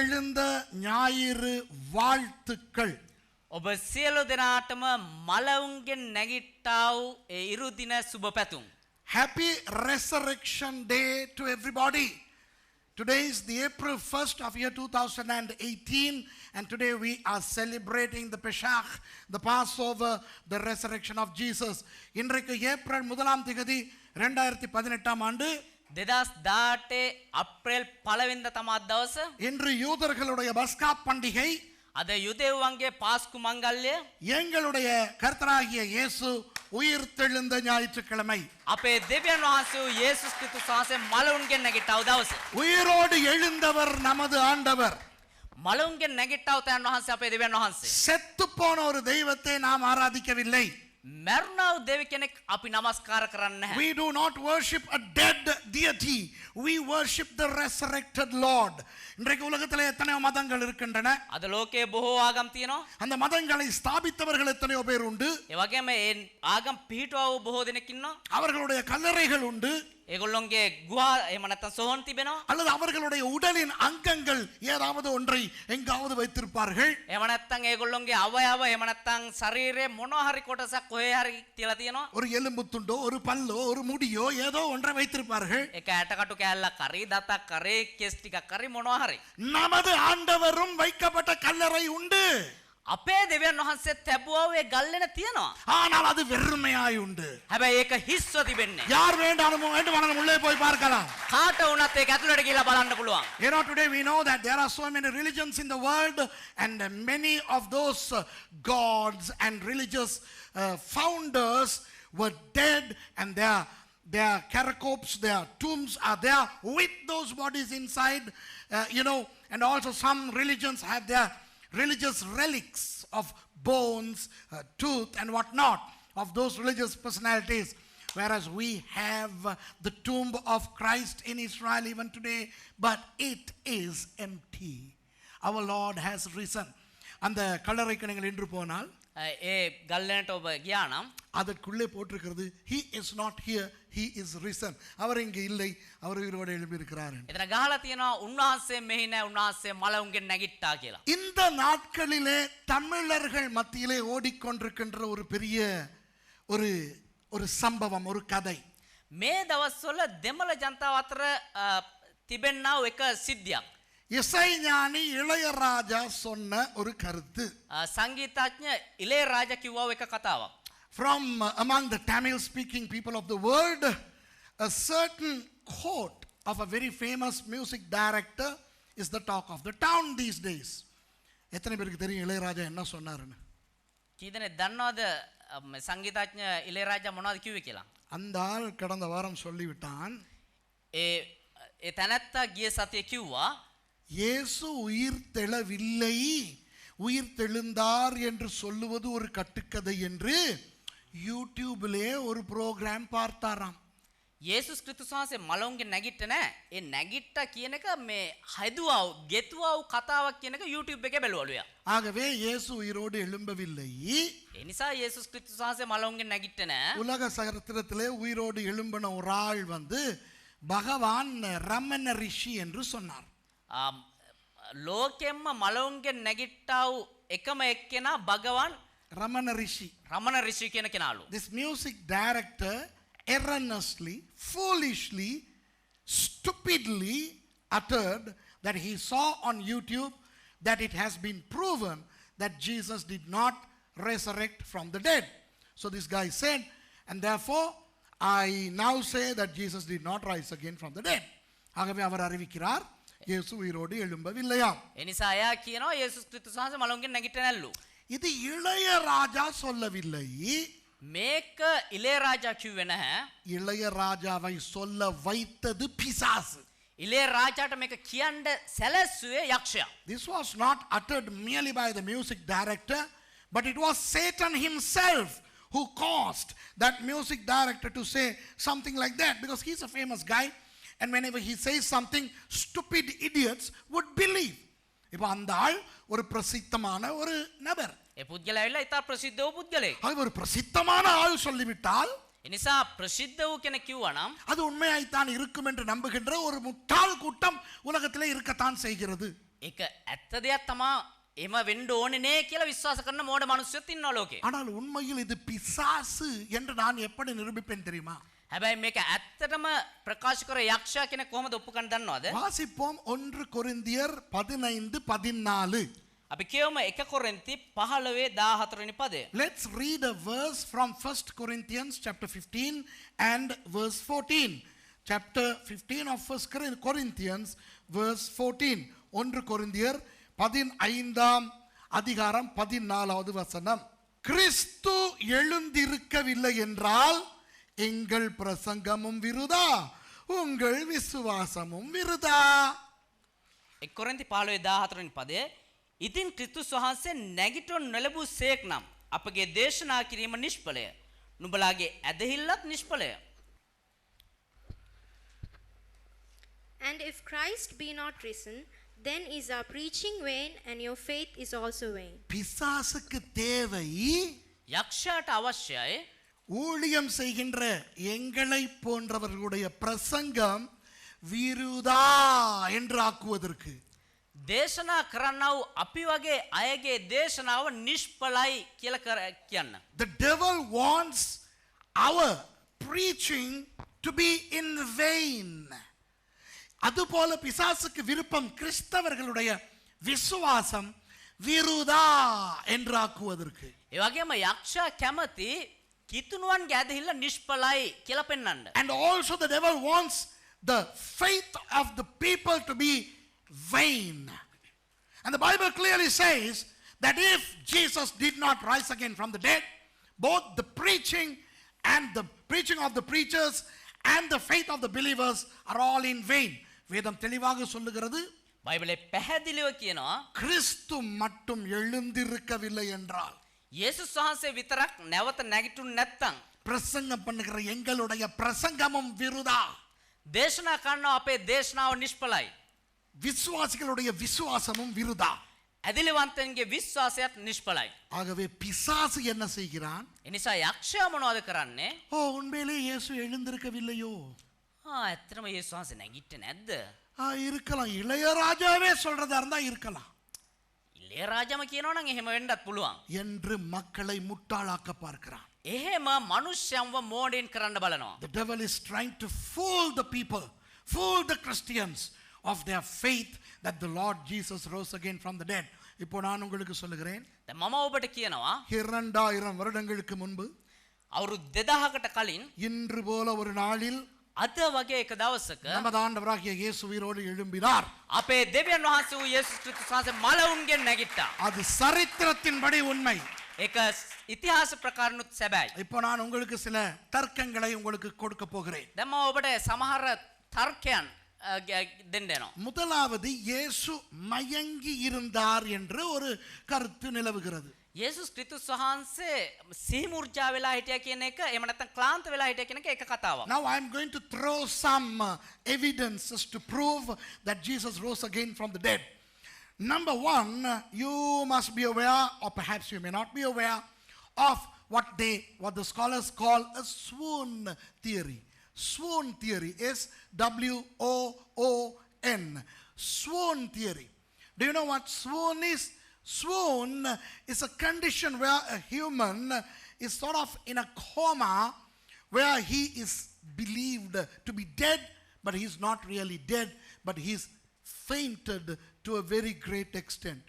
உயிர்த்தெழுந்த ஞாயிறு வாழ்த்துக்கள். ඔබ සියලු දෙනාටම මලවුන්ගෙන් නැගිට්ටා වූ ඒ ඉරු දින සුබ පැතුම්. Happy Resurrection Day to everybody. Today is the April 1st of year 2018, and today we are celebrating the Pesach, the Passover, the resurrection of Jesus. இன்றைக்கு ஏப்ரல் 1ஆம் தேதி 2018ஆம் ஆண்டு 2018 අප්‍රේල් 1 වෙනිදා තමයි දවස. இன்று யூதர்களுடைய பஸ்கா பண்டிகை. අද යුදෙව්වන්ගේ පාස්කු මංගල්‍ය. எங்களுடைய கர்த்தராகிய இயேசு உயிர்த்தெழுந்த ஞாயிற்றுக்கிழமை. අපේ දෙවියන් වහන්සේ වූ යේසුස් ක්‍රිස්තුස් වහන්සේ මලවුන්ගෙන් නැගිට්ටා වූ දවස. உயிரோடு எழுந்தவர் நமது ஆண்டவர். මලවුන්ගෙන් නැගිට්ටා වූ තැන් වහන්සේ අපේ දෙවියන් වහන්සේ. செத்து போன ஒரு தெய்வத்தை நாம் ஆராதிக்கவில்லை. මරණා වූ දෙවි කෙනෙක් අපි නමස්කාර කරන්නේ නැහැ. We do not worship a dead deity. We worship the resurrected Lord. இன்றைக்கு உலகத்திலே எத்தனையோ மதங்கள் இருக்கின்றன. අද ලෝකයේ බොහෝ ආගම් තියෙනවා. அந்த மதங்களை ஸ்தாபித்தவர்கள் எத்தனையோ பேர் உண்டு. ඒ වගේම ඒ ආගම් පිහිටුවා වූ බොහෝ දෙනෙක් ඉන්නවා. அவர்களுடைய கல்லறைகள் உண்டு. ඒගොල්ලොන්ගේ ගුහා එහෙම නැත්නම් සොහොන් තිබෙනවා. அல்லது அவர்களுடைய உடலின் அங்கங்கள் ஏதாவது ஒன்றை எங்காவது வைத்திருப்பார்கள். එහෙම නැත්නම් ඒගොල්ලොන්ගේ අවයව එහෙම නැත්නම් ශරීරයේ මොනවා හරි කොටසක් කොහේ හරි තියලා තියෙනවා. ஒரு எலும்பு துண்டோ ஒரு பல்லோ ஒரு முடியோ ஏதோ ஒன்றை வைத்திருப்பார்கள். ඒක ඇටකටු කෑල්ලක් හරි දතක් හරි කෙස් ටිකක් හරි මොනවා හරි. நமது ஆண்டவரும் வைக்கப்பட்ட கல்லறை உண்டு. අපේ දෙවියන් වහන්සේ තැබුවා වූ ඒ ගල්ලෙන තියෙනවා. ஆனால் அது வெறுமையாய் உண்டு. හැබැයි ඒක හිස්ව තිබෙන්නේ. யார் வேண்டாலும் உள்ளே போய் பார்க்கலாம். කාට වුණත් ඒක ඇතුළට ගිහලා බලන්න පුළුවන්. You know, today we know that there are so many religions in the world, and many of those gods and religious founders were dead, and their catacombs, their tombs are there with those bodies inside, and also some religions have their religious relics of bones, tooth and whatnot of those religious personalities, whereas we have the tomb of Christ in Israel even today, but it is empty. Our Lord has risen. அந்த கல்லறைக்கு நீங்கள் இன்று போனால் ඒ ගල්ලෙනට ඔබ ගියා නම් அதற்குள்ளே போட்டிருக்கிறது he is not here, he is risen. அவர் இங்கே இல்லை, அவர் உயிரோடு எழும்பி இருக்கிறார். එතන ගහලා තියෙනවා උන්වහන්සේ මෙහි නැහැ, උන්වහන්සේ මලවුන්ගෙන් නැගිට්ටා කියලා. இந்த நாட்களிலே தமிழர்கள் மத்தியிலே ஓடிக்கொண்டிருக்கின்ற ஒரு பெரிய ஒரு சம்பவம், ஒரு கதை. මේ දවස්වල දෙමළ ජනතාව අතර තිබෙනා එක සිද්ධියක්. இசைஞானி இளையராஜா சொன்ன ஒரு கருத்து. සංගීතඥ ඉලේරාජා කිව්වා එක කතාවක්. From among the Tamil speaking people of the world, a certain quote of a very famous music director is the talk of the town these days. எத்தனை பேருக்கு தெரியும் இளையராஜா என்ன சொன்னாருன்னு? කීදෙනෙ දන්නවද සංගීතඥ ඉලේරාජා මොනවද කිව්වේ කියලා? அந்த ஆள் கடந்த வாரம் சொல்லிவிட்டான், ඒ තැනැත්තා ගිය සතියේ කිව්වා இயேசு உயிர்த்தெழவில்லை, உயிர்த்தெழுந்தார் என்று சொல்லுவது ஒரு கட்டுக்கதை என்று யூடியூபிலே ஒரு ப்ரோக்ராம் பார்த்தாராம். යේසුස් ක්‍රිස්තුස් වහන්සේ මලවුන්ගෙන් නැගිට්ට නැහැ. ඒ නැගිට්ටා කියන එක මේ හැදුවා වූ ගෙතුවා වූ කතාවක් කියන එක YouTube එකේ බැලුවලු යා. ஆகவே இயேசு உயிரோடு எழும்பவில்லை. ඒ නිසා යේසුස් ක්‍රිස්තුස් වහන්සේ මලවුන්ගෙන් නැගිට්ට නැහැ. உலக சரித்திரத்திலே உயிரோடு எழும்பின ஒரு ஆள் பகவான் ரமண ரிஷி என்று சொன்னார். ලෝකෙම්ම මලවුන්ගෙන් නැගිට්ටා වූ එකම එක්කෙනා භගවන් ரமண ரிஷி. රමණ ඍෂි කියන කෙනාලු. This music director erroneously, foolishly, stupidly uttered that he saw on YouTube that it has been proven that Jesus did not resurrect from the dead. So this guy said, and therefore I now say that Jesus did not rise again from the dead. ஆகவே அவர் அறிவிக்கிறார் இயேசு உயிரோடு எழும்பவில்லையாம். ඒ නිසා අයා කියනවා යේසුස් ක්‍රිස්තුස් වහන්සේ මලවුන්ගෙන් නැගිට්ට නැල්ලු. இது இளையராஜா சொல்லவில்லை. මේක ඉලේරාජා කිව්වේ නැහැ. இளையராஜாவை சொல்ல வைத்தது பிசாசு. ඉලේරාජාට මේක කියන්න සැලැස්සුවේ යක්ෂයා. This was not uttered merely by the music director, but it was Satan himself who caused that music director to say something like that, because he's a famous guy, and whenever he says something, stupid idiots would believe. இப்போ அந்த ஆள் ஒரு பிரசித்தமான ஒரு நபர். ඒ පුද්ගලයා ඇවිල්ලා ඉතා ප්‍රසිද්ධ වූ පුද්ගලෙක්. அது ஒரு பிரசித்தமான ஆள் சொல்லிவிட்டால் ඒ නිසා ප්‍රසිද්ධ වූ කෙනෙක් කිව්වා නම් அது உண்மையாய்த்தான் இருக்கும் என்று நம்புகின்ற ஒரு முட்டாள் கூட்டம் உலகத்திலே இருக்கத்தான் செய்கிறது. ඒක ඇත්ත දෙයක් තමා එම වෙන්න ඕනේ නේ කියලා විශ්වාස කරන මෝඩ මිනිස්සුත් ඉන්නවා ලෝකේ. ஆனால் உண்மையில் இது பிசாசு என்று நான் எப்படி நிரூபிப்பேன் தெரியுமா? හැබැයි මේක ඇත්තටම ප්‍රකාශ කර යක්ෂයා කෙනෙක් කොහොමද ඔප්පු කරන්න දන්නවද? வாசிப்போம் 1 கொரிந்தியர் 15:14. අපි කියවම 1 කොරින්ති 15:14 වෙනි පදය. Let's read a verse from 1 Corinthians chapter 15 and verse 14. Chapter 15 of 1 Corinthians verse 14. 1 கொரிந்தியர் 15 அதிகாரம் 14வது வசனம். கிறிஸ்து எழுந்திருக்கவில்லை என்றால் எங்கள் பிரசங்கமும் விருதா, உங்கள் விசுவாசமும் விருதா. 1 කොරින්ති 15:14 වෙනි පදය. ඉතින් ක්‍රිස්තුස් වහන්සේ නැගිටොන් නොලැබූ සේක් නම් අපගේ දේශනා කිරීම නිෂ්ඵලය. නුඹලාගේ ඇදහිල්ලත් නිෂ්ඵලය. And if Christ be not risen, then is our preaching vain, and your faith is also vain. பிசாசுக்கு தேவை යක්ෂයාට අවශ්‍යයි ஊழியம் செய்கின்ற எங்களை போன்றவர்களுடைய பிரசங்கம் விருதா என்று ஆக்குவதற்கு. දේශනා කරන්නව අපි වගේ අයගේ දේශනාව නිෂ්ඵලයි කියලා කියන්න. The devil wants our preaching to be in vain. அதுபோல பிசாசுக்கு விருப்பம் கிறிஸ்தவர்களுடைய விசுவாசம் விருதா என்று ஆக்குவதற்கு. ඒ වගේම යක්ෂයා කැමති කිතුණුවන්ගේ ඇදහිල්ල නිෂ්ඵලයි කියලා පෙන්වන්න. And also the devil wants the faith of the people to be vain. And the Bible clearly says that if Jesus did not rise again from the dead, both the preaching of the preachers and the faith of the believers are all in vain. வேதம் தெளிவாக சொல்லுகிறது, බයිබලේ පැහැදිලිව කියනවා கிறிஸ்து மட்டும் எழுந்திருக்கவில்லை என்றால், යේසුස් වහන්සේ විතරක් නැවත නැගිටුනේ නැත්තම් பிரசங்கம் பண்ணுகிற எங்களுடைய பிரசங்கமும் விருதா, දේශනා කරනවා අපේ දේශනාව නිෂ්ඵලයි. விசுவாசிகளுடைய விசுவாசமும் விருதா. ඇදිලිවන්තන්ගේ විශ්වාසයත් නිෂ්ඵලයි. ஆகவே பிசாசு என்ன செய்கிறான்? එනිසා යක්ෂයා මොනවද කරන්නේ? ஓ, உண்மையிலே இயேசு எழுந்திருக்கவில்லையோ? ඇත්තටම යේසුස් වහන්සේ නැගිට්ටේ නැද්ද? இருக்கலாம். இளையராஜாவே சொல்றதா இருந்தா இருக்கலாம் ඉලේරාජම කියනවා නම් එහෙම වෙන්නත් පුළුවන්. என்று மக்களை முட்டாளாக்க பார்க்கிறான். එහෙම මිනිස්සුන්ව මෝඩෙන් කරන්න බලනවා. The devil is trying to fool the people, fool the Christians of their faith that the Lord Jesus rose again from the dead. இப்போ நான் உங்களுக்கு சொல்லுகிறேன், දැන් මම ඔබට කියනවා 2000 வருடங்களுக்கு முன்பு අවුරුදු 2000කට කලින් இன்று போல ஒரு நாளில் අද වගේ එක දවසක நமது ஆண்டவராகிய இயேசு உயிரோடு எழும்பினார். අපේ දෙවියන් වහන්සේ වූ යේසුස් ක්‍රිස්තුස් වහන්සේ මලවුන්ගෙන් නැගිට්ටා. அது சரித்திரத்தின்படி உண்மை. ඒක ඉතිහාස ප්‍රකාරනුත් සැබෑයි. இப்போ நான் உங்களுக்கு சில தர்க்கங்களை உங்களுக்கு கொடுக்க போகிறேன். දැන් මම ඔබට සමහර තර්කයන් දෙන්න යනවා. முதலாவது, இயேசு மயங்கி இருந்தார் என்று ஒரு கருத்து நிலவுகிறது. යේසුස් ක්‍රිස්තුස් වහන්සේ සීමුර්ජා වෙලා හිටියා කියන එක එහෙම නැත්නම් ක්ලාන්ත වෙලා හිටියා කියන එක එක කතාවක්. Now I am going to throw some evidences to prove that Jesus rose again from the dead. Number one, you must be aware, or perhaps you may not be aware, of what the scholars call a swoon theory. Swoon theory is SWOON. Swoon theory. Do you know what swoon is? Swoon is a condition where a human is sort of in a coma, where he is believed to be dead, but he is not really dead, but he is fainted to a very great extent.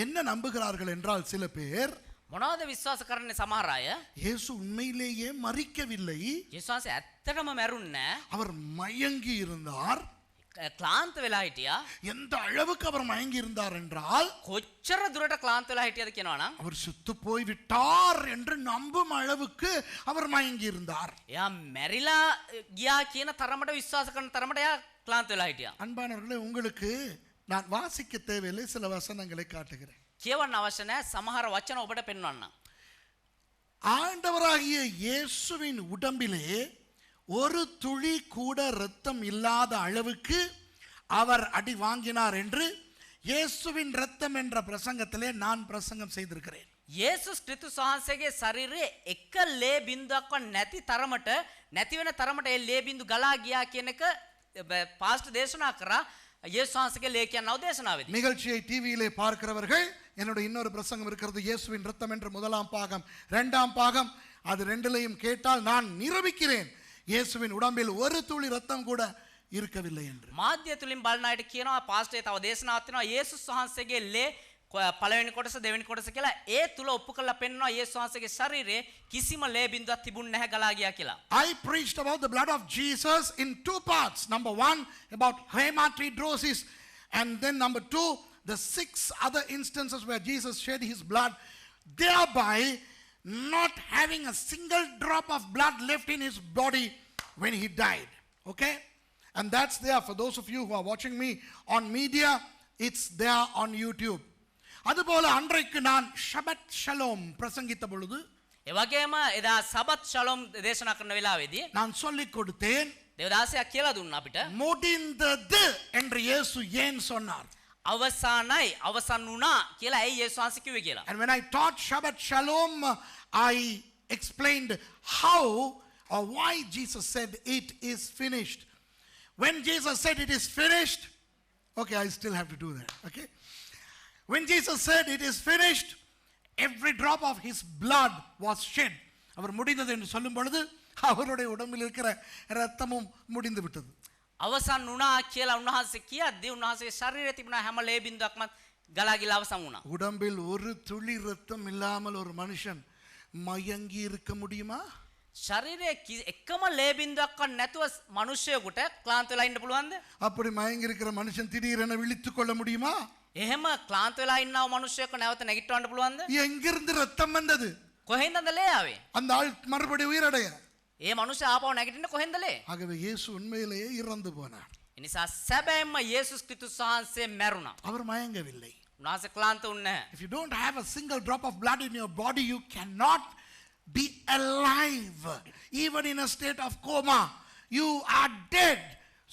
என்ன நம்புகிறார்கள் என்றால், சில பேர் මොනවද විශ්වාස කරන්නේ සමහර අය? இயேசு உண்மையிலேயே மரிக்கவில்லை, යේසුස් වහන්සේ ඇත්තටම මැරුන්නේ அவர் மயங்கி இருந்தார். ක්ලාන්ත වෙලා හිටියා. எந்த அளவுக்கு அவர் மயங்கி இருந்தார் என்றால், කොච්චර දුරට ක්ලාන්ත වෙලා හිටියද කියනවා නම් அவர் செத்து போய் விட்டார் என்று நம்பும் அளவுக்கு அவர் மயங்கி இருந்தார். එයා මැරිලා ගියා කියන තරමට විශ්වාස කරන තරමට එයා ක්ලාන්ත වෙලා හිටියා. அன்பானவர்களே, உங்களுக்கு நான் வாசிக்க தேவையில்லை, சில வசனங்களை காட்டுகிறேன். කියවන්න අවශ්‍ය නැහැ, සමහර වචන ඔබට පෙන්වන්න. ஆண்டவராகிய இயேசுவின் உடம்பிலே ஒரு துளி கூட இரத்தம் இல்லாத அளவுக்கு அவர் அடி வாங்கினார் என்று இயேசுவின் இரத்தம் என்ற பிரசங்கத்திலே நான் பிரசங்கம் செய்திருக்கிறேன். යේසුස් ක්‍රිස්තුස් වහන්සේගේ ශරීරයේ එක ලේ බින්දුවක්වත් නැති තරමට නැති වෙන තරමට ඒ ලේ බින්දු ගලා ගියා කියන එක පාස්ටර් දේශනා කරා. යේසුස් වහන්සේගේ ලේඛනව දේශනාවේදී. நிகழ்ச்சியை டிவியிலே பார்க்கிறவர்கள் என்னோட இன்னொரு பிரசங்கம் இருக்கிறது இயேசுவின் ரத்தம் என்ற முதலாம் பாகம் இரண்டாம் பாகம் அது ரெண்டிலையும் கேட்டால் நான் நிரூபிக்கிறேன் இயேசுவின் உடம்பில் ஒரு துளி ரத்தம் கூட இருக்கவில்லை என்று. මාධ්‍ය තුලින් බලන අයට කියනවා පාස්ටර් තව දේශනාවක් තියෙනවා යේසුස් වහන්සේගේ ලේ පළවෙනි කොටස දෙවෙනි කොටස කියලා ඒ තුල ඔප්පු කරලා පෙන්නනවා යේසුස් වහන්සේගේ ශරීරයේ කිසිම ලේ බිඳුවක් තිබුණ නැහැ ගලා ගියා කියලා. I preached about the blood of Jesus in two parts. Number 1 about hematidrosis, and then number 2 the 6 other instances where Jesus shed his blood, thereby not having a single drop of blood left in his body when he died. Okay? And that's there for those of you who are watching me on media. It's there on YouTube. அதுபோல அன்றைக்கு நான் ஷபத் shalom பிரசங்கித்த பொழுது ඒ වගේම එදා Sabbath ෂලෝම් දේශනා කරන වෙලාවේදී நான் சொல்லிக் கொடுத்தேன் දේවදාසයා කියලා දුන්නා අපිට முடிந்தது என்று இயேசு ஏன் சொன்னார். අවසానයි අවසන් වුණා කියලා ඇයි යේසුස් වහන්සේ කිව්වේ කියලා. And when I taught Shabbat Shalom, I explained how or why Jesus said it is finished. When Jesus said it is finished, okay, I still have to do that, okay? When Jesus said it is finished, every drop of his blood was shed. அவர் முடிந்தது என்று சொல்லும் பொழுது அவருடைய உடம்பில் இருக்கிற இரத்தமும் முடிந்து விட்டது. අවසන් වුණා කියලා උන්වහන්සේ කියද්දී උන්වහන්සේගේ ශරීරයේ තිබුණ හැම ලේ බින්දුවක්ම ගලා ගිලා අවසන් වුණා. உடம்பில் ஒரு துளி இரத்தம் இல்லாமல் ஒரு மனுஷன் மயங்கி இருக்க முடியுமா? ශරීරයේ එකම ලේ බින්දුවක්වත් නැතුව මිනිස්සෙකුට ක්ලාන්ත වෙලා ඉන්න පුළුවන්ද? அப்படி மயங்கி இருக்கிற மனுஷன் திடீரென விழித்துக் கொள்ள முடியுமா? එහෙම ක්ලාන්ත වෙලා ඉන්නව මිනිස්සෙක් නැවත නැගිටවන්න පුළුවන්ද? எங்கிருந்து ரத்தம் வந்தது? කොහෙන්ද ලේ ආවේ? அந்த ஆள் மறுபடி உயிரடைய. ඒ මිනිස්සයා ආපහු නැගිටින්න කොහෙන්ද ලේ? ஆகவே இயேசு உண்மையிலேயே இறந்து போனார். ඒ නිසා සැබෑම යේසුස් ක්‍රිස්තුස් වහන්සේ මැරුණා. அவர் மயங்கவில்லை. උන්වහන්සේ ක්ලාන්ත වුණේ නැහැ. If you don't have a single drop of blood in your body, you cannot be alive. Even in a state of coma, you are dead.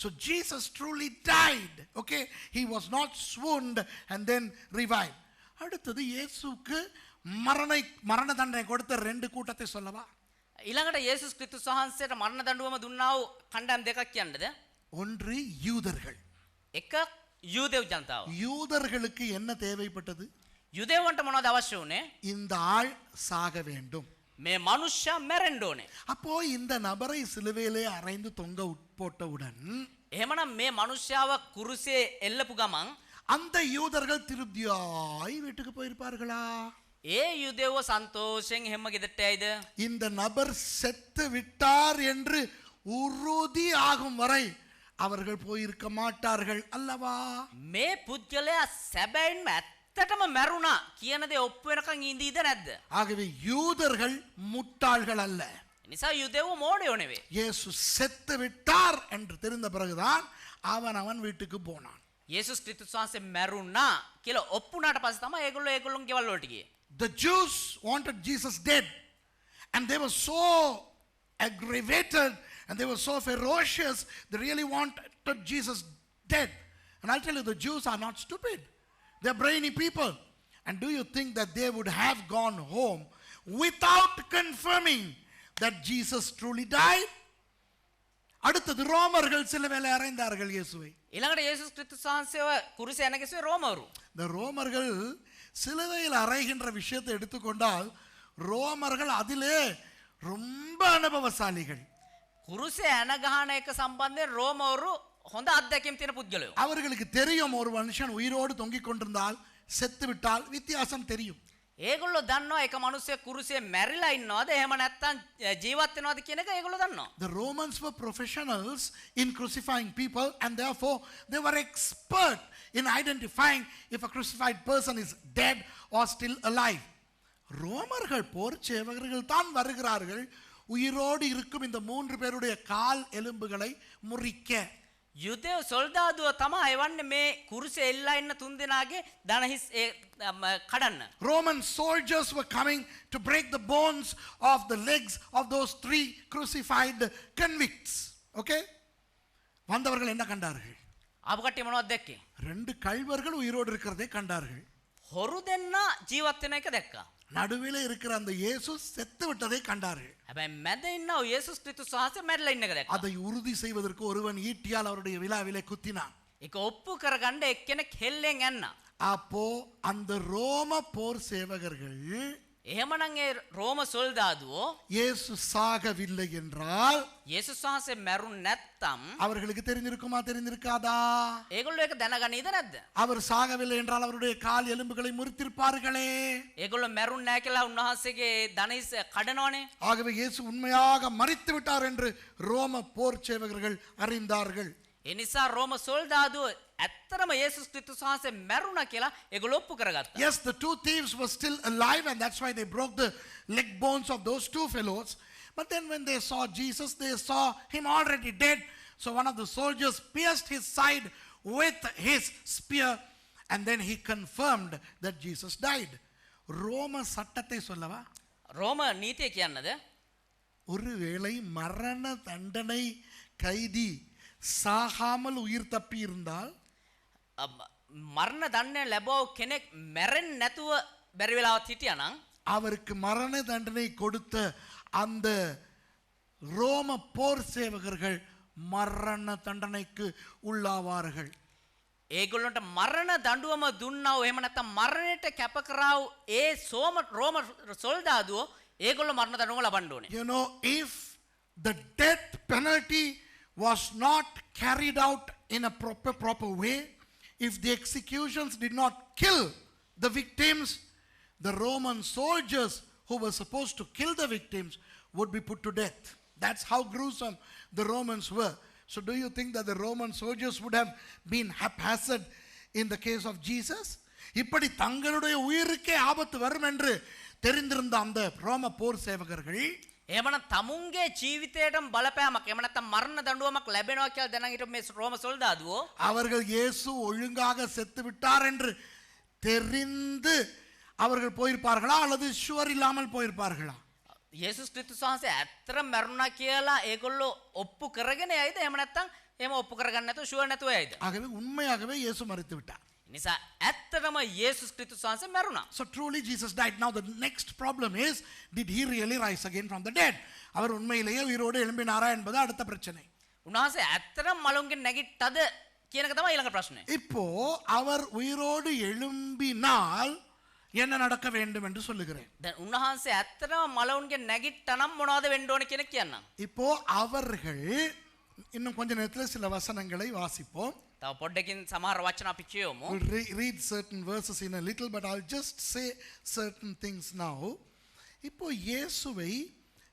So Jesus truly died. Okay? He was not swooned and then revived. அடுத்தது இயேசுக்கு மரண தண்டனை கொடுத்த ரெண்டு கூட்டத்தை சொல்லவா? ඊළඟට යේසුස් ක්‍රිස්තුස් වහන්සේට මරණ දඬුවම දුන්නා වූ කණ්ඩායම් දෙකක් කියන්නද? ஒன்று யூதர்கள். එක යුදෙව් ජනතාව. யூதர்களுக்கு என்ன தேவைப்பட்டது? යුදෙවන්ට මොනවද අවශ්‍ය වුනේ? இந்த ஆள் சாக வேண்டும். මේ මනුෂ්‍යයා මැරෙන්න ඕනේ. அப்போ இந்த நபரை சிலுவையிலே அறைந்து தொங்க போட்டவுடன் එහෙමනම් මේ මනුෂ්‍යයාව කුරුසේ එල්ලපු ගමන් அந்த யூதர்கள் திருப்தியாய் வீட்டுக்கு போயிருப்பார்களா? ඒ යුදෙව්ව සන්තෝෂයෙන් හැම ගෙදරට ඇයිද? இந்த நபர் செத்து விட்டார் என்று உறுதி ஆகும் வரை அவர்கள் போயிருக்க மாட்டார்கள் அல்லவா? මේ පුද්ගලයා සැබෑයින්ම ඇත්තටම මැරුණා කියන දේ ඔප්පු වෙනකන් ඉඳීද නැද්ද? ஆகவே யூதர்கள் முட்டாள்கள் அல்ல. නිසා යුදෙව්ව මෝඩයෝ නෙවෙයි. இயேசு செத்து விட்டார் என்று தெரிந்த பிறகுதான் அவன் வீட்டுக்கு போனான். යේසුස් ක්‍රිස්තුස් වහන්සේ මැරුණා කියලා ඔප්පුනාට පස්සේ තමයි ඒගොල්ලෝ ගෙවල් වලට ගියේ. The Jews wanted Jesus dead, and they were so aggravated and they were so ferocious. They really wanted Jesus dead. And I'll tell you, the Jews are not stupid. They're brainy people. And do you think that they would have gone home without confirming that Jesus truly died? அடுத்தது ரோமர்கள் சிலுவையில் அறைந்தார்கள் இயேசுவை. ඊළඟට යේසුස් ක්‍රිස්තුස් වහන්සේව කුරුසේ නැගිසුවේ රෝමවරු. இந்த ரோமர்கள் சிலுவையில் அறைகின்ற விஷயத்தை எடுத்துக்கொண்டால் ரோமர்கள் அதிலே ரொம்ப அனுபவசாலிகள். කුරුසේ ඇන ගහන එක සම්බන්ධයෙන් රෝමවරු හොඳ අත්දැකීම් තියෙන පුද්ගලයෝ. அவர்களுக்கு தெரியும் ஒரு மனுஷன் உயிரோடு தொங்கிக் கொண்டிருந்தால் செத்து விட்டால் வித்தியாசம் தெரியும். ඒගොල්ලෝ දන්නවා එක මිනිස්සෙක් කුරුසේ මැරිලා ඉන්නවද එහෙම නැත්නම් ජීවත් වෙනවද කියන එක ඒගොල්ලෝ දන්නවා. The Romans were professionals in crucifying people, and therefore they were expert in identifying if a crucified person is dead or still alive. ரோமர்கள் போர் சேவகர்கள் தான் வருகிறார்கள் உயிரோடு இருக்கும் இந்த 3 பேருடைய கால் எலும்புகளை முறிக்க. යුදෙව් සොල්දාදුව තමයි එවන්නේ මේ කුරුසේ එල්ලා ඉන්න 3 දෙනාගේ දන හිස් කඩන්න. Roman soldiers were coming to break the bones of the legs of those 3 crucified convicts. Okay? வந்தவர்கள் என்ன கண்டார்கள்? ආපු කට්ටිය මොනවද දැක්කේ? 2 கள்வர்கள் உயிரோடு இருக்கிறதை கண்டார்கள். හොරු දෙන්නා ජීවත් වෙන එක දැක්කා. நடுவில் இருக்கிற அந்த இயேசு செத்து விட்டதை கண்டார்கள். හැබැයි මැද ඉන්නව යේසුස් ක්‍රිස්තුස් වහන්සේ මැරිලා ඉන්න එක දැක්කා. அதை உறுதி செய்வதற்கு ஒருவன் ஈட்டியால் அவருடைய விலாவிலே குத்தினான். ඒක ඔප්පු කරගන්න එක්කෙනෙක් හෙල්ලෙන් යන්න. அப்போ அந்த ரோம போர் சேவகர்கள் එහෙමනම් ඒ රෝම සොල්දාදුවෝ இயேசு சாகவில்லை என்றால் යේසුස් වහන්සේ මැරුණ නැත්තම් அவர்களுக்கு தெரிந்திருக்குமா தெரிந்திருக்காதா? ඒගොල්ලෝ ඒක දැනගනීද නැද්ද? அவர் சாகவில்லை என்றால் அவருடைய கால் எலும்புகளை முறித்திருப்பார்களே. ඒගොල්ලෝ මැරුණ නැහැ කියලා උන්වහන්සේගේ දණහිස කඩනවනේ. ஆகவே இயேசு உண்மையாக மரித்து விட்டார் என்று ரோம போர் சேவகர்கள் அறிந்தார்கள். ඒ නිසා රෝම සොල්දාදුවෝ ඇත්තටම යේසුස් ක්‍රිස්තුස් වහන්සේ මැරුණා කියලා ඒගොල්ලෝ ඔප්පු කරගත්තා. Yes, the two thieves were still alive, and that's why they broke the leg bones of those two fellows. But then when they saw Jesus, they saw him already dead. So one of the soldiers pierced his side with his spear, and then he confirmed that Jesus died. ரோம சட்டத்தை சொல்லவா? රෝම නීතිය කියන්නද? ஒருவேளை மரண தண்டனை கைதி சாகாமல் உயிர் தப்பி இருந்தால் මරණ දන්නේ ලැබව කෙනෙක් මැරෙන්නේ නැතුව බැරි වෙලාවත් හිටියා නම් அவருக்கு மரண தண்டனை கொடுத்த அந்த ரோம போர் சேவகர்கள் மரண தண்டனைக்கு உள்ளாவார்கள். ඒගොල්ලන්ට මරණ දඬුවම දුන්නා වූ එහෙම නැත්නම් මරණයට කැප කරා වූ ඒ රෝම සොල්දාදුවෝ ඒගොල්ලෝ මරණ දඬුවම ලබන්න ඕනේ. You know, if the death penalty was not carried out in a proper way, if the executions did not kill the victims, the Roman soldiers who were supposed to kill the victims would be put to death. That's how gruesome the Romans were. So do you think that the Roman soldiers would have been haphazard in the case of Jesus? இப்படி தங்களுடைய உயிருக்கே ஆபத்து வரும் என்று தெரிந்திருந்த அந்த ரோம போர் சேவகர்கள் එහෙමනම් තමුන්ගේ ජීවිතයටම බලපෑමක් එහෙම නැත්නම් මරණ දඬුවමක් ලැබෙනවා කියලා දැනන් හිටපු මේ රෝම සොල්දාදුවෝ அவர்கள் இயேசு ஒழுங்காக செத்து விட்டார் என்று தெரிந்து அவர்கள் போயிருப்பார்களா அல்லது ஷுவர் இல்லாமல் போயிருப்பார்களா? යේසුස් ක්‍රිස්තුස් වහන්සේ ඇත්තටම මැරුණා කියලා ඒගොල්ලෝ ඔප්පු කරගෙන යයිද එහෙම නැත්නම් එහෙම ඔප්පු කරගන්න නැතුව ෂුවර් නැතුව යයිද? ஆகவே உண்மையாகவே இயேசு மரித்து விட்டார். නිසා ඇත්තටම යේසුස් ක්‍රිස්තුස් වහන්සේ මැරුණා. So truly Jesus died. Now the next problem is, did he really rise again from the dead? அவர் உண்மையிலேயே உயிரோடு எழும்பினாரா என்பது அடுத்த பிரச்சனை. උන්වහන්සේ ඇත්තටම මලුන්ගෙන් නැගිට්ටද කියන එක තමයි ඊළඟ ප්‍රශ්නේ. இப்போ அவர் உயிரோடு எழும்பினால் என்ன நடக்க வேண்டும் என்று சொல்லுகிறேன். දැන් උන්වහන්සේ ඇත්තටම මලුන්ගෙන් නැගිට්ටනම් මොනවද වෙන්න ඕනේ කියන කියන්නම්. இப்போ அவர்கள் இன்னும் கொஞ்ச நேரத்தில் சில வசனங்களை வாசிப்போம். තව පොඩ්ඩකින් සමහර වචන අපි කියවමු. We'll read certain verses in a little, but I'll just say certain things now. இப்போ இயேசுவை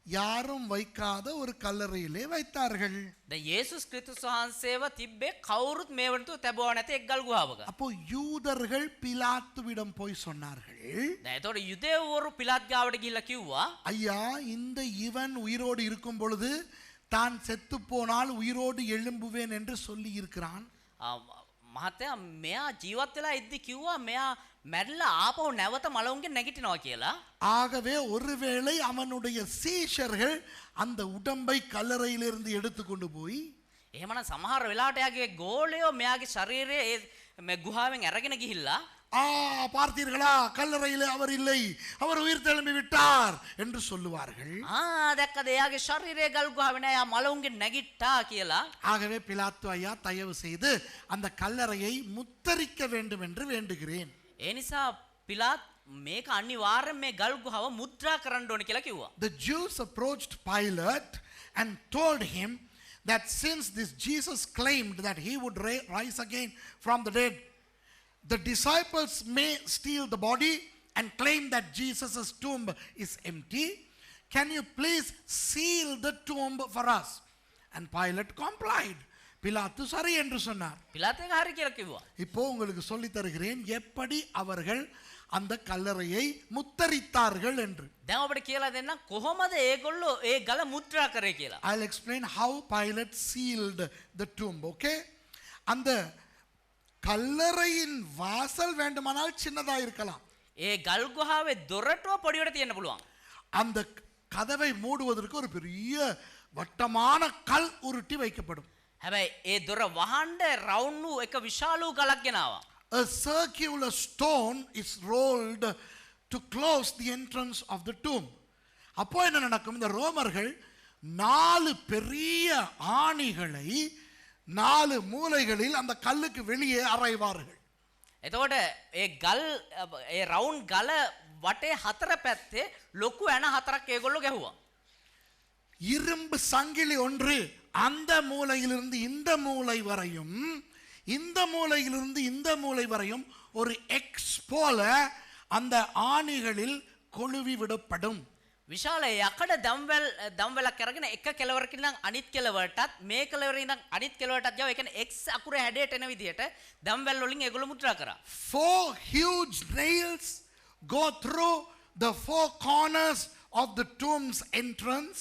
யாரும் வைக்காத ஒரு கல்லறையிலே வைத்தார்கள். දැන් යේසුස් ක්‍රිස්තුස් වහන්සේව තිබ්බේ කවුරුත් මේ වන්තු තැබුවා නැති එක් ගල් ගුහාවක. அப்போ யூதர்கள் பிலாத்துவிடம் போய் சொன்னார்கள், දැන් ඒතකොට යුදෙව්වරු පිලාත් ගාවට ගිහිල්ලා කිව්වා ஐயா, இந்த இவன் உயிரோடு இருக்கும் பொழுது தான் செத்து போனால் உயிரோடு எழும்புவேன் என்று சொல்லி இருக்கிறான். මහත්තයා මෙයා ජීවත් වෙලා ඉද්දි කිව්වා මෙයා මැරිලා ආපහු නැවත මලවුන්ගෙන් නැගිටිනවා කියලා. ஆகவே ஒருவேளை அவனுடைய சீஷர்கள் அந்த உடம்பை கல்லறையிலிருந்து எடுத்து கொண்டு போய் එහෙමනම් සමහර වෙලාවට යාගේ ගෝලයෝ මෙයාගේ ශරීරයේ මේ ගුහාවෙන් අරගෙන ගිහිල්ලා பார்த்தீர்களா, கல்லறையிலே அவர் இல்லை, அவர் உயிர் தெழும்பி விட்டார் என்று சொல்லுவார்கள். දැක්කද එයාගේ ශරීරයේ ගල් ගුහාවේ නෑ යා මලවුන්ගෙන් නැගිට්ටා කියලා. ஆகவே பிலாத்து ஐயா, தயவு செய்து அந்த கல்லறையை முத்தரிக்க வேண்டும் என்று வேண்டுகிறேன். ඒ නිසා පිලාත් මේක අනිවාර්යෙන් මේ ගල් ගුහාව මුද්‍රා කරන්න ඕනේ කියලා කිව්වා. The Jews approached Pilate and told him that since this Jesus claimed that he would rise again from the dead, the disciples may steal the body and claim that Jesus' tomb is empty. Can you please seal the tomb for us? And Pilate complied. பிலாத்து சரி என்று சொன்னார். පිලාත් එක හරි කියලා කිව්වා. இப்போ உங்களுக்கு சொல்லி தருகிறேன் எப்படி அவர்கள் அந்த கல்லறையை முத்தரித்தார்கள் என்று. දැන් ඔබට කියලා දෙන්නම් කොහොමද ඒගොල්ලෝ ඒ ගල මුද්‍රා කරේ කියලා. I'll explain how Pilate sealed the tomb, okay? அந்த கல்லறையின் வாசல் வேண்டுமானால் சின்னதா இருக்கலாம். ඒ ගල් ගුහාවේ දොරටුව පොඩිවට තියෙන්න පුළුවන්. அந்த கதவை மூடுவதற்கு ஒரு பெரிய வட்டமான கல் உருட்டி வைக்கப்படும். හැබැයි ඒ දොර වහන්න රවුන්ඩ් වූ එක විශාල වූ ගලක් ගෙනාවා. A circular stone is rolled to close the entrance of the tomb. அப்போ என்ன நடக்கும்? இந்த ரோமர்கள் 4 பெரிய ஆணிகளை 4 மூலைகளில் அந்த கல்லுக்கு வெளியே அறைவார்கள். එතකොට ඒ ගල් ඒ රවුන්ඩ් ගල වටේ හතර පැත්තේ ලොකු ඇන හතරක් ඒගොල්ලෝ ගැහුවා. இரும்பு சங்கிலி ஒன்று அந்த மூலையிலிருந்து இந்த மூலை வரையும், இந்த மூலையிலிருந்து இந்த மூலை வரையும் ஒரு எக்ஸ் போல அந்த ஆணிகளில் கொழுவி விடப்படும். විශාල යකඩ දම්වැලක් අරගෙන එක කෙලවරකින් ඉඳන් අනිත් කෙලවරටත් මේ කෙලවරේ ඉඳන් අනිත් කෙලවරටත් ගියා. ඒ කියන්නේ X අකුර හැඩයට එන විදිහට දම්වැල් වලින් ඒගොල්ලෝ මුද්‍රා කරා. 4 huge nails go through the 4 corners of the tomb's entrance,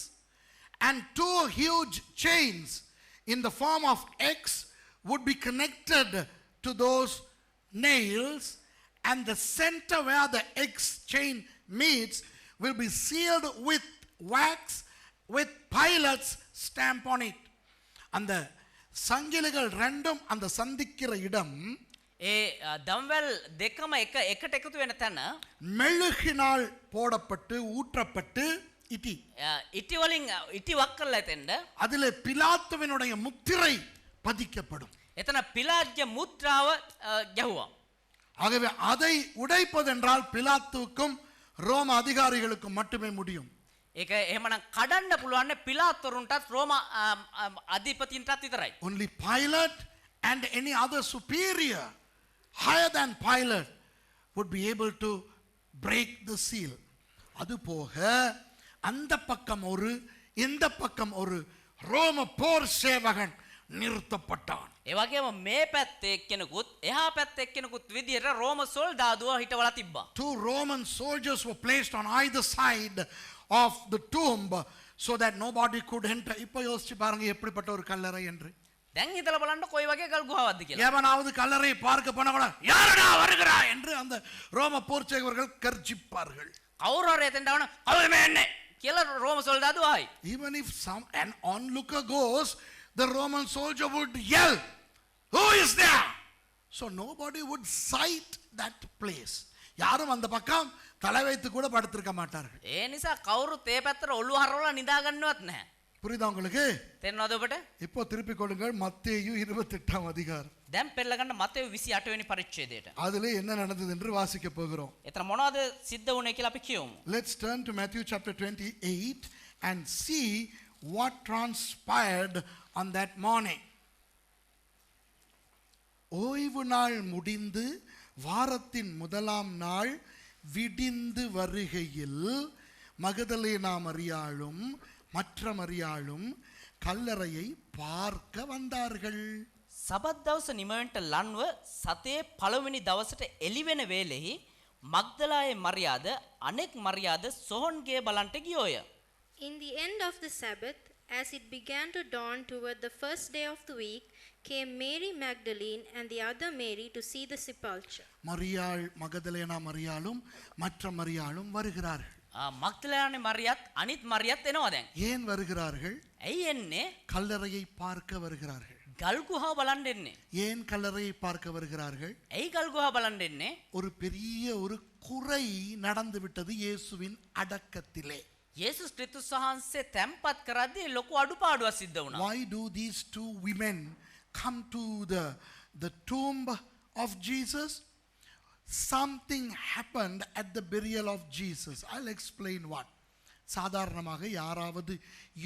and 2 huge chains in the form of X would be connected to those nails, and the center where the X chain meets will be sealed with wax with Pilate's stamp on it. அந்த சங்கிலிகள் ரெண்டும் அந்த சந்திக்கிற இடம் ඒ දම්වැල් දෙකම එකට එකතු වෙන තැන மெழுகினால் போடப்பட்டு ஊற்றப்பட்டு இட்டி. ඉටි වලින් ඉටි වක් කරලා ඇතෙන්ද அதிலே பிலாத்துவினுடைய முத்திரை பதிக்கப்படும். එතන පිලාත්ගේ මුද්‍රාව ගැහුවා. ஆகவே அதை உடைப்பதென்றால் பிலாத்துவுக்கும் ரோம அதிகாரிகளுக்கும் மட்டுமே முடியும். ඒක එහෙමනම් කඩන්න පුළුවන් පිලාත්වරුන්ටත් රෝම අධිපතින්ටත් විතරයි. Only Pilate and any other superior higher than Pilate would be able to break the seal. அது போக அந்த பக்கம் ஒரு இந்த பக்கம் ஒரு ரோம போர் சேவகன் நிறுத்தப்பட்டான். ඒ වගේම මේ පැත්තේ එක්කෙනෙකුත් එහා පැත්තේ එක්කෙනෙකුත් විදියට රෝම සොල්දාදුව හිටවලා තිබ්බා. 2 Roman soldiers were placed on either side of the tomb so that nobody could enter. இப்போ யோசிச்சு பாருங்க எப்படிப்பட்ட ஒரு கல்லறை என்று. දැන් හිතලා බලන්න කොයි වගේ ගල් ගුහාවක්ද කියලා. எவனாவது கல்லறை பார்க்க போனா கூட யாரடா வருகிறா என்று அந்த ரோம போர் சேவகர்கள் கர்ஜிப்பார்கள். කවුරු හරි එතෙන්ට ආවම කවුද මේ එන්නේ කියලා රෝම සොල්දාදුව ආයි. Even if an onlooker goes, the Roman soldier would yell, "Who is there?" So nobody would sight that place. யாரும் அந்த பக்கம் தலை வைத்து கூட படுத்திருக்க மாட்டார்கள். ඒ නිසා කවුරුත් ඒ පැත්තට ඔළුව හරවලා නිදා ගන්නවත් නැහැ. புரியுதா உங்களுக்கு? තේරෙනවද ඔබට? இப்போ திருப்பிக் கொள்ளுங்கள் மத்தேயு 28ஆம் அதிகாரம். දැන් පෙරලා ගන්න මතෙව් 28 වෙනි පරිච්ඡේදයට. அதிலே என்ன நடந்தது என்று வாசிக்க போகிறோம். එතන මොනවද සිද්ධ වුනේ කියලා අපි කියමු. Let's turn to Matthew chapter 28 and see what transpired on that morning. ஓய்வு நாள் முடிந்து வாரத்தின் முதலாம் நாள் விடிந்து வருகையில் மகதலேனா மரியாளும் மற்ற மரியாளும் கல்லறையை பார்க்க வந்தார்கள். සබත් දවස නිමවෙන්ට ලන්ව සතේ පළවෙනි දවසට එළි වෙන වේලෙහි මග්දලායේ මරියාද අනෙක් මරියාද සොහොන්ගේ බලන්ට ගියෝය. In the end of the Sabbath, as it began to dawn toward the first day of the week, came Mary Magdalene and the other Mary to see the sepulchre. மரியாள் மகதலேனா மரியாளும் மற்ற மரியாளும் வருகிறார்கள். මග්දලානේ මරියත් අනිත් මරියත් එනවා දැන්. ஏன் வருகிறார்கள்? ඇයි එන්නේ? கல்லறையை பார்க்க வருகிறார்கள். ගල් ගුහාව බලන්න එන්නේ. ஏன் கல்லறையை பார்க்க வருகிறார்கள்? ඇයි ගල් ගුහාව බලන්න එන්නේ? ஒரு பெரிய ஒரு குறை நடந்து விட்டது இயேசுவின் அடக்கத்திலே. යේසුස් ක්‍රිස්තුස් වහන්සේ තැන්පත් කරද්දී ලොකු අඩුපාඩුවක් සිද්ධ වුණා. Why do these 2 women come to the tomb of Jesus? Something happened at the burial of Jesus. I'll explain what. சாதாரணமாக யாராவது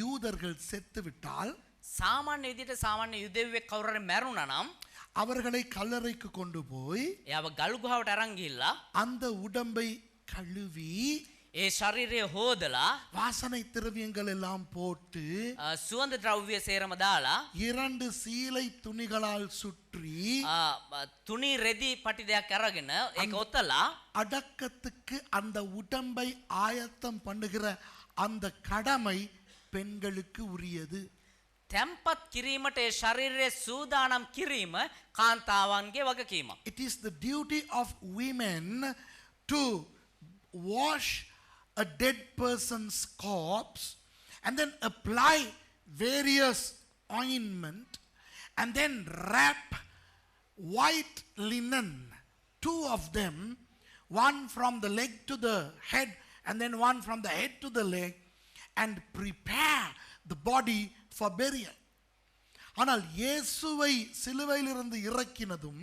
யூதர்கள் செத்து விட்டால் සාමාන්‍ය විදිහට සාමාන්‍ය යුදෙව්වෙක් කවුරු හරි මැරුණා නම් அவர்களை கல்லறைக்கு கொண்டு போய் එයාව ගල් ගුහාවට අරන් ගිහිල්ලා அந்த உடம்பை கழுவி ඒ ශරීරය හොදලා வாசனை திரவியங்கள் எல்லாம் போட்டு සුවඳ ද්‍රව්‍ය සේරම දාලා 2 சீலை துணிகளால் சுற்றி තුනි රෙදි පටි දෙයක් අරගෙන ඒක ඔතලා அடக்கத்துக்கு அந்த உடம்பை ஆயத்தம் பண்ணுகிற அந்த கடமை பெண்களுக்கு உரியது. තැන්පත් කිරීමට ඒ ශරීරයේ සූදානම් කිරීම කාන්තාවන්ගේ වගකීම. It is the duty of women to wash a dead person's corpse and then apply various ointment and then wrap white linen, 2 of them, one from the leg to the head and then one from the head to the leg, and prepare the body for burial. ஆனால் இயேசுவை சிலுவையிலிருந்து இறக்கினதும்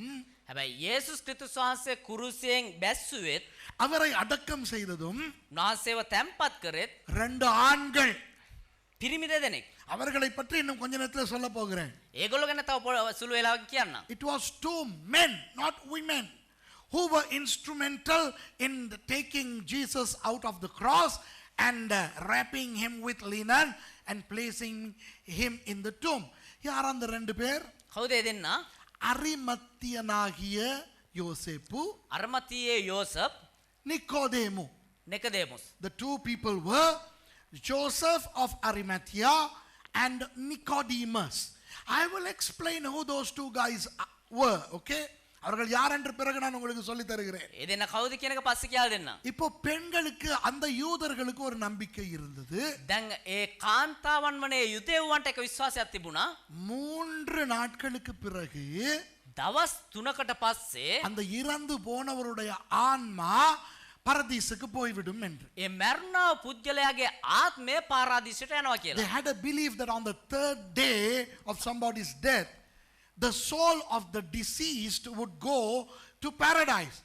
හැබැයි යේසුස් ක්‍රිස්තුස් වහන්සේ කුරුසියෙන් බැස්සුවෙත් அவரை අடக்கம் செய்ததும் උන්වහන්සේව තැන්පත් කරෙත් ரெண்டு ஆண்கள். පිරිමි දෙදෙනෙක්. அவர்களை பற்றி இன்னும் கொஞ்ச நேரத்தில் சொல்ல போகிறேன். ඒගොල්ලෝ ගැන තව සුළු වෙලාවකින් කියන්නම්. It was two men, not women, who were instrumental in taking Jesus out of the cross and wrapping him with linen and placing him in the tomb. யார் அந்த ரெண்டு பேர்? කවුද ඒ දෙන්නා? அரிமத்தியனாகிய யோசேப்பு, අරමතියේ යෝසප්, நிக்கோதேமு. නිකදේමුස්. The two people were Joseph of Arimathea and Nicodemus. I will explain who those two guys were, okay? அவர்கள் யார் என்று பிறகு நான் உங்களுக்கு சொல்லி தருகிறேன். ඒ දෙන්න කවුද කියන එක පස්සේ කියලා දෙන්නම්. இப்போ பெண்களுக்கு அந்த யூதர்களுக்கு ஒரு நம்பிக்கை இருந்தது. දැන් ඒ කාන්තාවන් වනේ යුදෙව්වන්ට එක විශ්වාසයක් තිබුණා. 3 நாட்களுக்கு பிறகு දවස් 3කට පස්සේ அந்த இறந்து போனவருடைய ஆன்மா பரதீசுக்கு போய்விடும் என்று. ඒ මරණ පුද්ගලයාගේ ආත්මය පාරාදීසයට යනවා They කියලා. had a belief that on the 3rd day of somebody's death, the soul of the deceased would go to paradise.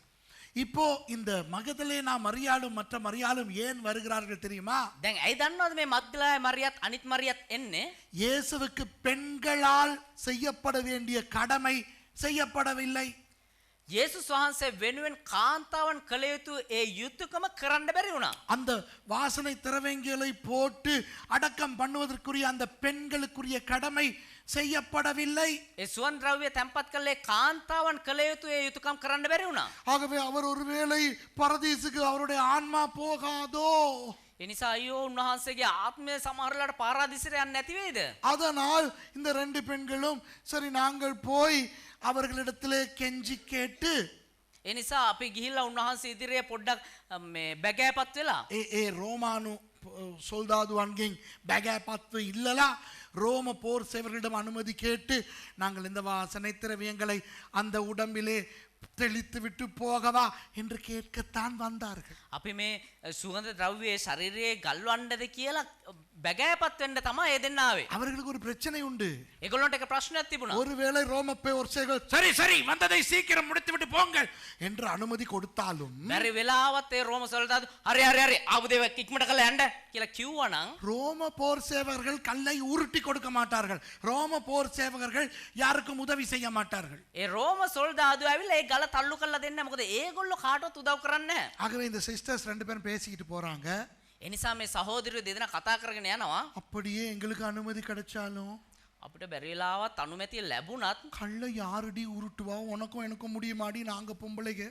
இப்போ இந்த மகதலேனா மரியாளும் மற்ற மரியாளும் ஏன் வருகிறார்கள் தெரியுமா? දැන් ඇයි දන්නවද මේ මග්දලාය මරියත් අනිත් මරියත් එන්නේ? இயேசுவுக்கு பெண்களால் செய்யப்பட வேண்டிய கடமை செய்யப்படவில்லை. යේසුස් වහන්සේ වෙනුවෙන් කාන්තාවන් කළ යුතු ඒ යුතුයකම කරන්න බැරි වුණා. அந்த வாசனை திரவியங்களை போட்டு அடக்கம் பண்ணுவதற்குரிய அந்த பெண்களுக்குரிய கடமை செய்யப்படவில்லை. ඒ සුවන් ද්‍රව්‍ය තැන්පත් කළේ කාන්තාවන් කළ යුතු ඒ යුතුයකම් කරන්න බැරි වුණා. ஆகவே அவர் ஒருவேளை பரதீசுக்கு அவருடைய ஆன்மா போகாதோ, ඒ නිසා අයියෝ උන්වහන්සේගේ ආත්මය සමහරලාට පාරාදීසයට යන්නේ නැති වෙයිද? அதனால் இந்த ரெண்டு பெண்களும் சரி நாங்கள் போய் அவர்களிடத்திலே கெஞ்சி கேட்டு ඒ නිසා අපි ගිහිල්ලා උන්වහන්සේ ඉදිරියේ පොඩ්ඩක් මේ බැගෑපත් වෙලා ஏ ரோமானு சோல்தாதுவான்கிங் பேகாபத்து இல்லலா ரோம போர் சேவர்களிடம் அனுமதி கேட்டு நாங்கள் இந்த வாசனை திரவியங்களை அந்த உடம்பிலே தெளித்து விட்டு போகவா என்று கேட்கத்தான் வந்தார்கள். අපි මේ සුගන්ධ ද්‍රව්‍යයේ ශරීරයේ ගල්වන්නද කියලා බැගෑපත් වෙන්න තමයි ඒ දෙන්න ආවේ. அவர்களுக்கு ஒரு பிரச்சனை உண்டு. ඒගොල්ලන්ට එක ප්‍රශ්නයක් තිබුණා. ஒருவேளை ரோம போர் சேவர்கள் சரி சரி வந்ததை சீக்கிரம் முடித்து விட்டு போங்கள் என்று அனுமதி கொடுத்தாலும் බැරි වෙලාවත් ඒ රෝම සොල්දාදු හරි හරි හරි ආපු දේව ඉක්මනට කළා යන්න කියලා කිව්වනම් ரோம போர் சேவகர்கள் கல்லை உருட்டி கொடுக்க மாட்டார்கள். ரோம போர் சேவகர்கள் யாருக்கும் உதவி செய்ய மாட்டார்கள். ඒ රෝම සොල්දාදු ඇවිල්ලා ඒ ගල තල්ලු කරලා දෙන්නේ මොකද ඒගොල්ලෝ කාටවත් උදව් කරන්නේ නැහැ. ஆகவே இந்த சிஸ்டர்ஸ் ரெண்டு பேரும் பேசிக்கிட்டு போறாங்க. ඒ නිසා මේ සහෝදරයෝ දෙදෙනා කතා කරගෙන යනවා. அப்படியே எங்களுக்கு அனுமதி கிடைச்சாலும் අපිට බැරි වෙලාවත් අනුමැතිය ලැබුණත් கல்லை யாரடி உருட்டுவா, உனக்கும் எனக்கும் முடியுமாடி, நாங்க பொம்பளைங்க.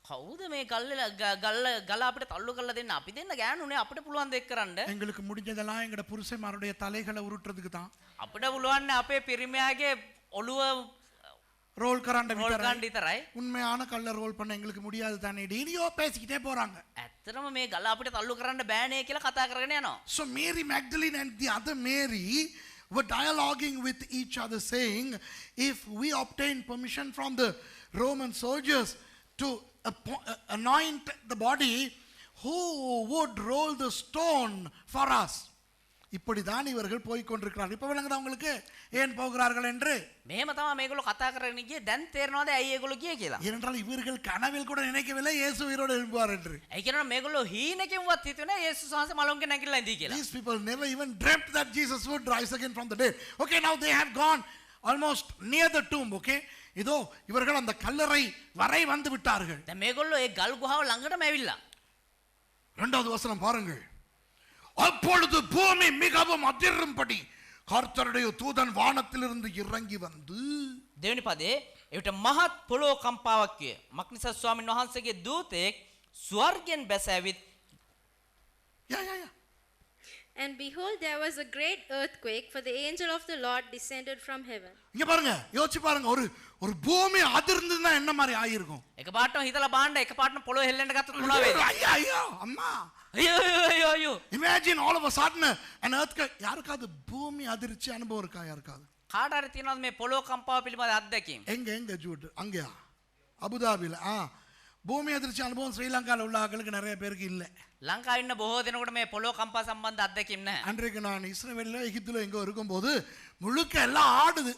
කවුද මේ ගල අපිට තල්ලු කරලා දෙන්න? අපි දෙන්න ගෑනුනේ අපිට පුළුවන් දෙයක් කරන්න. எங்களுக்கு முடிஞ்சதெல்லாம் எங்கட புருஷன்மாருடைய தலைகளை உருட்டுறதுக்கு தான். අපිට පුළුවන් අපේ පිරිමියාගේ ඔළුව ரோல் கராண்ட රෝල් ගන්න විතරයි. உண்மையான கல்ல ரோல் பண்ண எங்களுக்கு முடியாது தானே. டீனியோ பேசிக்கிட்டே போறாங்க. ඇත්තටම මේ ගල අපිට තල්ලු කරන්න බෑනේ කියලා කතා කරගෙන යනවා. So Mary Magdalene and the other Mary were dialoguing with each other saying, if we obtain permission from the Roman soldiers to anoint the body, who would roll the stone for us? இப்படிதான் இவர்கள் போய் கொண்டிருக்கிறார்கள். இப்ப விளங்குதா உங்களுக்கு ஏன் போகிறார்கள் என்று? මෙහෙම තමයි මේගොල්ලෝ කතා කරගෙන ගියේ. දැන් තේරෙනවද ඇයි ඒගොල්ලෝ ගියේ කියලා? ஏனென்றால் இவர்கள் கனவில் கூட நினைக்கவில்லை இயேசு உயிரோடு எழும்புவார் என்று. ඒ කියනවා මේගොල්ලෝ හීනකින්වත් හිතුවේ නැහැ යේසුස් වහන්සේ මලොන්ගෙන් නැගිටලා ඉඳී කියලා. These people never even dreamt that Jesus would rise again from the dead. Okay, now they have gone almost near the tomb. Okay, இதோ இவர்கள் அந்த கல்லறை வரை வந்து விட்டார்கள். දැන් මේගොල්ලෝ ඒ ගල් ගුහාව ළඟටම ඇවිල්ලා. இரண்டாவது வசனம் பாருங்கள். அப்பொழுது பூமி மிகவும் அதிரும்படி கர்த்தருடைய தூதன் வானத்திலிருந்து இறங்கி வந்து දෙවෙනි පදේ එවිට මහත් පොළොව කම්පාවක් විය. මක්නිසා ස්වාමීන් වහන්සේගේ දූතෙක් ස්වර්ගයෙන් බැස ඇවිත් Yeah. And behold, there was a great earthquake, for the angel of the Lord descended from heaven. இங்க பாருங்க, யோசிச்சு பாருங்க, ஒரு பூமி அதிர்ந்ததுன்னா என்ன மாதிரி ஆயிருக்கும்? එකපාරටම හිතලා බලන්න එකපාරටම පොළොව හෙල්ලෙන්න ගත්තොත් මොනවා වෙයිද? ஐயோ அம்மா, අයියෝ imagine all of a sudden an earthquake. யாருக்காவது பூமி அதிர்ச்சி அனுபவம் இருக்கா? யாருக்காவது? කාට හරි තියෙනවද මේ පොළොව කම්පාව පිළිබඳ අත්දැකීම්? எங்க ஜூட் அங்கயா? அபுதாபில பூமி அதிர்ச்சி அனுபவம் ஸ்ரீலங்காவில் உள்ள ஆட்களுக்கு நிறைய பேருக்கு இல்லை. ලංකාවේ ඉන්න බොහෝ දෙනෙකුට මේ පොළොව කම්පා සම්බන්ධ අත්දැකීම් නැහැ. அன்றைக்கு நான் இஸ்ரவேலில் எகிப்தில் எங்கோ இருக்கும்போது முழுக்க எல்லாம் ஆடுது.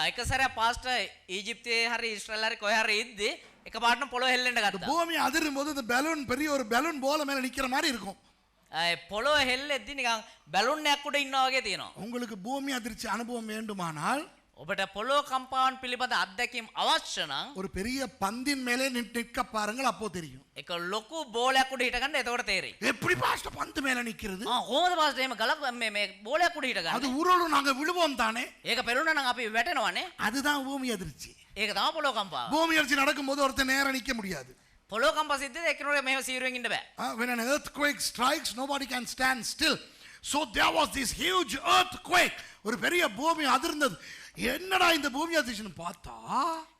එක සැරයක් පාස්ටර් ඊජිප්තේ හරි ඊශ්‍රායල් හරි කොහේ හරි ඉද්දි එකපාරටම පොළොව හෙල්ලෙන්න ගත්තා. பூமி அதிரும் போது இந்த பலூன் பெரிய ஒரு பலூன் போல மேல நிக்கிற மாதிரி இருக்கும். පොළොව හෙල්ලෙද්දි නිකන් බැලුන් එකක් උඩ ඉන්නවා වගේ තියෙනවා. உங்களுக்கு பூமி அதிர்ச்சி அனுபவம் வேண்டுமானால் ඔබට පොළොව කම්පාවන් පිළිබඳ අත්දැකීම් අවශ්‍ය නම් ஒரு பெரிய பந்தின் மேலே நிற்க பாருங்கள், அப்போ தெரியும். එක ලොකු බෝලයක් උඩ හිට ගන්න එතකොට තේරෙයි. எப்படி பாஸ்டர் பந்து மேல நிக்கிறது? කොහොමද පාස්ටර් එහෙම ගලක් මේ බෝලයක් උඩ හිට அது ගන්න? உருளும், நாங்க விழுவோம் தானே. ඒක පෙරුණා නම් අපි වැටෙනවනේ. அதுதான் பூமி அதிர்ச்சி. ඒක තමයි පොළොව කම්පාව. பூமி அதிர்ச்சி நடக்கும்போது ஒருத்தர் நேரா நிக்க முடியாது. පොළොව කම්පා සිද්ධියේදී එක්කෙනෙකුට මෙහෙම සීරුවෙන් ඉන්න බෑ. When an earthquake strikes, nobody can stand still. So there was this huge earthquake. ஒரு பெரிய பூமி அதிர்ந்தது. என்னடா இந்த பூமி அதிர்ச்சின்னு பார்த்தா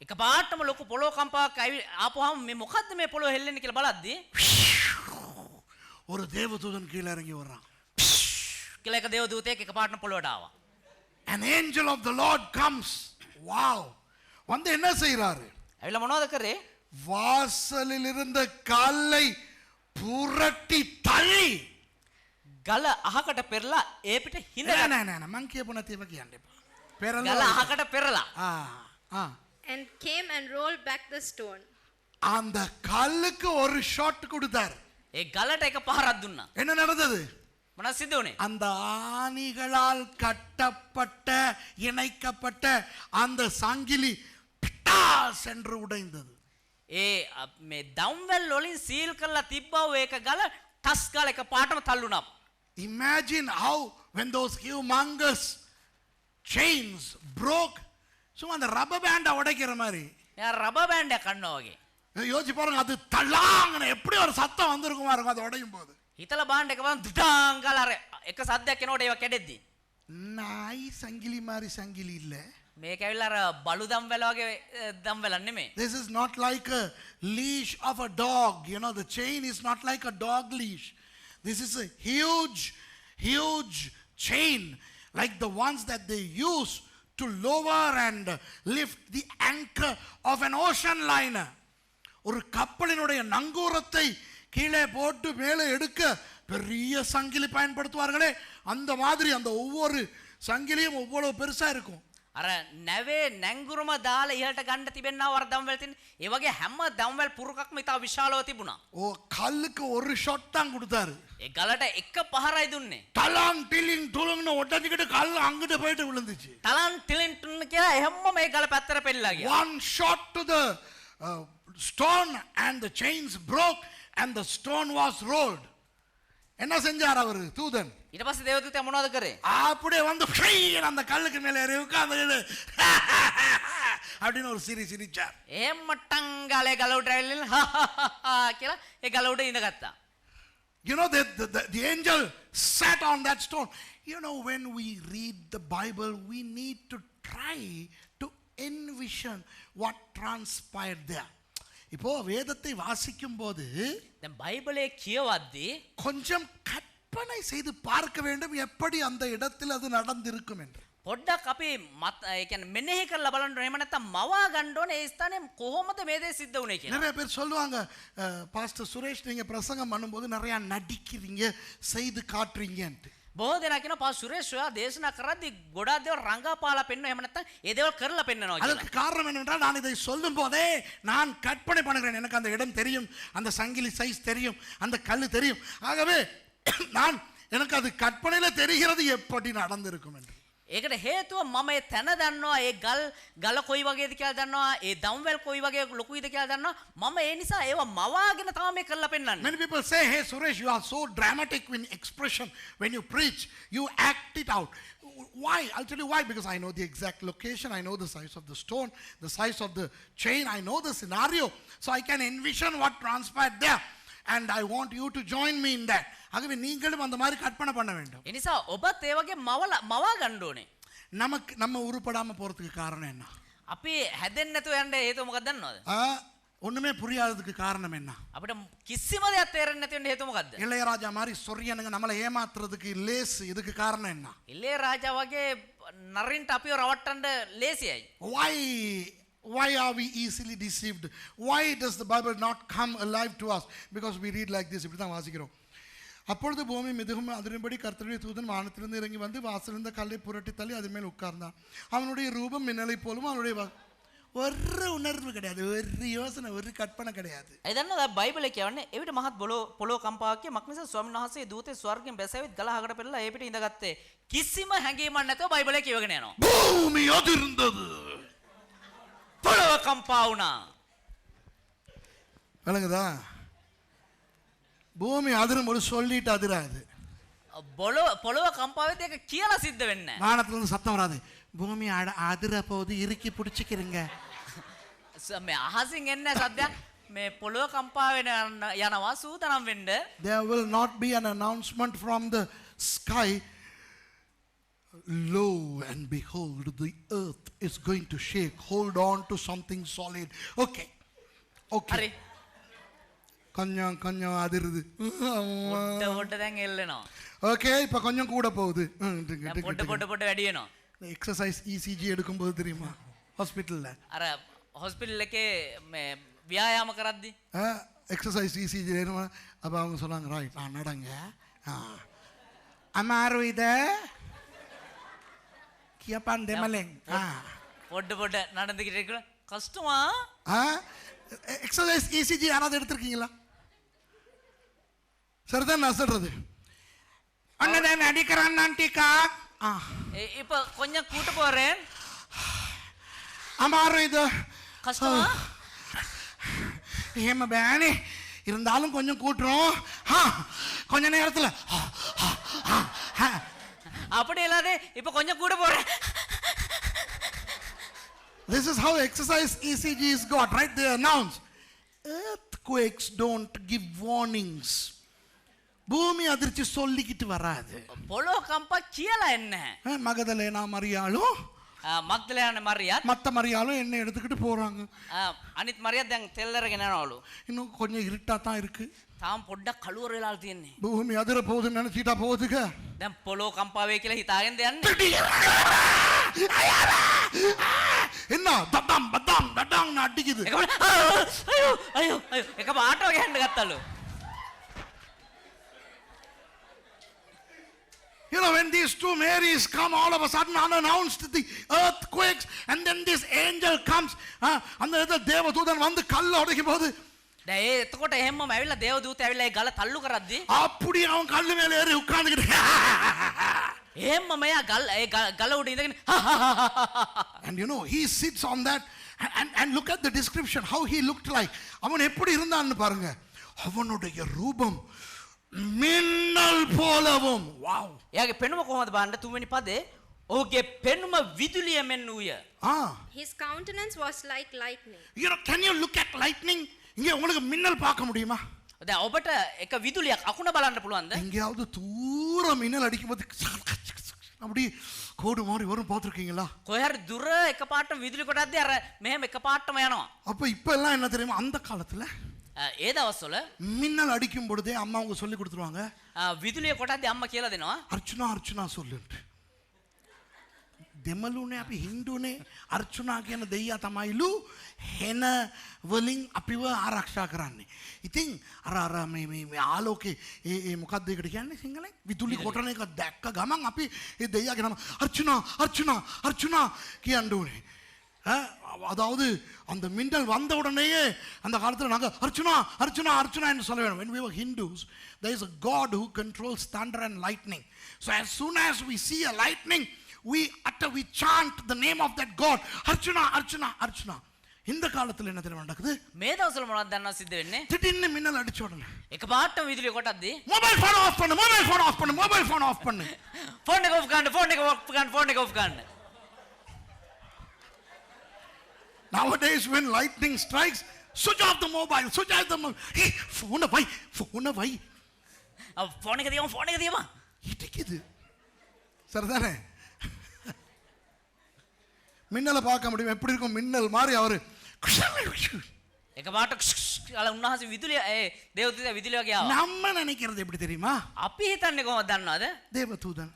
එකපාරටම ලොකු පොළොව කම්පාවක් ආපුවාම මේ මොකද්ද මේ පොළොව හෙල්ලෙන්නේ කියලා බලද්දි ஒரு தேவதூதன் கீழே இறங்கி வர்றான். කියලා එක දේව දූතයෙක් එකපාරටම පොළොවට ආවා. An angel of the Lord comes. Wow. வந்து என்ன செய்றாரு? ඇවිල්ලා මොනවද කරේ? வாசலில் இருந்த கல்லை புரட்டி தள்ளி. ගල අහකට පෙරලා ඒ පිට හිඳ නෑ මං කියපු නැතිව කියන්න එපා. පෙරලා ගල අහකට පෙරලා and came and rolled back the stone. அந்த கல்லுக்கு ஒரு ஷாட் கொடுத்தார். ඒ ගලට එක පහරක් දුන්නා. என்ன நடந்தது? මොනවද සිද්ධ වුනේ? அந்த ஆணிகளால் கட்டப்பட்ட இணைக்கப்பட்ட அந்த சங்கிலி பிட்டாஸ் என்று உடைந்தது. ඒ මේ දම්වැල් වලින් සීල් කරලා තිබ්බව ඒක ගල ටස් ගාලා එක පාටම තල්ලුණා. Imagine how when those humongous chains broke. சும்மா அந்த ரப்பர் பேண்டை உடைக்கிற மாதிரி. යා රබර් බෑන්ඩ් එකක් කන්නවා වගේ. யோசிச்சு பாருங்க, அது தள்ளாங்கன்னு எப்படி ஒரு சத்தம் வந்திருக்குமா இருக்கும் அது உடையும் போது. හිතලා බලන්න එකපාරම දුටාං ගාලා අර එක සද්දයක් එනකොට ඒවා කැඩෙද්දි. நாய் சங்கிலி மாதிரி சங்கிலி இல்ல. මේක ඇවිල්ලා අර බලු දම්වැල වගේ දම්වැලක් නෙමෙයි. This is not like a leash of a dog. You know, the chain is not like a dog leash. This is a huge chain, like the ones that they use to lower and lift the anchor of an ocean liner. ஒரு கப்பலினுடைய நங்கூரத்தை கீழே போட்டு மேலே எடுக்க பெரிய சங்கிலி பயன்படுத்துவார்களே, அந்த மாதிரி அந்த ஒவ்வொரு சங்கிலியும் ஒவ்வொரு பெருசா இருக்கும். අර නැවේ නැංගුරම දාලා ඉහළට ගන්න තිබෙනා වර දම්වැල් තියෙන. ඒ වගේ හැම දම්වැල් පුරුකක්ම ඉතා විශාලව තිබුණා. ஓ கல்லுக்கு ஒரு ஷாட் தான் கொடுத்தாரு. ඒ ගලට එක පහරයි දුන්නේ. தலாங் டிலிங் துலுங்னு ஒட்டஞ்சிக்கிட்டு கல் அங்கிட்டு போயிட்டு விழுந்துச்சு. තලන් ටිලින් ටුන්න කියලා හැමම මේ ගල පැත්තට පෙරලා ගියා. One shot to the stone and the chains broke and the stone was rolled. என்ன செஞ்சார் அவரு தூதன்? ඊට පස්සේ දේවදූතයා මොනවද කරේ? அப்படியே வந்து அந்த கல்லுக்கு மேலே ஏறி உட்கார்ந்து அப்படின்னு ஒரு சிரிச்சார். එහෙම ටංගාලේ ගල උඩ ඇවිල්ලා කියලා ඒ ගල උඩ ඉඳගත්තා. You know, the angel sat on that stone. You know, when we read the Bible, we need to try to envision what transpired there. இப்போ வேதத்தை வாசிக்கும் போது දැන් බයිබලයේ කියවද්දී கொஞ்சம் கற்பனை செய்து பார்க்க வேண்டும் எப்படி அந்த இடத்தில் அது நடந்திருக்கும் என்று. පොඩ්ඩක් අපි ඒ කියන්නේ මෙනෙහි කරලා බලන්න ඕනේ. එහෙම නැත්නම් මවා ගන්න ඕනේ ඒ ස්ථානේ කොහොමද මේ දේ සිද්ධ වුනේ කියලා. நிறைய பேர் சொல்லுவாங்க, பாஸ்டர் சுரேஷ் நீங்க பிரசங்கம் பண்ணும்போது நிறைய நடிக்கிறீங்க, செய்து காட்டுறீங்கன்ட்டு. බොහෝ දෙනා කියනවා පා සුරේෂ් ඔයා දේශනා කරද්දී ගොඩාක් දේවල් රංගාපාලා පෙන්වනවා. එහෙම නැත්නම් ඒ දේවල් කරලා පෙන්වනවා කියලා. அதற்கு காரணம் என்னவென்றால் நான் இதை சொல்லும் போதே நான் கற்பனை பண்ணுகிறேன். எனக்கு அந்த இடம் தெரியும், அந்த சங்கிலி சைஸ் தெரியும், அந்த கல் தெரியும். ஆகவே நான் எனக்கு அது கற்பனையில தெரிகிறது எப்படி நடந்திருக்கும் என்று. ඒකට හේතුව මම ඒ තැන දන්නවා, ඒ ගල කොයි වගේද කියලා දන්නවා, ඒ දම්වැල් කොයි වගේ ලොකුයිද කියලා දන්නවා. මම ඒ නිසා ඒව මවාගෙන තමයි මේ කරලා පෙන්නන්නේ. Many people say, hey Suresh, you are so dramatic in expression when you preach, you act it out. Why? I'll tell you why. Because I know the exact location, I know the size of the stone, the size of the chain, I know the scenario, so I can envision what transpired there, and I want you to join me in that. ஆகவே நீங்களும் அந்த மாதிரி கற்பனை பண்ண வேண்டும். ඒ නිසා ඔබත් ඒ වගේ මවා ගන්න ඕනේ. நமக்கு நம்ம உருப்படாம போறதுக்கு காரணம் என்ன? අපි හැදෙන්නේ නැතුව යන්න හේතුව මොකක්ද දන්නවද? ஒண்ணுமே புரியாததுக்கு காரணம் என்ன? අපිට කිසිම දෙයක් තේරෙන්නේ නැති වෙන්න හේතුව මොකක්ද? இளையராஜா மாதிரி சொரியனுங்க நம்மளை ஏமாத்துறதுக்கு லேஸ், இதுக்கு காரணம் என்ன? ඉලේ රාජා වගේ නරින්ට අපිව රවට්ටන්න ලේසියයි. Why are we easily deceived? Why does the Bible not come alive to us? Because we read like this. இப்படி தான் வாசிக்கிறோம். அப்பொழுது பூமி மிகவும் அதிரும்படி கர்த்தருடைய தூதன் வானத்திலிருந்து இறங்கி வந்து வாசலிருந்த கல்லை புரட்டி தள்ளி அது மேல் உட்கார்ந்தான். அவனுடைய ரூபம் மின்னலை போலும் அவனுடைய ஒரு உணர்வு கிடையாது, ஒரு யோசனை, ஒரு கற்பனை கிடையாது. එදන්න බයිබලේ කියන්නේ එවිට මහත් පොළොව කම්පාවකේ මක්නිසා ස්වාමීන් වහන්සේ දූතේ ස්වර්ගයෙන් බැසවිත් ගල අහකට පෙරලා ඒ පිට ඉඳගත්තේ. කිසිම හැඟීමක් නැතුව බයිබලේ කියවගෙන යනවා. பூமி அதிர்ந்தது. පොළොව කම්පා වුණා. விளங்குதா? பூமி அதிரும் ஒரு சொல்லிட்டு அதிராது. පොළොව කම්පාවෙත් ඒක කියලා සිද්ධ වෙන්නේ නැහැ. வானத்திலிருந்து சத்தம் வராது. பூமி அதிர போது இறுக்கி பிடிச்சிக்கிறீங்க. මේ අහසින් එන්නේ සද්දයක්. මේ පොළොව කම්පා වෙන යනවා සූදානම් වෙන්න. There will not be an announcement from the sky. Lo and behold, the earth is going to shake. Hold on to something solid. Okay. හරි. கொஞ்சம் அதிருது. පොඩ දැන් එල්ලෙනවා. ஓகே, இப்போ கொஞ்சம் கூட போகுது. පොඩ වැඩි වෙනවා. எக்ஸசைஸ் இசிஜி எடுக்கும்போது தெரியுமா ஹாஸ்பிட்டல்ல? අර හොස්පිටල් එකේ මේ ව්‍යායාම කරද්දි எக்ஸசைஸ் இசிஜி அப்போ அவங்க சொன்னாங்க, ரைட் நடங்க, අමාරු ඉද කියපන් දෙමලෙන්. පොඩ நடந்துக்கிட்டு இருக்க கஷ்டமா? எக்ஸசைஸ் இசிஜி யாராவது எடுத்திருக்கீங்களா? சரிதான் நான் சொல்றது. அண்ணன் அடிக்கிறான் ஆண்டிக்கா. இப்ப கொஞ்சம் கூட்ட போறேன். அமாரு இது கஷ்டமா? ஏமா பேனே இருந்தாலும் கொஞ்சம் கூட்டுறோம். கொஞ்ச நேரத்தில் அப்படி இல்லாதே இப்ப கொஞ்சம் கூட போறேன். This is how exercise ECG is got, right? They announce earthquakes don't give warnings. பூமி அதிர்ச்சி சொல்லிக்கிட்டு வராது. பொலோ கம்பா කියලා என்ன? மகதலேனா மரியாளும் மக்தலேனா மரியா மத்த மரியாளும் என்ன எடுத்துக்கிட்டு போறாங்க. අනිත් මරියා දැන් තෙල් අරගෙන යනවලු. இன்னும் கொஞ்சம் இருட்டா தான் இருக்கு. තාම පොඩ්ඩක් කළුවර වෙලා තියෙන්නේ. பூமி அதிர போகுதுன்னு நினைச்சிட்டா போகுதுங்க. දැන් පොලෝ කම්පා වෙයි කියලා හිතාගෙන යන්නේ. என்ன தடம் படம் தடம் அடிக்குது. අයියෝ අයියෝ අයියෝ එක පාට වගේ යන්න ගත්තලු. You know, when these two Marys come all of a sudden unannounced, the earthquakes, and then this angel comes, அந்த தேவதூதன் வந்து கல்ல உடைக்கும் போது දැන් එතකොට එහෙමම ඇවිල්ලා දේවදූත ඇවිල්ලා ඒ ගල තල්ලු කරද්දි அப்படி அவன் கல்லு மேல ஏறி உட்கார்ந்துக்கிட்டு එහෙමම මෙයා ගල උඩ ඉඳගෙන and you know he sits on that and look at the description how he looked like. அவன் எப்படி இருந்தான்னு பாருங்க. அவனுடைய ரூபம் மின்னல் போலவும். wow. එයාගේ පෙනුම කොහොමද බලන්න තුන්වෙනි පදේ ඔහුගේ පෙනුම විදුලිය මෙන් වූය. His countenance was like lightning. You know, can you look at lightning? இங்க உங்களுக்கு மின்னல் பார்க்க முடியுமா? දැන් ඔබට එක විදුලියක් අකුණ බලන්න පුළුවන්ද? எங்கயாவது தூர மின்னல் அடிக்கும்போது அப்படி கோடு மாதிரி வரும் பார்த்திருக்கீங்களா? කොහේ හරි දුර එකපාරටම විදුලි කොටද්දී අර මෙහෙම එකපාරටම යනවා. அப்ப இப்ப எல்லாம் என்ன தெரியுமா? அந்த காலத்துல ඒ දවස්වල மின்னல் அடிக்கும் பொழுதே அம்மா அவங்க சொல்லி கொடுத்துருவாங்க, විදුලිය කොටද්දී අම්මා කියලා දෙනවා அர்ச்சுனா அர்ச்சுனா சொல்லுன்ட்டு. දෙමළුනේ අපි හින්දුනේ අර්චුනා කියන දෙයියා තමයිලු හෙන වලින් අපිව ආරක්ෂා කරන්නේ. ඉතින් අර මේ ආලෝකේ ඒ මොකක්ද ඒකට කියන්නේ සිංහලෙන්? විදුලි කොටන එක දැක්ක ගමන් අපි ඒ දෙයියාගේ නම අර්චුනා අර්චුනා අර්චුනා කියන්න ඕනේ. அதாவது அந்த மின்னல் வந்த உடனேயே அந்த காலத்தில் நாங்கள் அர்ச்சுனா அர்ச்சுனா அர்ச்சுனா என்று சொல்ல வேண்டும். When we were Hindus, there is a God who controls thunder and lightning. So as soon as we see a lightning, we chant the name of that God. Archana, Archana, Archana. இந்த காலத்துல என்ன தெரியுமா நடக்குது? මේ දවස්වල මොනවද දන්නවද සිද්ධ වෙන්නේ? திடீர்னு மின்னல் அடிச்ச உடனே එකපාරටම විදුලිය කොටද්දී மொபைல் ஃபோன் ஆஃப் பண்ணு, மொபைல் ஃபோன் ஆஃப் பண்ணு, மொபைல் ஃபோன் ஆஃப் பண்ணு. ෆෝන් එක ඔෆ් කරන්න, ෆෝන් එක ඔෆ් කරන්න, ෆෝன் එක ඔෆ් කරන්න. Nowadays when lightning strikes, switch off the mobile, switch off the mobile. Hey, phone வை, phone வை. ෆෝන් එක දියම, ෆෝன் එක දියම. இடிக்குது. சரிதானே? மின்னலை பார்க்க முடியும். எப்படி இருக்கும் மின்னல் மாதிரி அவரு එකපාරට අල උන්වහන්සේ විදුලිය දේවදූත විදුලිය වගේ ආවා. நம்ம நினைக்கிறது எப்படி தெரியுமா? අපි හිතන්නේ කොහොමද දන්නවද? தேவதூதன்.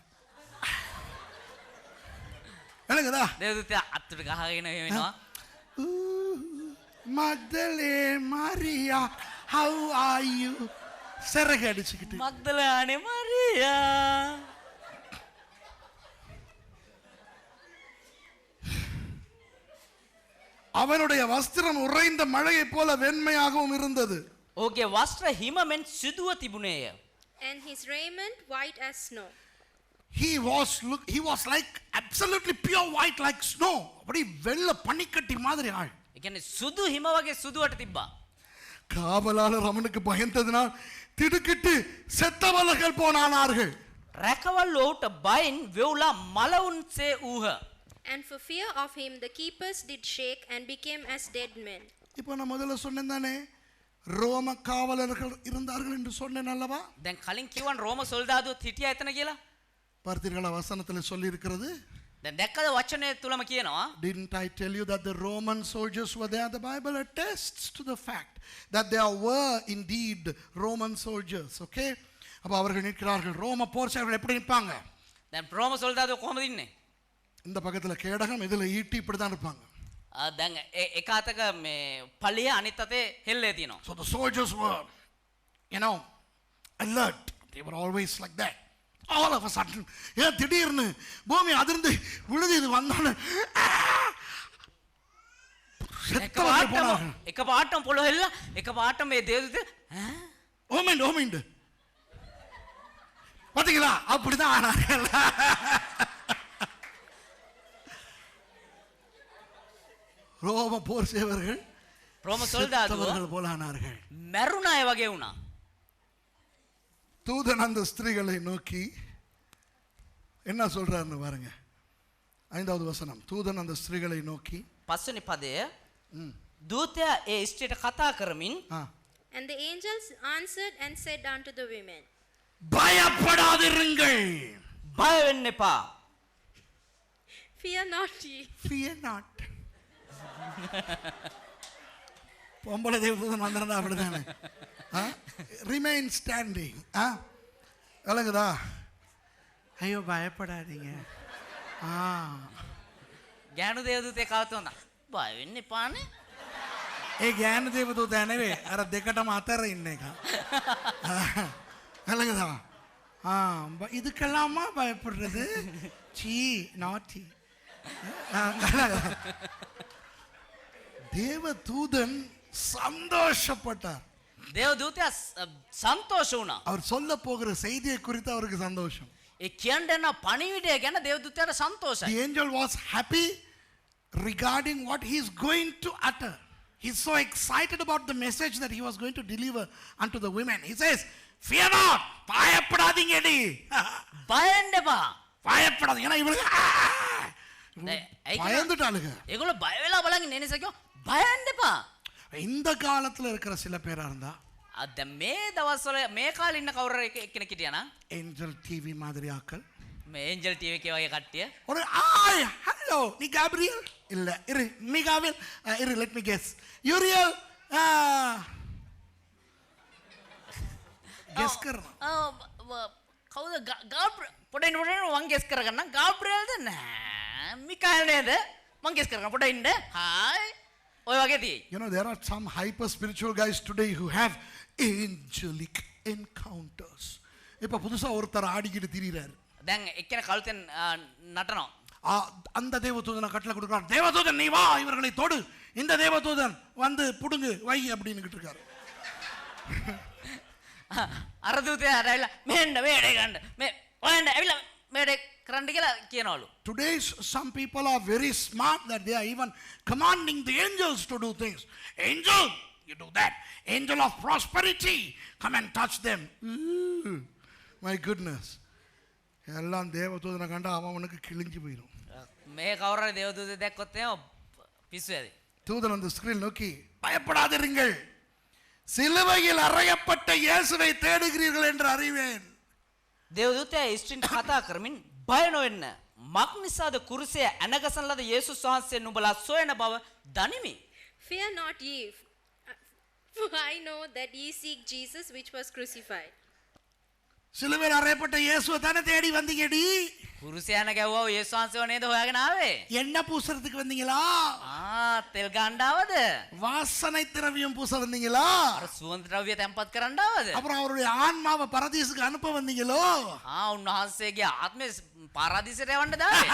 எனக்குதா දේවදූත අත්තුට ගහගෙන වෙනවා. Magdalene, Maria, how are you? சிறகு அடிச்சுக்கிட்டு மக்தலானே மரியா. அவனுடைய வஸ்திரம் உறைந்த மழையை போல வெண்மையாகவும் இருந்தது. ඕගේ වස්ත්‍ර හිමෙන් සිදුව තිබුණේය. and his raiment white as snow. He was like absolutely pure white like snow. அப்படி வெள்ளை பனிக்கட்டி மாதிரி ஆள். ඒ කියන්නේ සුදු හිම වගේ සුදුවට තිබ්බා. காவலாளர் அவனுக்கு பயந்ததினால் திடுக்கிட்டு செத்தவர்கள் போனார்கள். රැකවල් ඔහුට බයින් වෙවුලා මලවුන්සේ ඌහ. And for fear of him the keepers did shake and became as dead men. இப்போ நான் முதல்ல சொன்னேன் தானே ரோம காவலர்கள் இருந்தார்கள் என்று சொன்னேன் அல்லவா? දැන් කලින් කිව්වන් රෝම සොල්දාදුවෝ හිටියා එතන කියලා. பார்த்தீர்களா வசனத்தில் சொல்லி இருக்கிறது? දැන් දැක්කද වචනේ තුලම කියනවා? Didn't I tell you that the Roman soldiers were there? The Bible attests to the fact that there were indeed Roman soldiers. Okay? அப்ப அவர்கள் நிற்கிறார்கள். ரோம போர் சேவகர்கள் எப்படி நிற்பாங்க? දැන් රෝම සොල්දාදුවෝ කොහොමද ඉන්නේ? இந்த பக்கத்துல கேடகம் இதுல ஈட்டி இப்படி தான் இருப்பாங்க. දැන් එක අතක මේ පළිය අනිත් අතේ හෙල්ලේ තියෙනවා. So the soldiers were alert. They were always like that. All of a sudden ஏன் திடீர்னு பூமி அதிர்ந்து விழுது இது வந்தானே එක පාටම පොළොව හෙල්ල එක පාටම මේ දේවදූත ஓமிண்டு பாத்தீங்களா அப்படிதான் ஆனார்கள். ரோம போர் சேவர்கள் රෝම සොල්දාදුවෝ போல ஆனார்கள். මැරුණ අය වගේ වුණා. தூதன் அந்த ஸ்திரீகளை நோக்கி என்ன சொல்றாருன்னு பாருங்க. 5வது வசனம். தூதன் அந்த ஸ்திரீகளை நோக்கி පස්වෙනි පදය දූතයා ඒ ස්ත්‍රියට කතා කරමින් And the angels answered and said unto the women, பயப்படாதிருங்கள். බය වෙන්න එපා. Fear not ye. Fear not. பொம்பளை தேவதூதன் வந்திருந்தா அப்படிதானே. Remain standing. விளங்குதா? ஐயோ பயப்படாதீங்க. ගෑනු දේවදූතේ කවුද වුණා? බය වෙන්න එපානේ. ඒ ඥාන දේවදූතයා නෙවෙයි අර දෙකටම අතර ඉන්න එක. விளங்குதா? இதுக்கெல்லாமா பயப்படுறது? சீ நாட்டி. தேவதூதன் சந்தோஷப்பட்டார். දේවදූතයා සන්තෝෂ වුණා. அவர் சொல்ல போகிற செய்தியை குறித்து அவருக்கு சந்தோஷம். ඒ කියන්න යන පණිවිඩය ගැන දේවදූතයාට සන්තෝෂයි. The angel was happy regarding what he is going to utter. He's so excited about the message that he was going to deliver unto the women. He says, fear not. பயப்படாதீங்கடி. බය වෙන්න එපා. பயப்படாதீங்க. ஏன்னா இவங்க பயந்துட்டாளுங்க. ඒගොල්ලෝ බය වෙලා බලන් ඉන්නේ නිසා කිව්වා බය වෙන්න එපා. இந்த காலத்துல இருக்கிற சில பேரா இருந்தா දැන් මේ දවස්වල මේ කාලේ ඉන්න කවුරු කෙනෙක් හිටියා නම් ஏஞ்சல் டிவி மாதிரி ஆக்கள் මේ ඒන්ජල් ටීවී එකේ වගේ කට්ටිය ஒரு ஹலோ நீ கேப்ரியல் இல்ல இரு மிகாவில் இரு let me guess Uriel guess කරනවා කවුද පොඩින් මං ගෙස් කරගන්න ගාබ්‍රියල්ද නෑ මිකාල් නේද මං ගෙස් කරගන්න පොඩින් ඉන්න හායි ඔය වගේ තියෙයි. You know there are some hyper spiritual guys today who have angelic encounters. இப்ப புதுசா ஒருத்தர் ஆடிக்கிட்டு திரிறாரு. දැන් එක්කෙනා කලුතෙන් නටනවා. அந்த தேவதூதனை கட்டளை கொடுக்கிறார். தேவதூதன் நீ வா இவர்களை தொடு. இந்த தேவதூதன் வந்து புடுங்கு வை அப்படினுக்கிட்டு இருக்காரு. අර දූතයා ඇවිල්ලා මෙන්න මේඩේ ගන්න. මේ ඔයන්න ඇවිල්ලා මේඩේ කරන්න කියලා කියනවලු. Today some people are very smart that they are even commanding the angels to do things. Angel, you do that. Angel of prosperity, come and touch them. My goodness. எல்லாம் தேவதூதனை கண்டா அவனுக்கு கிழிஞ்சு போயிடும். මේ කවුරුහරි දේවදූතයෙක් දැක්කොත් එහෙම පිස්සු ඇති. தூதன் அந்த ஸ்கிரீன் நோக்கி பயப்படாதிருங்கள். சிலுவையில் அறையப்பட்ட இயேசுவை தேடுகிறீர்கள் என்று அறிவேன். දේවදූතයා ස්ත්‍රීන්ට කතා කරමින් බය නොවෙන්න. මක් නිසාද කුරුසයේ ඇනගසන ලද යේසුස් වහන්සේ නුඹලා සොයන බව දනිමි. Fear not ye, for I know that ye seek Jesus which was crucified. சிலுவையில் அறையப்பட்ட இயேசுவை தானே தேடி வந்தீங்கடி. කුරුසයන ගැව්වා යේසුස් වහන්සේව නේද හොයාගෙන ආවේ? என்ன பூசறதுக்கு வந்தீங்களா? තෙල් ගන්න ආවද? வாசனை திரவியம் பூச வந்தீங்களா? අර සුවඳ ද්‍රව්‍ය තැන්පත් කරන්න ආවද? அப்புறம் அவருடைய ஆன்மாவை பரதீசுக்கு அனுப்ப வந்தீங்களோ? උන්වහන්සේගේ ආත්මය පාරාදීසයට යවන්න දාවේ.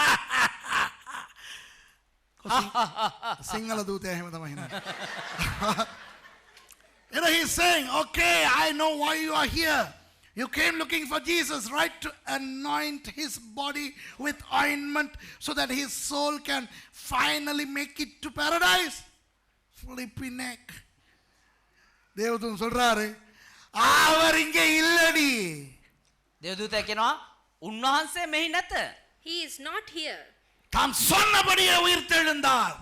සිංහල දූතයා එහෙම තමයි හිතන්නේ. You know, he's saying, okay, I know why you are here. You came looking for Jesus, right? To anoint his body with ointment so that his soul can finally make it to paradise. Flippy neck. தேவதூதன் சொல்றாரு, அவர் இங்கே இல்லடி. දේවදූතයා කියනවා උන්වහන්සේ මෙහි නැත. He is not here. தாம் சொன்னபடியே உயிர்த்தெழுந்தார்.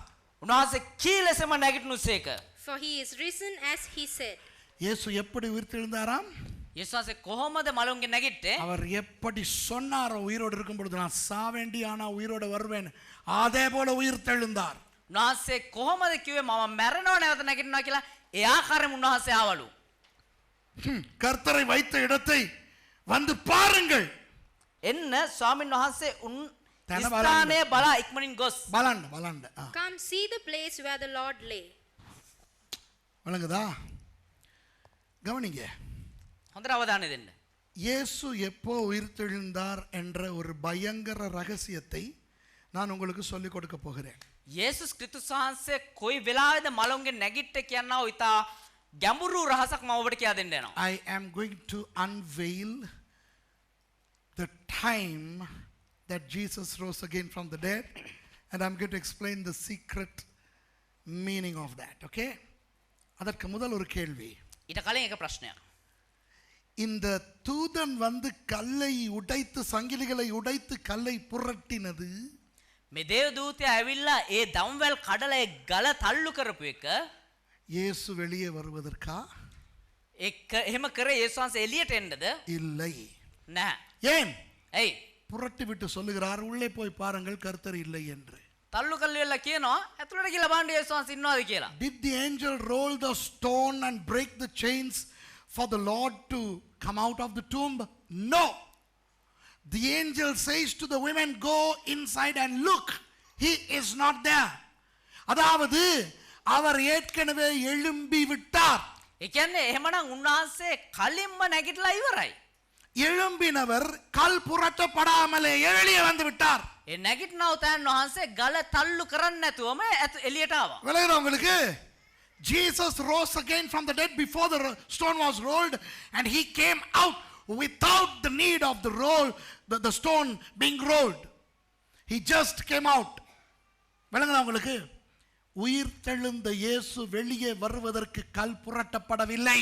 උන්වහන්සේ කී ලෙසම නැගිටිනුසේක. For he is risen as he said. இயேசு எப்படி உயிர்த்தெழுந்தாராம்? යේසුස් වහන්සේ කොහොමද මලුන්ගේ නැගිට්ටේ? அவர் எப்படி சொன்னாரோ உயிரோடு இருக்கும் பொழுது நான் சாவேண்டி ஆனா உயிரோடு வருவேன், அதே போல உயிர்த்தெழுந்தார். උන්වහන්සේ කොහොමද කිව්වේ මම මැරෙනව නැවත නැගිටිනවා කියලා? ඒ ආකාරයෙන් උන්වහන්සේ ආවලු. கர்த்தரை வைத்த இடத்தை வந்து பாருங்கள். එන්න ස්වාමීන් වහන්සේ තැන ස්ථානය බලා ඉක්මනින් ගොස්. බලන්න බලන්න. Come see the place where the Lord lay. வழங்குதா? கவனிங்க. හොඳට අවධානය දෙන්න. இயேசு எப்போ உயிர்த்தெழுந்தார் என்ற ஒரு பயங்கர ரகசியத்தை நான் உங்களுக்கு சொல்லிக் கொடுக்க போகிறேன். යේසුස් ක්‍රිස්තුස් වහන්සේ කොයි වෙලාවෙද මලුන්ගේ නැගිට්ට කියනවා ඉතා ගැඹුරු රහසක් මම ඔබට කියා දෙන්න යනවා. I am going to unveil the time that Jesus rose again from the dead, and I'm going to explain the secret meaning of that. Okay? அதற்கு முதல் ஒரு கேள்வி. ඊට කලින් එක ප්‍රශ්නයක්. இந்த தூதன் வந்து கல்லை உடைத்து, சங்கிலிகளை உடைத்து கல்லை புரட்டினது මේ දේව දූතයා ඇවිල්ලා ඒ දම්වැල් කඩලා ඒ ගල තල්ලු කරපු එක இயேசு வெளியே வருவதற்கா? එහෙම කරේ යේසුස් වහන්සේ එළියට එන්නද? இல்லை. නැහැ. ஏன்? ඇයි? புரட்டி விட்டு சொல்லுகிறார், உள்ளே போய் பாருங்கள் கர்த்தர் இல்லை என்று. තල්ලු කල්ලියලා කියනවා ඇතුළට ගිහලා බලන්න යේසුස් වහන්සේ ඉන්නවද කියලා. Did the angel roll the stone and break the chains for the Lord to come out of the tomb? No. The angel says to the women, go inside and look. He is not there. அதாவது அவர் ஏற்கனவே எழும்பி விட்டார். ඒ කියන්නේ එහෙමනම් උන්වහන්සේ කලින්ම නැගිටලා ඉවරයි. எழும்பினவர் கல் புரட்டப்படாமலே வெளியே வந்து விட்டார். ඒ නැගිටිනව තැන් වහන්සේ ගල තල්ලු කරන්නේ නැතුවම එළියට ආවා. விளங்குதா உங்களுக்கு? Jesus rose again from the dead before the stone was rolled, and he came out without the need of the stone being rolled. He just came out. விளங்குதா உங்களுக்கு? உயிர்த்தெழுந்த இயேசு வெளியே வருவதற்கு கல் புரட்டப்படவில்லை.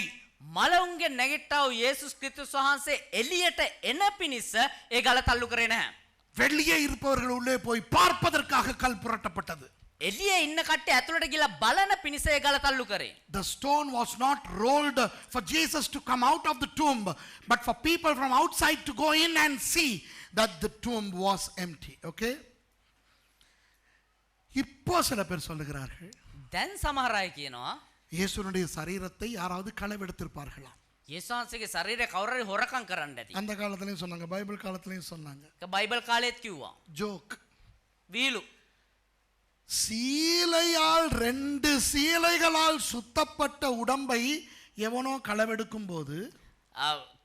මලවුන්ගේ නැගිට්ටව යේසුස් ක්‍රිස්තුස් වහන්සේ එළියට එන පිණිස ඒ ගල තල්ලු කරේ නැහැ. வெளியே இருப்பவர்கள் உள்ளே போய் பார்ப்பதற்காக கல் புரட்டப்பட்டது. එළියේ ඉන්න කට්ටිය ඇතුළට ගිහලා බලන පිණිස ඒ ගල තල්ලු කරේ. The stone was not rolled for Jesus to come out of the tomb, but for people from outside to go in and see that the tomb was empty. Okay? இப்போ சில பேர் சொல்லுகிறார்கள், දැන් සමහර අය කියනවා இயேசுனுடைய சரீரத்தை யாராவது களவெடுத்திருப்பார்களாம். යේසුස් වහන්සේගේ ශරීරය කවුරු හරි හොරකම් කරන්න ඇති. அந்த காலத்திலையும் சொன்னாங்க, பைபிள் காலத்திலையும் சொன்னாங்க. ඒක බයිබල් කාලෙත් කිව්වා. ஜோக். වීලු. சீலையால் 2 சீலைகளால் சுத்தப்பட்ட உடம்பை எவனோ களவெடுக்கும் போது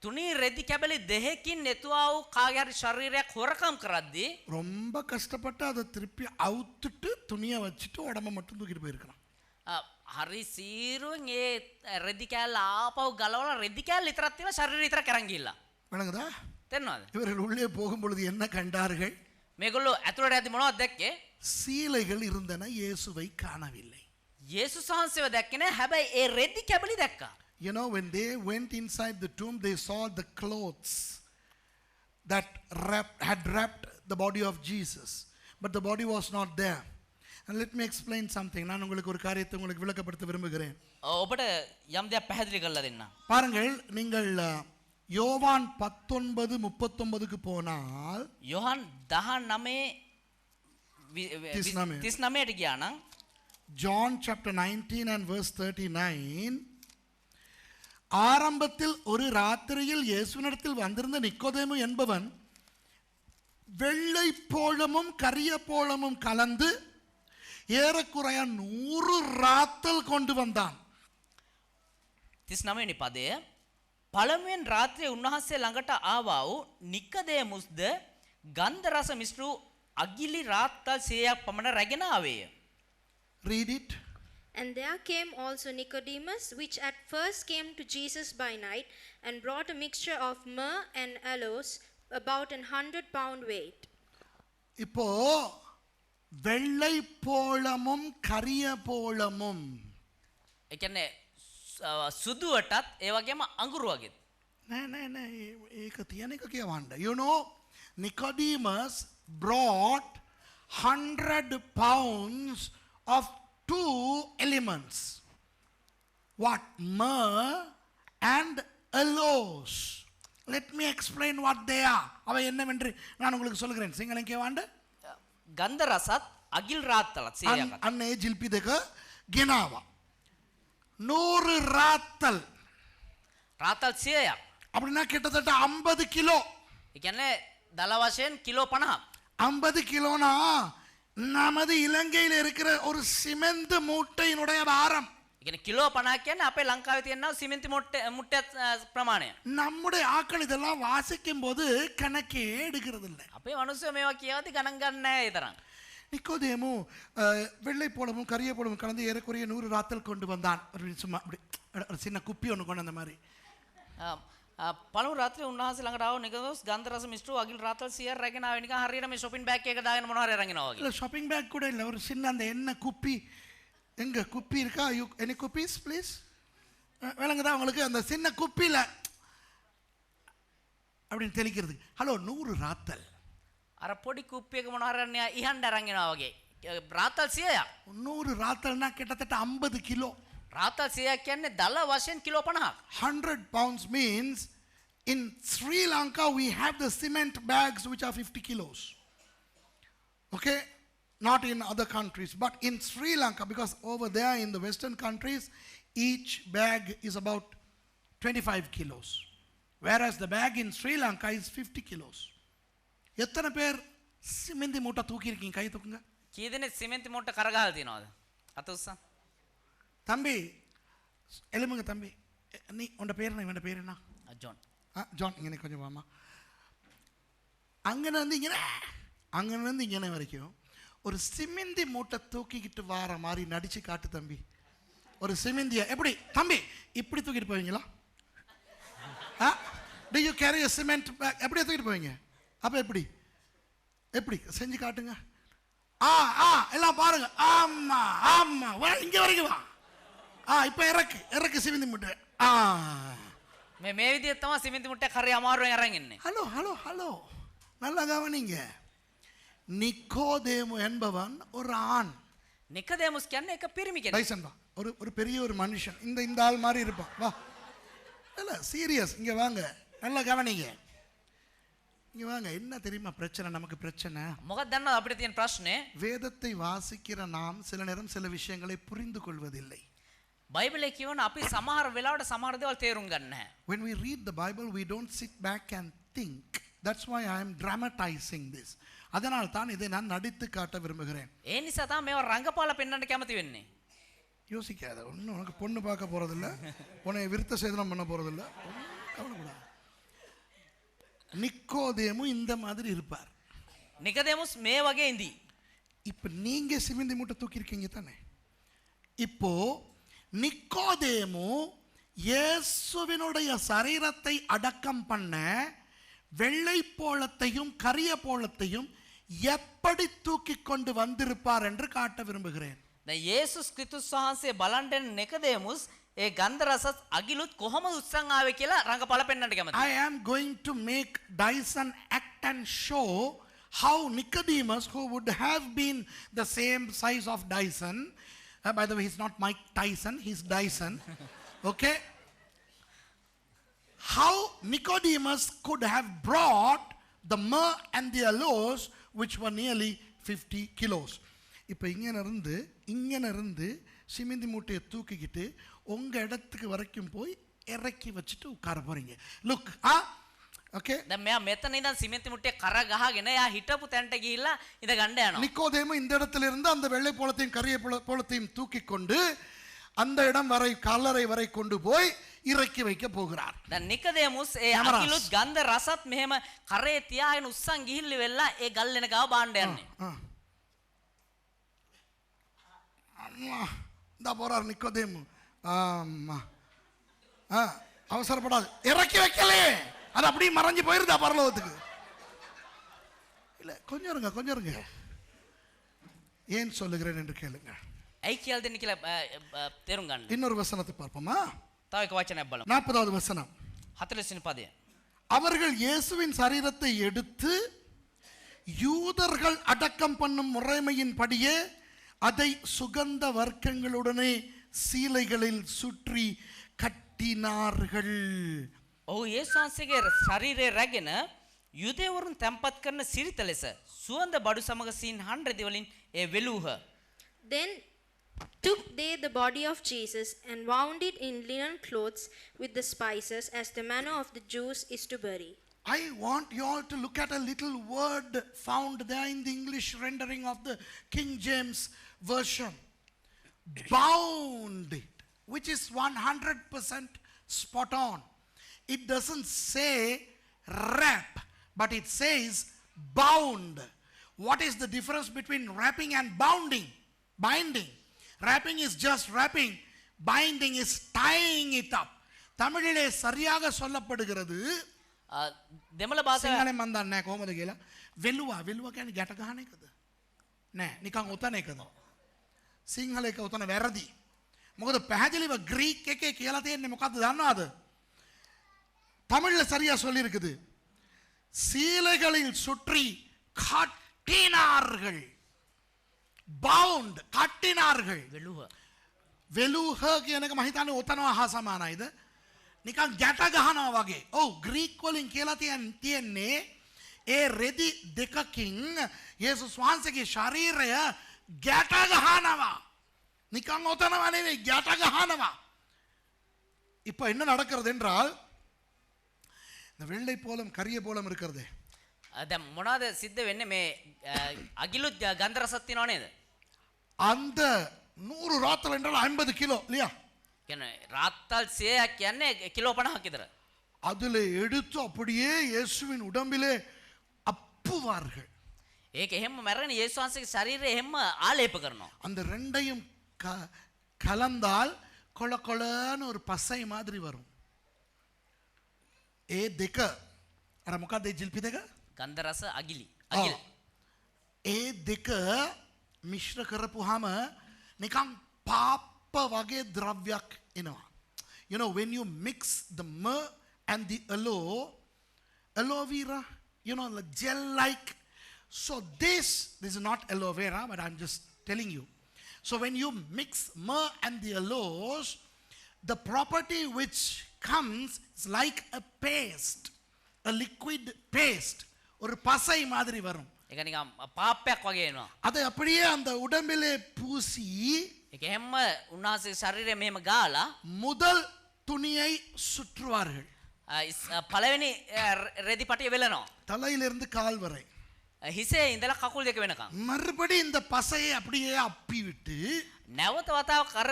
තුනී රෙදි කැබලි දෙකකින් නෙතුවා වූ කාගේ හරි ශරීරයක් හොරකම් කරද්දී ரொம்ப கஷ்டப்பட்டு அதை திருப்பி அவுத்துட்டு துணியை வச்சுட்டு உடம்ப மட்டும் தூக்கிட்டு போயிருக்கிறான். හරි සීරුවෙන් ඒ රෙදි කෑල්ල ආපහු ගලවලා රෙදි කෑල්ල විතරක් තියලා ශරීරය විතරක් අරන් ගිහිල්ලා. விளங்குதா? තේරෙනවද? இவர்கள் உள்ளே போகும் பொழுது என்ன கண்டார்கள்? මේගොල්ලෝ ඇතුළට යද්දි මොනවද දැක්කේ? சீலைகள் இருந்தன, இயேசுவை காணவில்லை. යේසුස් වහන්සේව දැක්කේ නෑ. හැබැයි ඒ රෙදි කැබලි දැක්කා. You know, when they went inside the tomb, they saw the clothes that had wrapped the body of Jesus, but the body was not there. And let me explain something. நான் உங்களுக்கு ஒரு காரியத்தை உங்களுக்கு விளக்கப்படுத்த விரும்புகிறேன். ඔබට යම් දෙයක් පැහැදිලி කරලා දෙන්න. பாருங்கள், நீங்கள் யோவான் 19:39க்கு போனால் යොහන් 19:39ට ගියා නම් John chapter 19 and verse 39, ஆரம்பத்தில் ஒரு ராத்திரியில் இயேசுவினிடத்தில் வந்திருந்த நிக்கோதேமு என்பவன் வெள்ளை போளமும் கரிய போளமும் கலந்து ஏறக்குறைய 100 ராத்தல் கொண்டு வந்தான். 39 වෙනි පදය පළමුවෙන් රාත්‍රියේ උන්වහන්සේ ළඟට ආවා වූ නිකදේමුස්ද ගන්ධ රස මිශ්‍ර අගිලි රාත්තල් 100ක් පමණ රැගෙන ආවේය. Read it. And there came also Nicodemus, which at first came to Jesus by night, and brought a mixture of myrrh and aloes, about 100-pound weight. இப்போ வெள்ளை போளமும் கரிய போளமும் ඒ කියන්නේ සුදුවටත් ඒ වගේම අඟුරු වගේ. නෑ ඒක තියෙන එක කියවන්න. You know, Nicodemus brought 100 pounds of 2 elements. What? Myrrh and aloes. Let me explain what they are. அவை என்னவென்று நான் உங்களுக்கு சொல்கிறேன். සිංහලෙන් කියවන්න. ගන්ධ රසත් අගිල් රාත්තලත් 100ක්. අන්න ඒ ජිල්පි දෙක ගෙනාවා. 100 ராத்தல். රාත්තල් 100ක්. அப்படின்னா கிட்டத்தட்ட 50 கிலோ. ඒ කියන්නේ දල වශයෙන් කිලෝ 50ක්. 50 கிலோனா நமது இலங்கையில் இருக்கிற ஒரு சிமெண்ட் மூட்டையினுடைய பாரம். ඒ කියන්නේ කිලෝ 50ක් කියන්නේ අපේ ලංකාවේ තියෙන සිමෙන්ති මුට්ටය ප්‍රමාණය. நம்முடைய ஆட்கள் இதெல்லாம் வாசிக்கும் போது கணக்கே எடுக்கிறது இல்லை. අපේ මිනිස්සු මේවා කියවදී ගණන් ගන්න නැහැ ඒ තරම්. நிக்கோதேமு வெள்ளை போலமும் கரிய போலமும் கலந்து ஏறக்குறைய 100 ராத்தல் கொண்டு வந்தான். சும்மா அப்படி ஒரு சின்ன குப்பி ஒன்று கொண்டு அந்த மாதிரி. පළමු රාත්‍රියේ උන්වහන්සේ ළඟට ආව නිකදොස් ගන්ධ රස මිශ්‍ර අගිල් රාත්තල් 100ක් රැගෙන ආවේ නිකන් හරියට මේ shopping bag එකක දාගෙන මොනවා හරි අරගෙන ආවා වගේ. இல்லை ஷாப்பிங் பேக் கூட இல்லை, ஒரு சின்ன அந்த எண்ணெய் குப்பி. எங்க குப்பி இருக்கா? எனி குப்பீஸ் ப்ளீஸ்? விளங்குதா உங்களுக்கு? அந்த சின்ன குப்பியில் அப்படின்னு தெளிக்கிறது. ஹலோ 100 ராத்தல். අර පොඩි කුප්පියක මොනවා හරි අරන් ඉහන්න අරන් එනවා වගේ. රාත්තල් 100ක්. 100 ராத்தல்னா கிட்டத்தட்ட 50 கிலோ. රාත්තල් 100ක් කියන්නේ දල වශයෙන් කිලෝ 50ක්. 100 pounds means in Sri Lanka we have the cement bags which are 50 kilos. Okay? Not in other countries, but in Sri Lanka, because over there in the western countries each bag is about 25 kilos, whereas the bag in Sri Lanka is 50 kilos. எத்தனை பேர் சிமெந்தி மூட்டை தூக்கி இருக்கீங்க? கை தூக்குங்க. කී දෙනෙක් සිමෙන්ති මොට්ට කරගහලා තියනවද? අත උස්සන්. தம்பி எழுமுங்க தம்பி. நீ உன் பேர் என்ன? இவன் பேர் என்ன? ජොන්. ஜான், இங்கே கொஞ்சம் வாமா. அங்கேருந்து இங்கே வரைக்கும் ஒரு சிமெந்தி மூட்டை தூக்கிக்கிட்டு வர மாதிரி நடிச்சு காட்டு தம்பி. ஒரு சிமெந்தியை எப்படி தம்பி இப்படி தூக்கிட்டு போவீங்களா? Do you carry a cement bag? எப்படி தூக்கிட்டு போவீங்க? அப்போ எப்படி எப்படி செஞ்சு காட்டுங்க. எல்லாம் பாருங்க. ஆமா ஆமா இங்கே வரைக்கும் வா. இப்போ இறக்கு சிமெந்தி மூட்டை. මේ විදිහට තමයි සිමෙන්ති මුට්ටයක් හරිය අමාරුවෙන් අරන් ඉන්නේ. ஹலோ நல்லா கவனிங்க. நிக்கோதேமு என்பவன் ஒரு ஆண். නිකදේමුස් කියන්නේ එක පිරිමි කෙනෙක්. டைசன் வா. ஒரு பெரிய ஒரு மனுஷன். இந்த ஆள் மாதிரி இருப்பான். வா. இல்ல சீரியஸ். இங்க வாங்க. நல்லா கவனிங்க. இங்க வாங்க. என்ன தெரியுமா பிரச்சனை? நமக்கு பிரச்சனை මොකක්ද දන්නවද අපිට තියෙන ප්‍රශ්නේ? வேதத்தை வாசிக்கிற நாம் சில நேரம் சில விஷயங்களை புரிந்து கொள்வதில்லை. බයිබලේ කියවන අපි සමහර වෙලාවට සමහර දේවල් තේරුම් ගන්න නැහැ. When we read the Bible, we don't sit back and think. That's why I am dramatizing this. அதனால் தான் இதை நான் நடித்து காட்ட விரும்புகிறேன். ඒ නිසා තමයි මේවා රංගපාලා පෙන්වන්න කැමති වෙන්නේ. யோசிக்காத. ஒன்றும் உனக்கு பொண்ணு பார்க்க போகிறதில்ல, உன்னை விருத்த சேதனம் பண்ண போகிறதில்ல. கவலைப்படாது. நிக்கோதேமு இந்த மாதிரி இருப்பார். නිකදේමුස් මේ වගේ ඉඳී. இப்போ நீங்கள் சிமெந்தி மூட்டை தூக்கியிருக்கீங்க தானே? இப்போ நிக்கோதேமு இயேசுவினுடைய சரீரத்தை அடக்கம் பண்ண வெள்ளை போளத்தையும் கரிய போளத்தையும் எப்படி தூக்கி கொண்டு வந்திருப்பார் என்று காட்ட விரும்புகிறேன். දැන් යේසුස් ක්‍රිස්තුස් වහන්සේ බලන්න නිකදේමුස් ඒ ගන්ධ රසත් අගිලුත් කොහොමද උස්සන් ආවේ කියලා රංගපාලා පෙන්වන්න කැමතියි. I am going to make Dyson act and show how Nicodemus, who would have been the same size of Dyson, by the way, he's not Mike Tyson, he's Dyson. Okay? How Nicodemus could have brought the myrrh and the aloes, which were nearly 50 kilos. இப்போ இங்கே இருந்து சிமெந்தி மூட்டையை தூக்கிக்கிட்டு உங்கள் இடத்துக்கு வரைக்கும் போய் இறக்கி வச்சுட்டு உட்கார போறீங்க. Look okay. දැන් මෙයා මෙතන ඉඳන් සිමෙන්ති මුට්ටිය කර ගහගෙන එයා හිටපු තැනට ගිහිල්ලා ඉඳ ගන්න යනවා. நிக்கோதேமு இந்த இடத்துல இருந்து அந்த வெள்ளை போலத்தையும் கரிய போலத்தையும் தூக்கி கொண்டு அந்த இடம் வரை கல்லறை வரை கொண்டு போய் இறக்கி வைக்க போகிறார். දැන් නිකදේමුස් ඒ අකිලුත් ගන්ධ රසත් මෙහෙම කරේ තියාගෙන උස්සන් ගිහිල්ලි වෙලා ඒ ගල්ලෙන ගාව බාන්න යන්නේ. இந்த போறார் நிக்கோதேமு. அவசரப்படாது, இறக்கி வைக்கலே, அது அப்படியே மறைஞ்சு போயிருதா பரலோகத்துக்கு? இல்ல, கொஞ்சம் இருங்க. ஏன் சொல்லுகிறேன் என்று கேளுங்க. ඇයි කියලා දෙන්න කියලා තේරුම් ගන්න. இன்னொரு வசனத்தை பார்ப்போமா? තව එක වචනයක් බලමු. 40வது வசனம். 40 වෙනි පදය. அவர்கள் இயேசுவின் சரீரத்தை எடுத்து யூதர்கள் அடக்கம் பண்ணும் முறைமையின்படியே அதை சுகந்த வர்க்கங்களுடனே சீலைகளில் சுற்றி கட்டினார்கள். ඔහු යේසුස් වහන්සේගේ ශරීරය රැගෙන යුදෙවරුන් තැන්පත් කරන සිරිත ලෙස සුවඳ බඩු සමග සීන් 100 වලින් ඒ වෙලූහ. Then took they the body of Jesus and wound it in linen clothes with the spices, as the manner of the Jews is to bury. I want you all to look at a little word found there in the English rendering of the King James Version. Bound it, which is 100% spot on. It doesn't say wrap, but it says bound. What is the difference between wrapping and binding? Wrapping is just wrapping, binding is tying it up. தமிழிலே சரியாக சொல்லப்படுகிறது. දෙමළ භාෂාව සිංහලෙන් මන් දන්නේ නැහැ කොහොමද කියලා. වෙලුවා කියන්නේ ගැට ගන්න එකද? නෑ, නිකන් උතන එකද? සිංහල එක උතන වැරදි. මොකද පැහැදිලිව ග්‍රීක් එකේ කියලා තියෙන්නේ මොකද්ද දන්නවද? தமிழ்ல சரியா சொல்லி இருக்குது. சீலைகளில் சுற்றி கட்டினார்கள். bound, කට්ටිනාර්ගල්. වෙලූහ කියන එක මම හිතන්නේ ඔතනවා හා සමානයිද? නිකන් ගැට ගහනවා වගේ. ඔව්, ග්‍රීක් වලින් කියලා තියෙන්නේ ඒ රෙදි දෙකකින් යේසුස් වහන්සේගේ ශරීරය ගැට ගහනවා. නිකන් ඔතනවා නෙවෙයි, ගැට ගහනවා. இப்போ என்ன நடக்கிறது என்றால், இந்த வெள்ளை போலம் கரிய போலம் இருக்கிறதே, දැන් මොනවාද සිද්ධ වෙන්නේ? මේ අගිලුත් ගන්ධ රසත් තියනව නේද? அந்த 100 ராத்தல் என்றால் 50 கிலோ இல்லையா? කියන්නේ රාත්තල් 100ක් කියන්නේ කිලෝ 50ක් විතර. அதுல எடுத்து அப்படியே இயேசுவின் உடம்பிலே அப்புவார்கள். ඒක එහෙම මැරගෙන යේසුස් වහන්සේගේ ශරීරය එහෙම ආලේප කරනවා. அந்த ரெண்டையும் கலந்தால் கொல கொலன்னு ஒரு பசை மாதிரி வரும். ඒ දෙක අර මොකක්ද ඒ ජිල්පි දෙක? ගන්ධ රස අගිලි. අගිල. ඒ දෙක මිශ්‍ර කරපුවාම නිකන් පාප වගේ ද්‍රව්‍යයක් එනවා. You know, when you mix the myrrh and the aloe vera, you know, the gel like. So this is not aloe vera, but I'm just telling you. So when you mix myrrh and the aloes, the property which comes is like a paste, a liquid paste. ஒரு பசை மாதிரி வரும். ඒක නිකන් පාපයක් වගේ එනවා. அதை அப்படியே அந்த உடம்பிலே பூசி ඒක හැම උන්වහන්සේ ශරීරය මෙහෙම ගාලා முதல் துணியை சுற்றுவார்கள். පළවෙනි රෙදි පටිය වෙලනවා. தலையிலிருந்து கால் வரை. හිසේ ඉඳලා කකුල් දෙක වෙනකම්. மறுபடி இந்த பசையை அப்படியே அப்பி விட்டு නැවත වතාවක් අර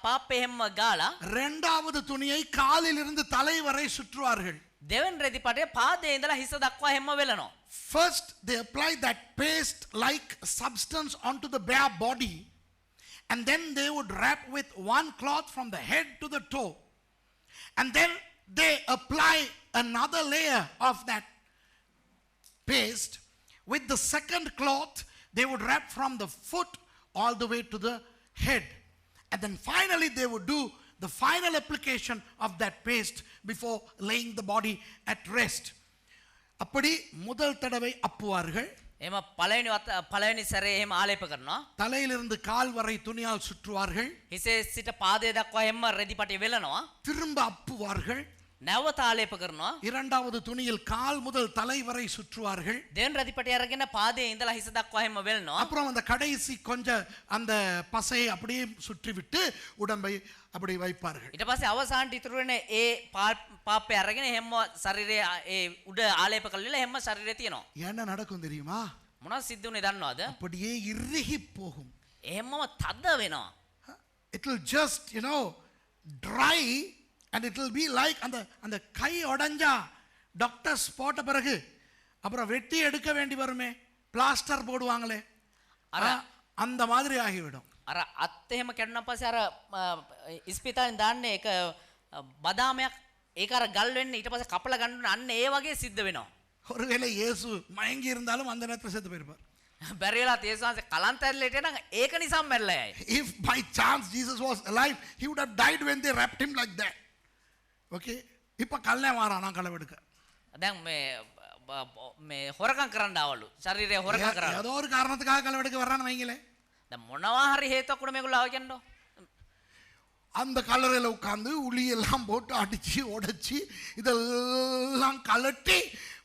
පාපේ හැම ගාලා இரண்டாவது துணியை காலிலிருந்து தலை வரை சுற்றுவார்கள். දෙවෙනි රෙදි පටිය පාදයේ ඉඳලා හිස දක්වා හැම වෙලනවා. First they apply that paste like substance onto the bare body, and then they would wrap with one cloth from the head to the toe, and then they apply another layer of that paste. With the second cloth they would wrap from the foot all the way to the head, and then finally they would do the final application of that paste before laying the body at rest. அப்படி முதல் தடவை அப்புவார்கள். එහෙම පළවෙනි සැරේ එහෙම ආලේප කරනවා. தலையிலிருந்து கால் வரை துணியால் சுற்றுவார்கள். හිසේ සිට පාදයේ දක්වා හැම රෙදි පටිය වෙලනවා. திரும்ப அப்புவார்கள். නැවත ආලේප කරනවා. இரண்டாவது துணியில் கால் முதல் தலை வரை சுற்றுவார்கள். දෙවන රදිපටි අරගෙන පාදයේ ඉඳලා හිස දක්වා හැම වෙලනවා. அப்புறம் அந்த கடைசி கொஞ்சம் அந்த பசையை அப்படியே சுற்றி விட்டு உடம்பை அப்படி வைப்பார்கள். ඊට පස්සේ අවසානට ඉතුරු වෙන ඒ පාපය අරගෙන හැම ශරීරයේ ඒ උඩ ආලේප කරලා හැම ශරීරය තියෙනවා. என்ன நடக்கும் தெரியுமா? මොනවද සිද්ධ වුනේ දන්නවද? அப்படியே இறுகி போகும். එහෙමම තද වෙනවා. It will just dry and it will be like அந்த கை உடைஞ்சா டாக்டர்ஸ் போட்ட பிறகு அப்புறம் வெட்டி எடுக்க வேண்டி வருமே, பிளாஸ்டர் போடுவாங்களே, அந்த மாதிரி ஆகிவிடும். අර අත් එහෙම කැඩුණා පස්සේ අර ඉස්පිතාලෙන් දාන්නේ ඒක බදාමයක් ඒක අර ගල් වෙන්නේ ඊට පස්සේ කපලා ගන්න අන්න ඒ වගේ සිද්ධ වෙනවා. ஒருவேளை இயேசு மயங்கி இருந்தாலும் அந்த நேரத்தில் செத்து போயிருப்பார். බැරි වෙලා තේසාංශ කලන්තැල්ලේට නම් ඒක නිසා මැරලා යයි. If by chance Jesus was alive, he would have died when they wrapped him like that. Okay? இப்ப கல்லே வாரானா களவெடுக்க. දැන් මේ හොරකම් කරන්න ආවලු. ශරීරය හොරකම් කරා. ஏதோ ஒரு காரணத்துக்காக களவெடுக்க வர்றான்னு வைங்களே. දැන් මොනවා හරි හේතුවක් උඩ මේගොල්ලෝ ආව කියන්නෝ. அந்த கல்லறையில் உட்கார்ந்து உளி எல்லாம் போட்டு அடிச்சு உடைச்சி இதெல்லாம் கலட்டி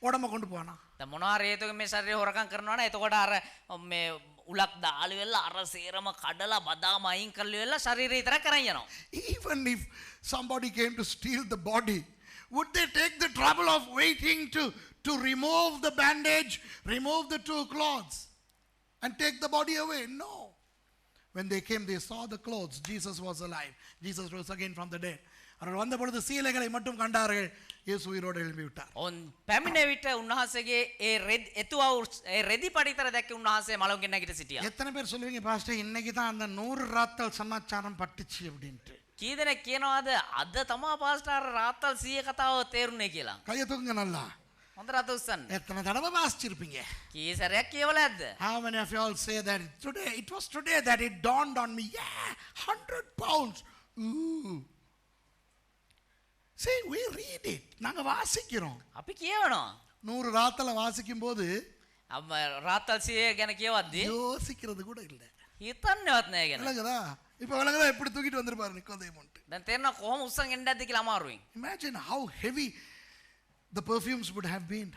உடம்ப கொண்டு போனா. දැන් මොනවා හරි හේතුවකින් මේ ශරීරය හොරකම් කරනවා නම් එතකොට අර මේ උලක් දාලු වෙලා අර සේරම කඩලා බදාම අයින් කරලා වෙලා ශරීරය විතර කරන් යනවා. Even if somebody came to steal the body, would they take the trouble of waiting to remove the bandage, remove the two cloths and take the body away? No. When they came, they saw the clothes. Jesus was alive. Jesus rose again from the dead. அவர் வந்த பொழுது சீலைகளை மட்டும் கண்டார்கள். இயேசு உயிரோடு எழும்பி விட்டார். On පැමිණ විට උන්වහන්සේගේ ඒ එතුවා ඒ රෙදි පඩිතර දැක්කේ උන්වහන්සේ මලුන්ගෙන් නැගිට සිටියා. எத்தனை பேர் சொல்லுவீங்க பாஸ்டர் இன்னைக்கு தான் அந்த 100 ராத்தல் சமாச்சாரம் பட்டுச்சு அப்படின்ட்டு? කී දෙනෙක් කියනවාද අද තමා පාස්ටර් රාත්තල් 100 කතාව තේරුනේ කියලා? கையை தூக்குங்க நல்லா. හොඳට අත උස්සන්න. எத்தனை தடவை வாசிச்சிருப்பீங்க? කී සැරයක් කියවලා ඇද්ද? How many of you all say that it was today that it dawned on me? Yeah, 100 pounds. Ooh. See, we read it. நாங்க வாசிக்கிறோம். අපි කියවනවා. 100 ராத்தல வாசிக்கும் போது අප රාත්තල් 100 ගැන කියවද්දී யோசிக்கிறது கூட இல்ல. හිතන්නේවත් නැහැ ගැන. விளங்குதா? இப்ப விளங்குதா எப்படி தூக்கிட்டு வந்திருப்பாரு நிக்கோதேமோன்ட்டு. දැන් තේරෙනවා කොහොම උස්සන් එන්න ඇද්ද කියලා අමාරුවෙන්. Imagine how heavy the perfumes would have been.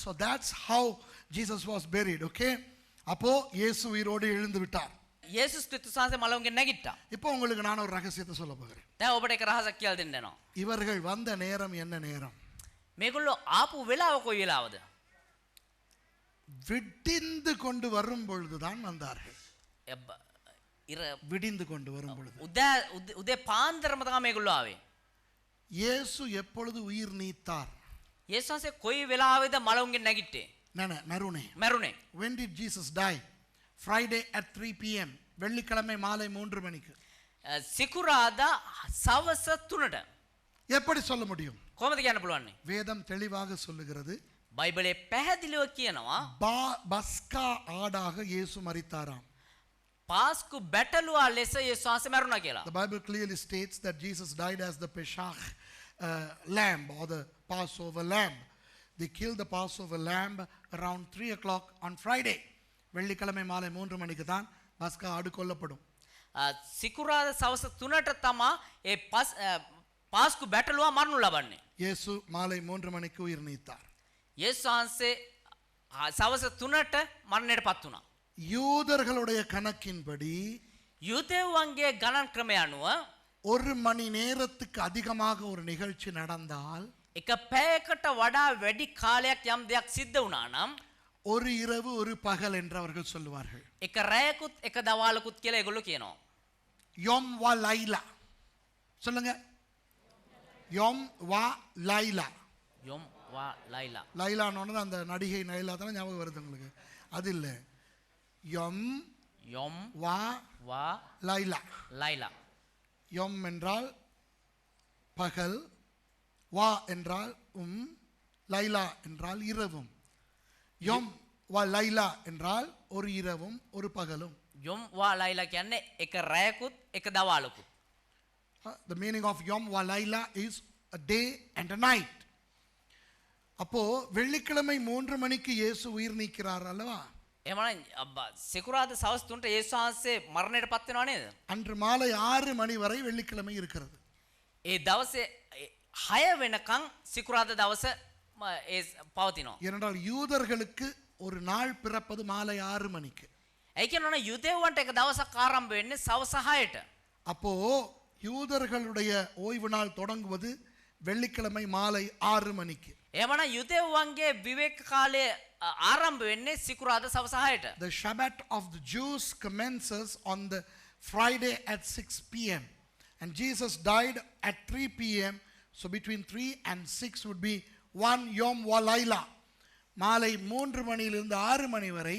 So that's how Jesus was buried. Okay? அப்போ இயேசு உயிரோடு எழுந்து விட்டார். යේසුස් ක්‍රිස්තුස් වහන්සේ මලුන්ගෙන් නැගිට්ටා. இப்போ உங்களுக்கு நான் ஒரு ரகசியத்தை சொல்ல போகிறேன். දැන් ඔබට එක රහසක් කියලා දෙන්න යනවා. இவர்கள் வந்த நேரம் என்ன நேரம்? මේගොල්ලෝ ආපු වෙලාව කොයි වෙලාවද? விடிந்து கொண்டு வரும் பொழுதுதான் வந்தார்கள். விடிந்து கொண்டு வரும் பொழுது. උදේ පාන්දරම තමයි මේගොල්ලෝ ආවේ. இயேசு எப்பொழுது உயிர் நீத்தார்? යේසුස් වහන්සේ කොයි වෙලාවෙද මලුන්ගෙන් නැගිට්ටේ? மருணே. When did Jesus die? Friday at 3 p.m. வெள்ளிக்கிழமை மாலை 3 மணிக்கு. සිකුරාදා සවස 3ට. எப்படி சொல்ல முடியும்? කොහොමද කියන්න පුළුවන්? வேதம் தெளிவாக சொல்லுகிறது. බයිබලයේ පැහැදිලිව කියනවා பஸ்கா ஆடாக இயேசு மரித்தாராம். පාස්කු බැටළුවා ලෙස යේසුස් වහන්සේ මරුණා කියලා. The Bible clearly states that Jesus died as the Pesach lamb or the Passover lamb. They killed the Passover lamb around 3 o'clock on Friday. வெள்ளிக்கிழமை மாலை 3 மணிக்கு தான் பஸ்கா ஆடு கொல்லப்படும். සිකුරාදා සවස 3ට තමා ඒ පාස්කු බැටළුවා මරණු ලබන්නේ. இயேசு மாலை 3 மணிக்கு உயிர் நீத்தார். යේසුස් වහන්සේ සවස 3ට මරණයටපත් වුණා. யூதர்களுடைய கணக்கின்படி யூதேවන්ගේ ගණන් ක්‍රමය අනුව 1 மணி நேரத்துக்கு அதிகமாக ஒரு நிகழ்ச்சி நடந்தால் එක පැයකට වඩා වැඩි කාලයක් යම් දෙයක් සිද්ධ වුණා නම් ஒரு இரவு ஒரு பகல் என்று அவர்கள் சொல்லுவார்கள். එක රැයකුත් එක දවාලකුත් කියලා ඒගොල්ලෝ කියනවා. யொம் வா லைலா. சொல்லுங்க. யொம் வா லைலா. யொம் வா லைலா. லைலான்னு அந்த நடிகை லைலா தான ஞாபகம் வருது உங்களுக்கு? அது இல்ல. யொம் வா லைலா. லைலா. யொம் என்றால் பகல், வா என்றால் லைலா என்றால் இரவும். யொம் வா லைலா என்றால் ஒரு இரவும் ஒரு பகலும். යොම් වා ලයිලා කියන්නේ එක රැයකුත් එක දවාලකුත්. The meaning of yom wa laila is a day and a night. அப்போ வெள்ளிக்கிழமை 3 மணிக்கு இயேசு உயிர் நீக்கிறார் அல்லவா? එහෙමනම් සිකුරාදා සවස් 3ට යේසුස් වහන්සේ මරණයටපත් වෙනව නේද? அன்று மாலை 6 மணி வரை வெள்ளிக்கிழமை இருக்கிறது. ඒ දවසේ 6 වෙනකන් සිකුරාදා දවස ඒ පවතිනවා. ஏனென்றால் யூதர்களுக்கு ஒரு நாள் பிறப்பது மாலை 6 மணிக்கு. ඒ කියනවනේ යුදෙව්වන්ට එක දවසක් ආරම්භ වෙන්නේ සවස 6ට. அப்போ யூதர்களுடைய ஓய்வு நாள் தொடங்குவது வெள்ளிக்கிழமை மாலை 6 மணிக்கு. එවනම් යුදෙව්වන්ගේ විවේක කාලය ආරම්භ වෙන්නේ සිකුරාදා සවස 6ට. The Shabbat of the Jews commences on the Friday at 6 p.m. and Jesus died at 3 p.m. So between 3 and 6 would be one Yom Walaila. மாலை 3 மணியிலிருந்து 6 மணி வரை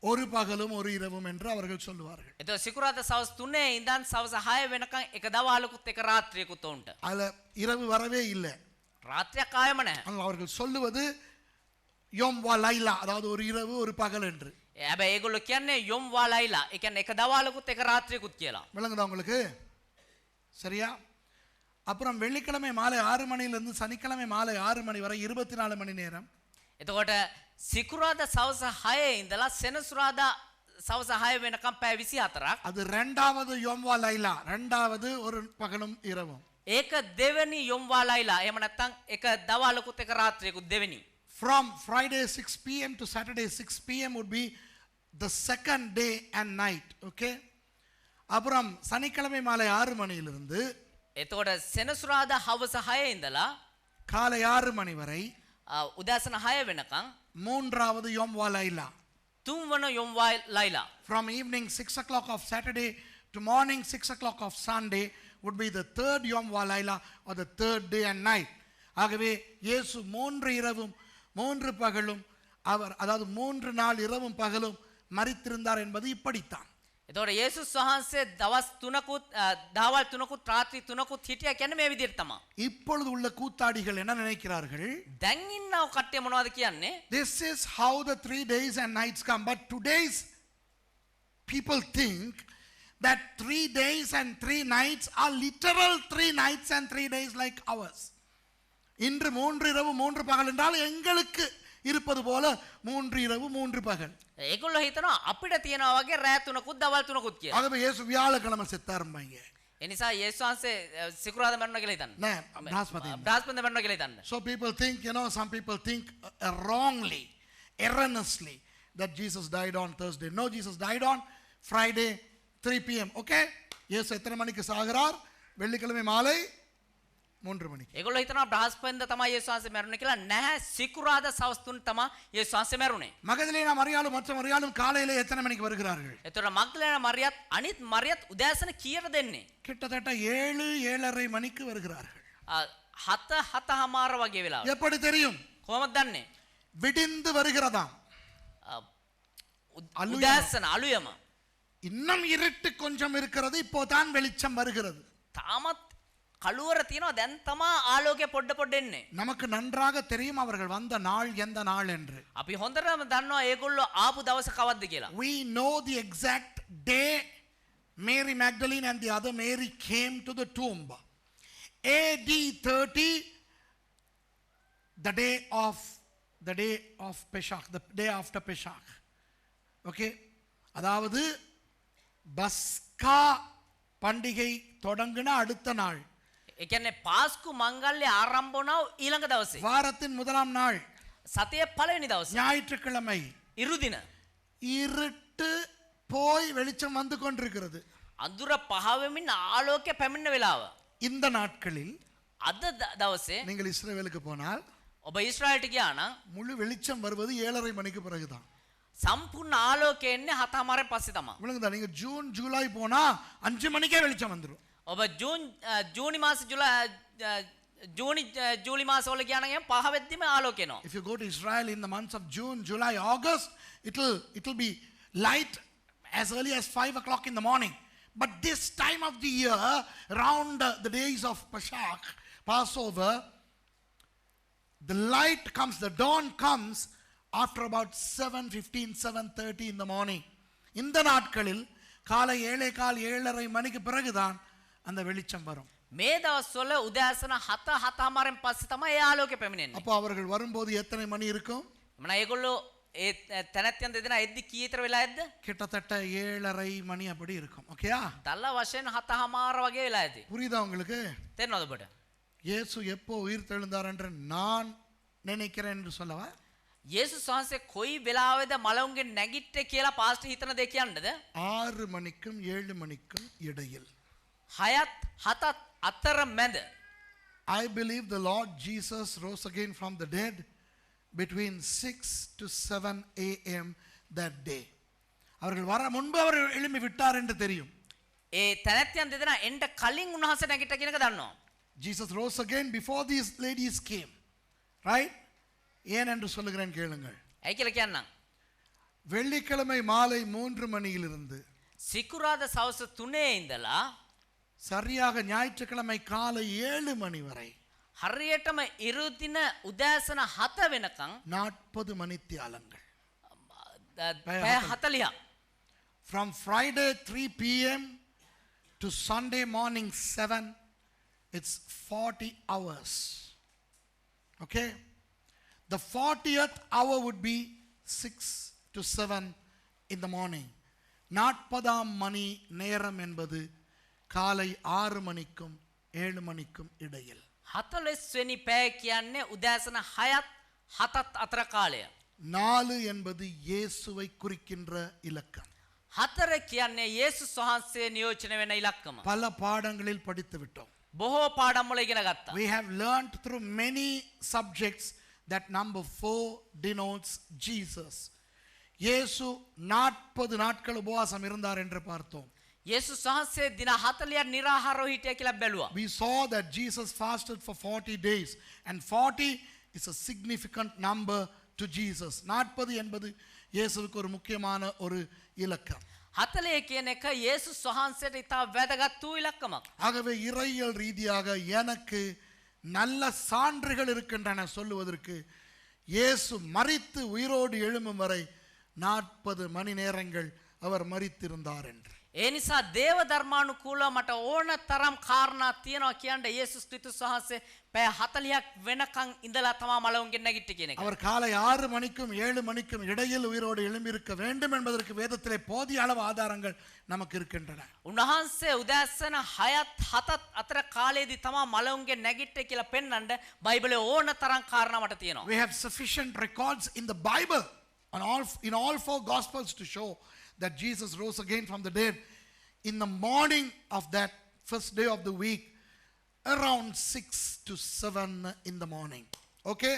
ஒரு பகலும் ஒரு இரவும் என்று அவர்கள் சொல்லுவார்கள். එතකොට සිකුරාදා සවස් 3 ඉඳන් සවස් 6 වෙනකන් එක දවාලකුත් එක රාත්‍රියකුත් උන්ට. அதுல இரவு வரவே இல்லை. රාත්‍රියක් ආයම නැහැ. ஆனால் அவர்கள் சொல்லுவது யோம் வலைலா, அதாவது ஒரு இரவு ஒரு பகல் என்று. හැබැයි ඒගොල්ලෝ කියන්නේ යොම් වාලයිලා. ඒ කියන්නේ එක දවාලකුත් එක රාත්‍රියකුත් කියලා. விளங்குதா உங்களுக்கு? சரியா? அப்புறம் வெள்ளிக்கிழமை மாலை 6 மணியிலிருந்து சனிக்கிழமை மாலை 6 மணி வரை 24 மணி நேரம். එතකොට සිකුරාදා සවස 6 ඉඳලා සෙනසුරාදා සවස 6 වෙනකම් පැය 24ක්. அது இரண்டாவது யோம் வலைலா, இரண்டாவது ஒரு பகலும் இரவும். ඒක දෙවෙනි යොම් වාලයිලා. එහෙම නැත්නම් එක දවාලකුත් එක රාත්‍රියකුත් දෙවෙනි. From Friday 6 p.m. to Saturday 6 p.m. would be the second day and night. Okay? அப்புறம் சனிக்கிழமை மாலை 6 மணியிலிருந்து එතකොට සෙනසුරාදා හවස 6 ඉඳලා காலை 6 மணி வரை උදෑසන 6 වෙනකම් மூன்றாவது யோம் வலைலா. තුන්වන යොම් වාලයිලා. From evening 6 o'clock of Saturday to morning 6 o'clock of Sunday would be the third Yom Walaila or the third day and night. ஆகவே இயேசு 3 இரவும் 3 பகலும் அவர், அதாவது 3 நாள் இரவும் பகலும் மரித்திருந்தார் என்பது இப்படித்தான். එතකොට යේසුස් වහන්සේ දවස් 3කුත් දහවල් 3කුත් රාත්‍රී 3කුත් හිටියා කියන්නේ මේ විදිහට තමයි. இப்பொழுது உள்ள கூத்தாடிகள் என்ன நினைக்கிறார்கள்? දැන් ඉන්නව කට්ටිය මොනවද කියන්නේ? This is how the 3 days and nights come. But today's people think that 3 days and 3 nights are literal 3 nights and 3 days like ours. இன்று 3 இரவு 3 பகல் என்றால் எங்களுக்கு இருப்பது போல 3 இரவு 3 பகல். ඒගොල්ලෝ හිතනවා අපිට තියනවා වගේ රෑ 3කුත් දවල් 3කුත් කියලා. ஆகவே இயேசு வியாழக்கிழமை செத்தாரும்பாங்க. ඒ නිසා යේසුස් වහන්සේ සිකුරාදා මරනවා කියලා හිතන්න. නෑ, බ්‍රහස්පතින්දා. බ්‍රහස්පතින්දා මරනවා කියලා හිතන්න. So people think, some people think wrongly, erroneously that Jesus died on Thursday. No, Jesus died on Friday 3 p.m. Okay? இயேசு எத்தனை மணிக்கு சாகிறார்? வெள்ளிக்கிழமை மாலை 3 மணிக்கு. ඒගොල්ලෝ හිතනවා බ්‍රහස්පතින්දා තමයි යේසුස් වහන්සේ මරුනේ කියලා. නැහැ, සිකුරාදා සවස් 3 තමයි යේසුස් වහන්සේ මරුනේ. மகதலேனா மரியாளும் மற்ற மரியாளும் காலையிலே எத்தனை மணிக்கு வருகிறார்கள்? එතකොට මග්දලේනා මරියත් අනිත් මරියත් උදෑසන කීයට දෙන්නේ? கிட்டத்தட்ட 7:30 மணிக்கு வருகிறார்கள். 7:00 වගේ වෙලාව. எப்படி தெரியும்? කොහොමද දන්නේ? விடிந்து வருகிறதாம். උදෑසන අලුයම. இன்னும் இருட்டு கொஞ்சம் இருக்கிறது, இப்போதான் வெளிச்சம் வருகிறது. තාමත් කළුවර තියෙනවා, දැන් තමා ආලෝකය පොඩ පොඩ එන්නේ. நமக்கு நன்றாக தெரியும் அவர்கள் வந்த நாள் எந்த நாள் என்று. අපි හොඳටම දන්නවා ඒගොල්ලෝ ආපු දවස කවද්ද කියලා. We know the exact day Mary Magdalene and the other Mary came to the tomb. AD 30, the day of Pesach, the day after Pesach. Okay? அதாவது பஸ்கா பண்டிகை தொடங்கின அடுத்த நாள். ඒ කියන්නේ පාස්කු මංගල්‍ය ආරම්භ වුණා ඊළඟ දවසේ. வாரத்தின் முதலாம் நாள். සතියේ පළවෙනි දවසේ. ஞாயிற்றுக்கிழமை. ඉරුදින. இருட்டு போய் வெளிச்சம் வந்து கொண்டிருக்கிறது. අඳුර පහ වෙමින් ආලෝකය පැමිණෙන වෙලාව. இந்த நாட்களில் අද දවසේ நீங்கள் இஸ்ரவேலுக்கு போனால் ඔබ ඊශ්‍රායලට ගියා නම් முழு வெளிச்சம் வருவது 7:30 மணிக்கு பிறகுதான். සම්පූර්ණ ආලෝකය එන්නේ 7:00 පස්සේ තමයි. விளங்குதா? நீங்க ஜூன் ஜூலை போனா 5 மணிக்கே வெளிச்சம் வந்துரும். ඔබ ජූනි මාස ජූලි මාස වල ගියා නම් 5 වෙද්දිම ආලෝකය එනවා. If you go to Israel in the months of June, July, August, it'll be light as early as 5 o'clock in the morning. But this time of the year, around the days of Pesach, Passover, the light comes, the dawn comes after about 7:15, 7:30 in the morning. இந்த நாட்களில் காலை 7:15 மணிக்கு பிறகுதான் அந்த வெளிச்சம் வரும். මේ දවස්වල උදෑසන 7:00 පස්සේ තමයි ඒ ආලෝකය පැමිණෙන්නේ. அப்போ அவர்கள் வரும்போது எத்தனை மணி இருக்கும்? මම ඒගොල්ලෝ ඒ තැනැත්තියන් දෙදෙනා එද්දි කීතර වෙලා ඇද්ද? கிட்டத்தட்ட 7:30 மணி அப்படி இருக்கும். ஓகேயா? දල්ලා වශයෙන් 7:00 වගේ වෙලා ඇති. புரியுதா உங்களுக்கு? තේරෙනවද ඔබට? இயேசு எப்போ உயிர் தெழுந்தார் என்று நான் நினைக்கிறேன் என்று சொல்லவா? යේසුස් වහන්සේ කොයි වෙලාවෙද මලවුන්ගෙන් නැගිට්ටේ කියලා පාස්ටර් හිතන දේ කියන්නද? 6 மணிக்கும் 7 மணிக்கும் இடையில். 6ත් 7ත් අතර මැද. I believe the Lord Jesus rose again from the dead between 6 to 7 a.m. that day. அவர்கள் வர முன்பு அவர் எழும்பி விட்டார் என்று தெரியும். ඒ තැනැත්තියන් දෙදෙනා එන්න කලින් උන්වහන්සේ නැගිට්ටා කියන එක දන්නවා. Jesus rose again before these ladies came. Right? ஏன் என்று சொல்லுகிறேன் கேளுங்கள். ඇයි කියලා කියන්නම්. வெள்ளிக்கிழமை மாலை 3 மணியிலிருந்து සිකුරාද සවස් 3 ඉඳලා சரியாக ஞாயிற்றுக்கிழமை காலை 7 மணி வரை හරියටම ඉරුදින උදෑසන 7 වෙනකන් 40 மணித்தியாலங்கள். පැය 40. From Friday 3 p.m. to Sunday morning 7, it's 40 hours. Okay? The 40th hour would be 6 to 7 in the morning. 40 மணி நேரம் என்பது காலை 6 மணிக்கும் 7 மணிக்கும் இடையில். 40 වෙනි පැය කියන්නේ උදෑසන 6ත් 7ත් අතර කාලය. 4 என்பது இயேசுவை குறிக்கின்ற இலக்கம். 4 කියන්නේ යේසුස් වහන්සේ නියෝජනය වෙන ඉලක්කම. பல பாடங்களில் படித்து விட்டோம். බොහෝ පාඩම් වල ඉගෙන ගත්තා. We have learned through many subjects that number 4 denotes Jesus. இயேசு 40 நாட்கள் உபவாசம் இருந்தார் என்று பார்த்தோம். යේසුස් වහන්සේ දින 40ක් निराहाරව හිටියා කියලා බැලුවා. We saw that Jesus fasted for 40 days and 40 is a significant number to Jesus. 40 என்பது இயேசுவுக்கு ஒரு முக்கியமான ஒரு இலக்கம். 40 කියන එක යේසුස් වහන්සේට ඉතා වැදගත් වූ ඉලක්කමක්. ஆகவே இறையியல் ரீதியாக எனக்கு நல்ல சான்றுகள் இருக்கின்றன சொல்லுவதற்கு. இயேசு மரித்து உயிரோடு எழும்பும் வரை 40 மணி நேரங்கள் அவர் மரித்திருந்தார் என்று. ඒ නිසා දේව ධර්මානුකූලව මට ඕන තරම් කාරණා තියෙනවා කියන්න යේසුස් ක්‍රිස්තුස් වහන්සේ පැය 40ක් වෙනකන් ඉඳලා තමා මලවුන්ගෙන් නැගිට්ටේ කියන එක. அவர் காலை 6 மணிக்கும் 7 மணிக்கும் இடையில் உயிரோடு எழும்பி இருக்க வேண்டும் என்பதற்கு வேதத்திலே போதிய அளவு ஆதாரங்கள் நமக்கு இருக்கின்றன. උන්වහන්සේ උදෑසන 6ත් 7ත් අතර කාලයේදී තමා මලවුන්ගෙන් නැගිට්ටේ කියලා පෙන්වන්න බයිබලයේ ඕන තරම් කාරණා මට තියෙනවා. We have sufficient records in the Bible in all 4 gospels to show that Jesus rose again from the dead in the morning of that first day of the week around 6 to 7 in the morning. Okay?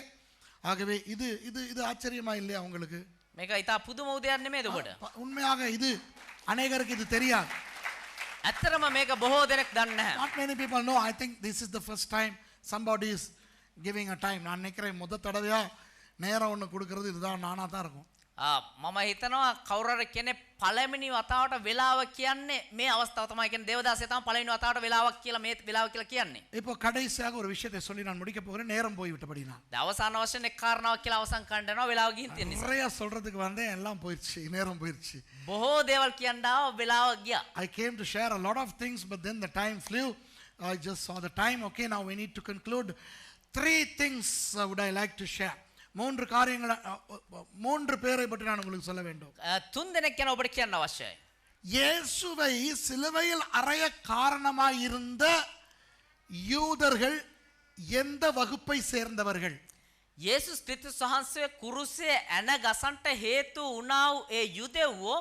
ஆகவே இது இது இது ஆச்சரியமா இல்லையா உங்களுக்கு? මේක ඉතා පුදුම උදයක් නෙමෙයිද ඔබට? உண்மையாக இது அநேகருக்கு இது தெரியாது. ඇත්තටම මේක බොහෝ දෙනෙක් දන්නේ නැහැ. Not many people know. I think this is the first time somebody is giving a time. நான் நினைக்கிறேன் முத தடவையா நேரம் ஒன்று கொடுக்கறது இதுதான் நானா தான் இருக்கும். මම හිතනවා කවුරුහරි කෙනෙක් පළවෙනි වතාවට වෙලාව කියන්නේ මේ අවස්ථාව තමයි. කියන්නේ දේවදාසය තමයි පළවෙනි වතාවට වෙලාවක් කියලා මේ වෙලාව කියලා කියන්නේ. இப்போ கடைசியாக ஒரு விஷயத்தை சொல்லி நான் முடிக்க போகிறேன். நேரம் போய்விட்டபடினா. අවසාන වශයෙන් එක් කාරණාවක් කියලා අවසන් කරන්න යනවා වෙලාව ගිහින් තියෙන නිසා. நிறைய சொல்றதுக்கு வந்தேன் எல்லாம் போயிடுச்சு. நேரம் போயிடுச்சு. බොහෝ දේවල් කියන්න ආව වෙලාව ගියා. I came to share a lot of things but then the time flew. I just saw the time. Okay, now we need to conclude. 3 things would I like to share. 3 காரியங்களை 3 பேரை பற்றி நான் உங்களுக்கு சொல்ல வேண்டும். 3 දෙනෙක් ගැන ඔබට කියන්න අවශ්‍යයි. இயேசுவை சிலுவையில் அறைய காரணமாய் இருந்த யூதர்கள் எந்த வகுப்பை சேர்ந்தவர்கள்? යේසුස් ක්‍රිස්තුස් වහන්සේ කුරුසේ ඇන ගසන්ට හේතු වුණා වූ ඒ යුදෙව්වෝ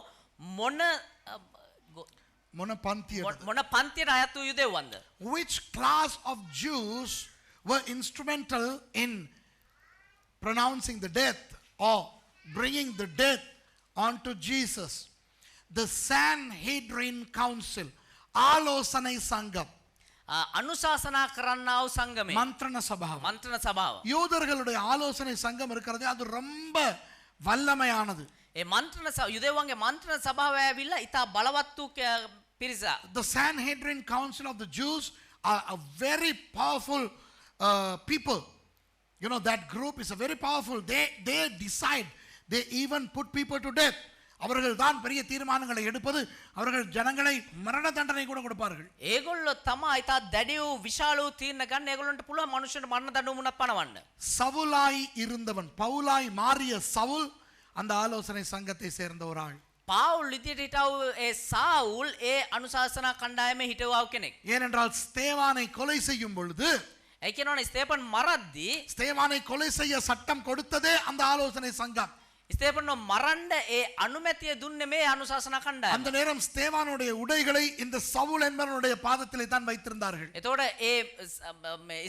මොන පන්තියට අයත් වූ යුදෙව්වන්ද? Which class of Jews were instrumental in pronouncing the death or bringing the death onto Jesus? The Sanhedrin Council, ஆலோசனை சங்கம், අනුශාසනා කරන්නා වූ සංගමය, மந்திரண சபா. මන්ත්‍රණ සභාව. யூதர்களுடைய ஆலோசனை சங்கம் இருக்கிறது, அது ரொம்ப வல்லமையானது. ඒ මන්ත්‍රණ යුදෙව්වන්ගේ මන්ත්‍රණ සභාව ඇවිල්ලා ඉතා බලවත් වූ පිරිස. The Sanhedrin Council of the Jews are a very powerful people. You know, that group is a very powerful. They decide. They even put people to death. அவர்கள் தான் பெரிய தீர்மானங்களை எடுப்பது. அவர்கள் ஜனங்களை மரண தண்டனை கூட கொடுப்பார்கள். ඒගොල්ලෝ තමයි ඉතා දැඩි වූ විශාල වූ තීරණ ගන්න. ඒගොල්ලන්ට පුළුවන් මනුෂ්‍යන්ට මරණ දඬුවමක් පනවන්න. சவுலாய் இருந்தவன், பவுலாய் மாறிய சவுல் அந்த ஆலோசனை சங்கத்தை சேர்ந்த ஒரு ஆள். පාවුල් විදියට හිටව ඒ සාවුල් ඒ අනුශාසනා කණ්ඩායමේ හිටවව කෙනෙක්. ஏனென்றால் ஸ்தேவானை கொலை செய்யும் பொழுது ඒ කියනවනේ ස්තේපන් මරද්දී ஸ்தேவானை கொலை செய்ய சட்டம் கொடுத்ததே அந்த ஆலோசனை சங்கம். ස්තේපන්ව මරන්න ඒ අනුමැතිය දුන්නේ මේ අනුශාසනා කණ්ඩායම. அந்த நேரம் ஸ்தேவானுடைய உடைகளை இந்த சவுல் என்பவனுடைய பாதத்திலே தான் வைத்திருந்தார்கள். එතකොට ඒ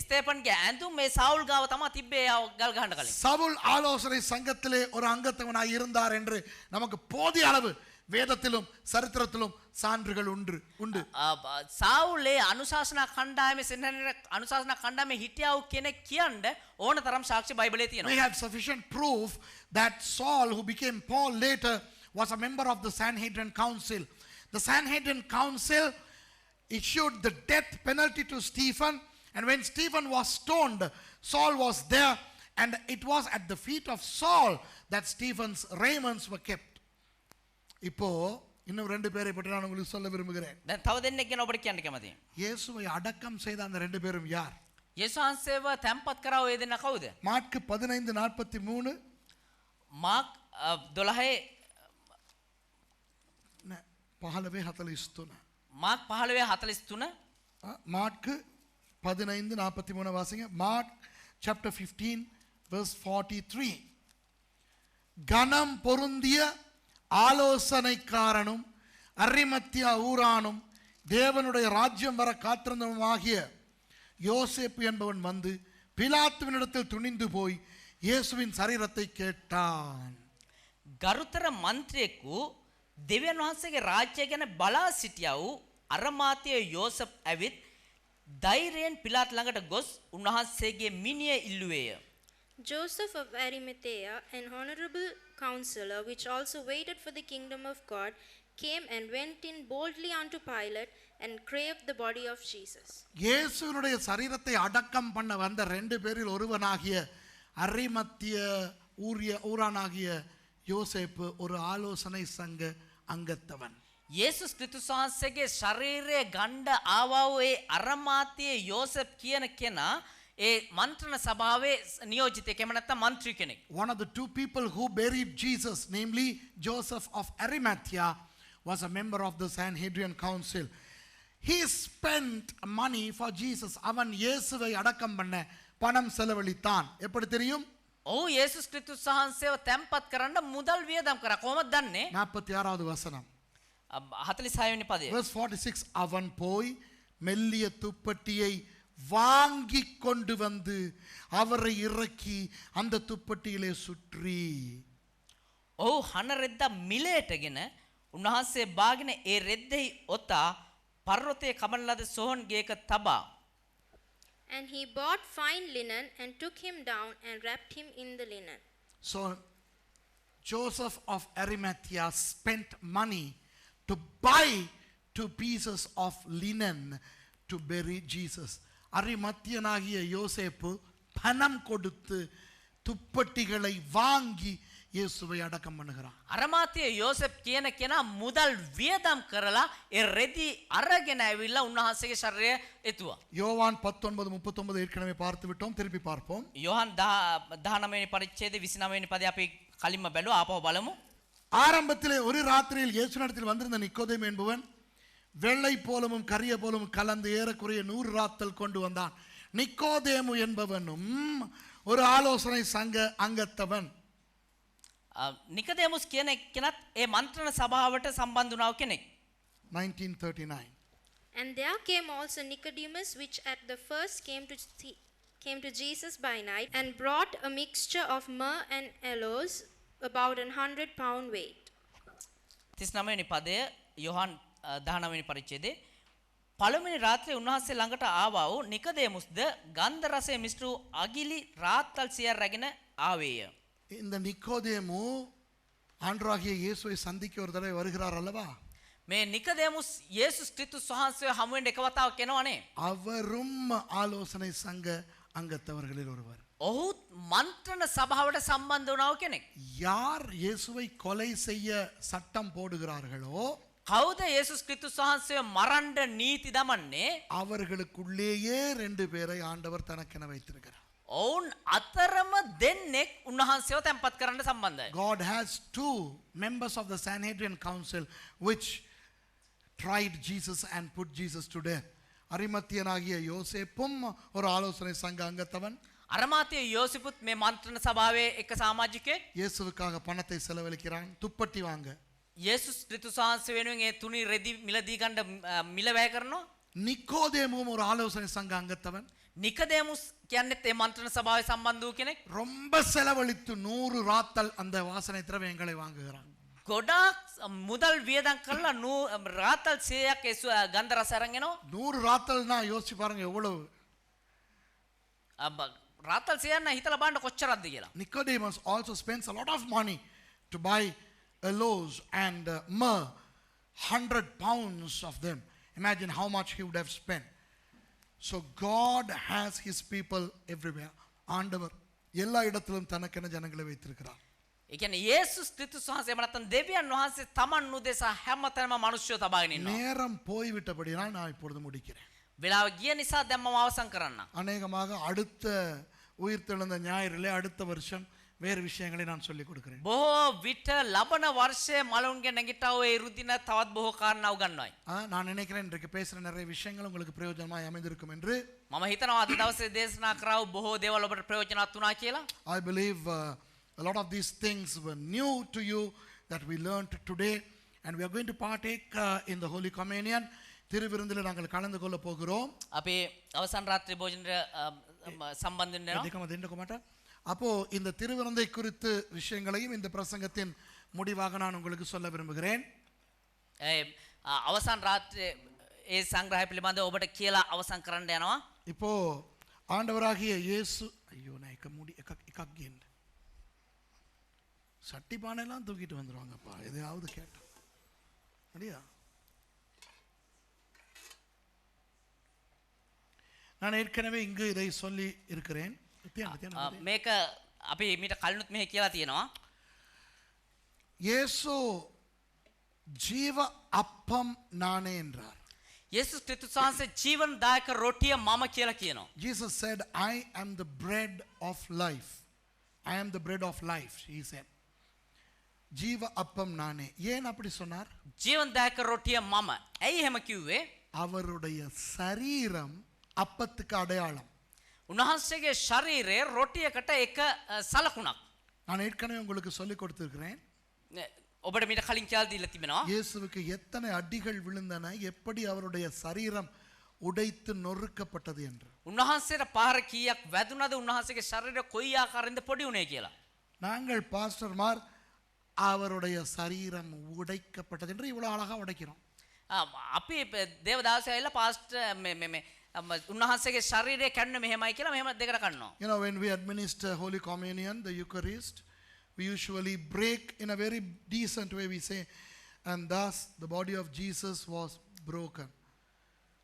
ස්තේපන්ගේ ඇඳුම් මේ සවුල් ගාව තමයි තිබ්බේ ගල් ගහන්න කලින්. சவுல் ஆலோசனை சங்கத்திலே ஒரு அங்கத்தவனாய் இருந்தார் என்று நமக்கு போதிய அளவு வேதத்திலும் சரித்திரத்திலும் சான்றுகள் உண்டு. සවුල් ඒ අනුශාසනා කණ්ඩායමේ සෙනහනේ අනුශාසනා කණ්ඩායමේ හිටියව කෙනෙක් කියන්න ඕන තරම් සාක්ෂි බයිබලයේ තියෙනවා. We have sufficient proof that Saul, who became Paul later, was a member of the Sanhedrin Council. The Sanhedrin Council issued the death penalty to Stephen, and when Stephen was stoned, Saul was there, and it was at the feet of Saul that Stephen's raiments were kept. இப்போ இன்னும் ரெண்டு பேரை பற்றி நான் உங்களுக்கு சொல்ல விரும்புகிறேன். දැන් තව දෙන්නෙක් ගැන ඔබට කියන්න කැමතියි. இயேசுவை அடக்கம் செய்த அந்த ரெண்டு பேரும் யார்? යේසුස් වහන්සේව තැන්පත් කරව ඒ දෙන්න කවුද? மார்க் 15:43 මාක් 12 15:43 මාක් 15:43 மார்க் 15:43 வாசிங்க. Mark chapter 15 verse 43. கனம் பொருந்திய ஆலோசனைக்காரனும் அரிமத்தியா ஊரானும் தேவனுடைய ராஜ்யம் வர காத்திருந்தவனுமாகிய யோசேப்பு என்பவன் வந்து பிலாத்துவினிடத்தில் துணிந்து போய் இயேசுவின் சரீரத்தை கேட்டான். ගරුතර මන්ත්‍රයෙකු දෙවියන් වහන්සේගේ රාජ්‍ය ගැන බලා සිටියා වූ අරමාතිය යෝසප් ඇවිත් ධෛර්යයෙන් පිලාත් ළඟට ගොස් උන්වහන්සේගේ මිනිය ඉල්ලුවේය. Joseph of Arimathea, an honorable counselor, which also waited for the kingdom of God, came and went in boldly unto Pilate and craved the body of Jesus. இயேசுவினுடைய சரீரத்தை அடக்கம் பண்ண வந்த ரெண்டு பேரில் ஒருவனாகிய அரிமத்திய ஊரானாகிய யோசேப்பு ஒரு ஆலோசனை சங்க அங்கத்தவன். යේසුස් ක්‍රිස්තුස් වහන්සේගේ ශරීරය ගණ්ඩ ආවා වූ ඒ අරමාතිය යෝසප් කියන කෙනා ඒ මන්ත්‍රණ සභාවේ නියෝජිතයෙක් එහෙම නැත්නම් මන්ත්‍රී කෙනෙක්. One of the two people who buried Jesus, namely Joseph of Arimathea, was a member of the Sanhedrin Council. He spent money for Jesus. அவன் இயேசுவை அடக்கம் பண்ண பணம் செலவழித்தான். எப்படி தெரியும்? ඔහු යේසුස් ක්‍රිස්තුස් වහන්සේව තැන්පත් කරන්න මුදල් වියදම් කරා. කොහොමද දන්නේ? 46வது வசனம். 46 වෙනි පදය. Verse 46. அவன் போய் மெல்லிய துப்பட்டியை வாங்கி கொண்டு வந்து அவரை இறக்கி அந்த துப்பட்டியிலே சுற்றி. ඔහු හන රෙද්ද මිලේටගෙන උන්වහන්සේ බාගෙන ඒ රෙද්දෙහි ඔතා පර්වතයේ කමන ලද සොහන් ගේක තබා. And he bought fine linen and took him down and wrapped him in the linen. So Joseph of Arimathea spent money to buy 2 pieces of linen to bury Jesus. அரிமத்தியனாகிய யோசேப்பு பணம் கொடுத்து துப்பட்டிகளை வாங்கி இயேசுவை அடக்கம் பண்ணுகிறான். අරමාතිය යෝසප් කියන කෙනා මුදල් වියදම් කරලා ඒ රෙදි අරගෙන ඇවිල්ලා උන්වහන්සේගේ ශරීරය එතුවා. யோவான் 19:39 ஏற்கனவே பார்த்து விட்டோம், திருப்பி பார்ப்போம். යෝහන් 19 වෙනි පරිච්ඡේදයේ 29 වෙනි පදේ අපි කලින්ම බැලුවා. ආපහු බලමු. ஆரம்பத்திலே ஒரு ராத்திரியில் இயேசுவினிடத்தில் வந்திருந்த நிக்கோதேம் என்பவன் வெள்ளை போலமும் கரிய போலமும் கலந்து ஏறக்குறைய 100 ராத்தல் கொண்டு வந்தான். நிக்கோதேமு என்பவனும் ஒரு ஆலோசனை சங்க அங்கத்தவன். නිකදේමුස් කියන කෙනත් ඒ මන්ත්‍රණ සභාවට සම්බන්ධ වුණා කෙනෙක්. 1939. And there came also Nicodemus, which at the first came to Jesus by night, and brought a mixture of myrrh and aloes, about 100 pound weight. 39 වෙනි පදය යෝහන් 19 වෙනි පරිච්ඡේදයේ පළවෙනි රාත්‍රියේ උන්වහන්සේ ළඟට ආවා වූ නිකදේමුස්ද ගන්ධ රසයේ මිශ්‍ර වූ අගිලි රාත්තල් සියයක් රැගෙන ආවේය. இந்த நிக்கோதேமு ஆண்டவராகிய இயேசுவை சந்திக்க ஒரு தடவை வருகிறார் அல்லவா? මේ නිකදේමුස් යේසුස් ක්‍රිස්තුස් වහන්සේව හමු වෙන්න එක වතාවක් එනවනේ. அவரும் ஆலோசனை சங்க அங்கத்தவர்களில் ஒருவர். ඔහුත් මන්ත්‍රණ සභාවට සම්බන්ධ වුණා කෙනෙක්. யார் இயேசுவை கொலை செய்ய சட்டம் போடுகிறார்களோ කවුද යේසුස් ක්‍රිස්තුස් වහන්සේව මරන්න නීති දමන්නේ? அவர்களுக்குள்ளேயே 2 பேரை ஆண்டவர் தனக்கென வைத்திருக்கிறார். ඔවුන් අතරම දෙන්නෙක් උන්වහන්සේව තැන්පත් කරන්න සම්බන්ධයි. God has 2 members of the Sanhedrin Council which tried Jesus and put Jesus to death. අරිමතියනාகிய யோசேப்பும் ஒரு ஆலோசனை சங்க அங்கத்தவன். අරමාතිය යෝසිපුත් මේ මන්ත්‍රණ සභාවේ එක සමාජිකයෙක්. இயேசுவுக்காக பணத்தை செலவழிக்கிறான் துப்பட்டி வாங்க. යේසුස් ක්‍රිස්තුස් වහන්සේ වෙනුවෙන් ඒ තුනි රෙදි මිලදී ගන්න මිල වැය කරනවා. நிக்கோதேமும் ஒரு ஆலோசனை சங்க அங்கத்தவன். නිකදේමුස් කියන්නේත් ඒ මන්ත්‍රණ සභාවේ සම්බන්ධ වූ කෙනෙක්. ரொம்ப செலவழித்து 100 ராத்தல் அந்த வாசனை திரவியங்களை வாங்குகிறான். ගොඩාක් මුදල් වියදම් කරලා රාතල් 100ක් ගන්ධ රස අරන් එනවා. 100 ராத்தல்னா யோசிச்சு பாருங்க எவ்வளவு. රාතල් 100 න හිතලා බලන්න කොච්චරක්ද කියලා. Nicodemus also spends a lot of money to buy aloes and myrrh, 100 pounds of them. Imagine how much he would have spent. So God has his people everywhere. ஆண்டவர் எல்லா இடத்திலும் தனக்கென ஜனங்களை வைத்திருக்கிறார். ඒ කියන්නේ යේසුස් ක්‍රිස්තුස් වහන්සේ නැත්නම් දෙවියන් වහන්සේ තමන් උදෙසා හැමතැනම මිනිස්සුયો තබාගෙන ඉන්නවා. நேரம் போய்விட்டபடியால் நான் இப்பொழுது முடிக்கிறேன். වෙලාව ගිය නිසා දැන් මම අවසන් කරන්න. அநேகமாக அடுத்த உயிர்த்தெழுந்த ஞாயிறிலே அடுத்த வருஷம் வேறு விஷயங்களை நான் சொல்லிக் கொடுக்கிறேன். බොහෝ විට ලබන වර්ෂයේ මලුන්ගේ නැගිටව ඒ රුදින තවත් බොහෝ කාරණා උගන්වයි. நான் நினைக்கிறேன் இன்றைக்கு பேசுகிற நிறைய விஷயங்கள் உங்களுக்கு பிரயோஜனமாய் அமைந்திருக்கும் என்று. මම හිතනවා අද දවසේ දේශනා කරව බොහෝ දේවල් ඔබට ප්‍රයෝජනවත් වුණා කියලා. I believe a lot of these things were new to you that we learned today, and we are going to partake in the Holy Communion. திருவிருந்தில் நாங்கள் கலந்து கொள்ள போகிறோம். අපි අවසන් රාත්‍රී භෝජනයට සම්බන්ධ වෙනවා. දෙකම දෙන්නකො මට. அப்போ இந்த திருவிருந்தை குறித்து விஷயங்களையும் இந்த பிரசங்கத்தின் முடிவாக நான் உங்களுக்கு சொல்ல விரும்புகிறேன். අවසන් රාත්‍රී ඒ සංග්‍රහය පිළිබඳව ඔබට කියලා අවසන් කරන්න යනවා. இப்போ ஆண்டவராகிய இயேசு ஐயோ நான் එකක් ගියන්න. சட்டி பானையெல்லாம் தூக்கிட்டு வந்துருவாங்கப்பா எதையாவது கேட்டா அப்படியா. நான் ஏற்கனவே இங்கு இதை சொல்லி இருக்கிறேன். මේක අපි මීට කලිනුත් මෙහෙ කියලා තියෙනවා. இயேசு ஜீவ அப்பம் நானே என்றார். යේසුස් ක්‍රිස්තුස් වහන්සේ ජීවනදායක රොටිය මම කියලා කියනවා. Jesus said, I am the bread of life. I am the bread of life, he said. ஜீவ அப்பம் நானே. ஏன் அப்படி சொன்னார்? ජීවනදායක රොටිය මම. ඇයි එහෙම කිව්වේ? அவருடைய சரீரம் அப்பத்துக்கு அடையாளம். උන්වහන්සේගේ ශරීරය රොටියකට එක සලකුණක්. நான் ஏற்கனவே உங்களுக்கு சொல்லிக் கொடுத்திருக்கிறேன். ඔබට මීට කලින් කියලා දීලා තිබෙනවා. இயேசுவுக்கு எத்தனை அடிகள் விழுந்தன, எப்படி அவருடைய சரீரம் உடைத்து நொறுக்கப்பட்டது என்று. උන්වහන්සේට පාර කීයක් වැදුනද, උන්වහන්සේගේ ශරීරය කොයි ආකාරයෙන්ද පොඩි උනේ කියලා. நாங்கள் பாஸ்டர்மார் அவருடைய சரீரம் உடைக்கப்பட்டது என்று இவ்வளவு அழகா உடைக்கிறோம். අපි දේවදාසය ඇවිල්ලා පාස්ටර් මේ උන්වහන්සේගේ ශරීරය කන්නේ මෙහෙමයි කියලා මෙහෙම දෙකට කන්නවා. You know, when we administer Holy Communion, the Eucharist, we usually break in a very decent way. We say, and thus the body of Jesus was broken.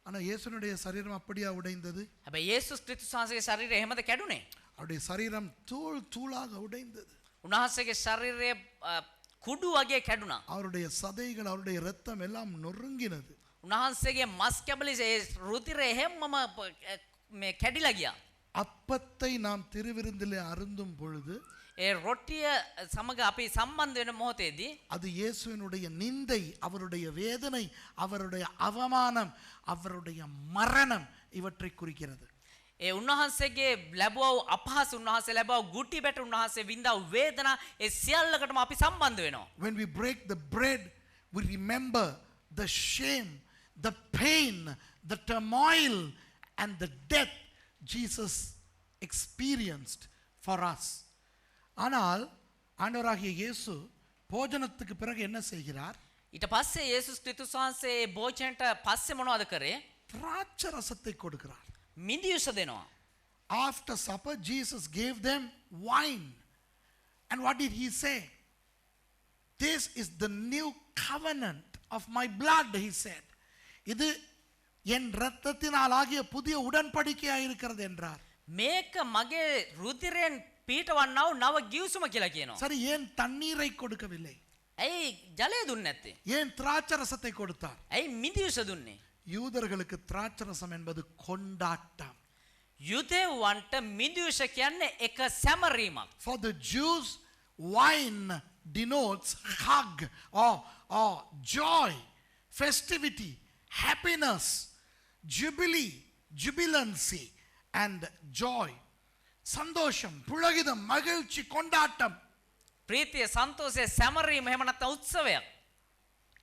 ஆனா இயேசுனுடைய சரீரம் அப்படியே உடைந்தது. හැබැයි යේසුස් ක්‍රිස්තුස් වහන්සේගේ ශරීරය එහෙමද කැඩුනේ? அவருடைய சரீரம் தூள் தூளாக உடைந்தது. උන්වහන්සේගේ ශරීරය කුඩු වගේ කැඩුනා. அவருடைய சதைகள், அவருடைய இரத்தம் எல்லாம் நொறுங்கினது. උන්වහන්සේගේ මස් කැබලි රුධිරය හැමම මේ කැඩිලා ගියා. அப்பத்தை நாம் திருவிருந்திலே அருந்தும் பொழுது ඒ රොටිය සමග අපි සම්බන්ධ වෙන මොහොතේදී அது இயேசுவினுடைய நிந்தை, அவருடைய வேதனை, அவருடைய அவமானம், அவருடைய மரணம் இவற்றை குறிக்கிறது. ඒ උන්වහන්සේගේ ලැබුව අපහාස, උන්වහන්සේ ලැබුව ගුටි බැට, උන්වහන්සේ විඳව වේදනා, ඒ සියල්ලකටම අපි සම්බන්ධ වෙනවා. When we break the bread, we remember the shame, the pain, the turmoil and the death Jesus experienced for us. ஆனால் ஆண்டவராகிய இயேசு போஜனத்துக்கு பிறகு என்ன செய்கிறார்? ඊට පස්සේ යේසුස් ක්‍රිස්තුස් වහන්සේ භෝජනයට පස්සේ මොනවද කරේ? திராட்சை ரசத்தை கொடுக்கிறார். මිදියුස දෙනවා. After supper, Jesus gave them wine. And what did he say? This is the new covenant of my blood, he said. இது என் இரத்தத்தினால் ஆகிய புதிய உடன்படிக்கையாக இருக்கிறது என்றார். මේක මගේ රුධිරෙන් පීටවන්නව නව ගිවිසුම කියලා කියනවා. சரி, ஏன் தண்ணீரை கொடுக்கவில்லை? ඇයි ජලය දුන්නේ නැත්තේ? ஏன் திராட்சை ரசத்தை கொடுத்தார்? ඇයි මිදියුස දුන්නේ? யூதர்களுக்கு திராட்சை ரசம் என்பது கொண்டாட்டம். යුදෙව්වන්ට මිදියුස කියන්නේ එක සැමරීමක්. For the Jews, wine denotes hug or joy, festivity, happiness. jubilee, jubilancy and joy. சந்தோஷம், புளகிதம், மகிழ்ச்சி, கொண்டாட்டம். ප්‍රීතිය සන්තෝෂය සැමරීම එහෙම නැත්නම් උත්සවයක්.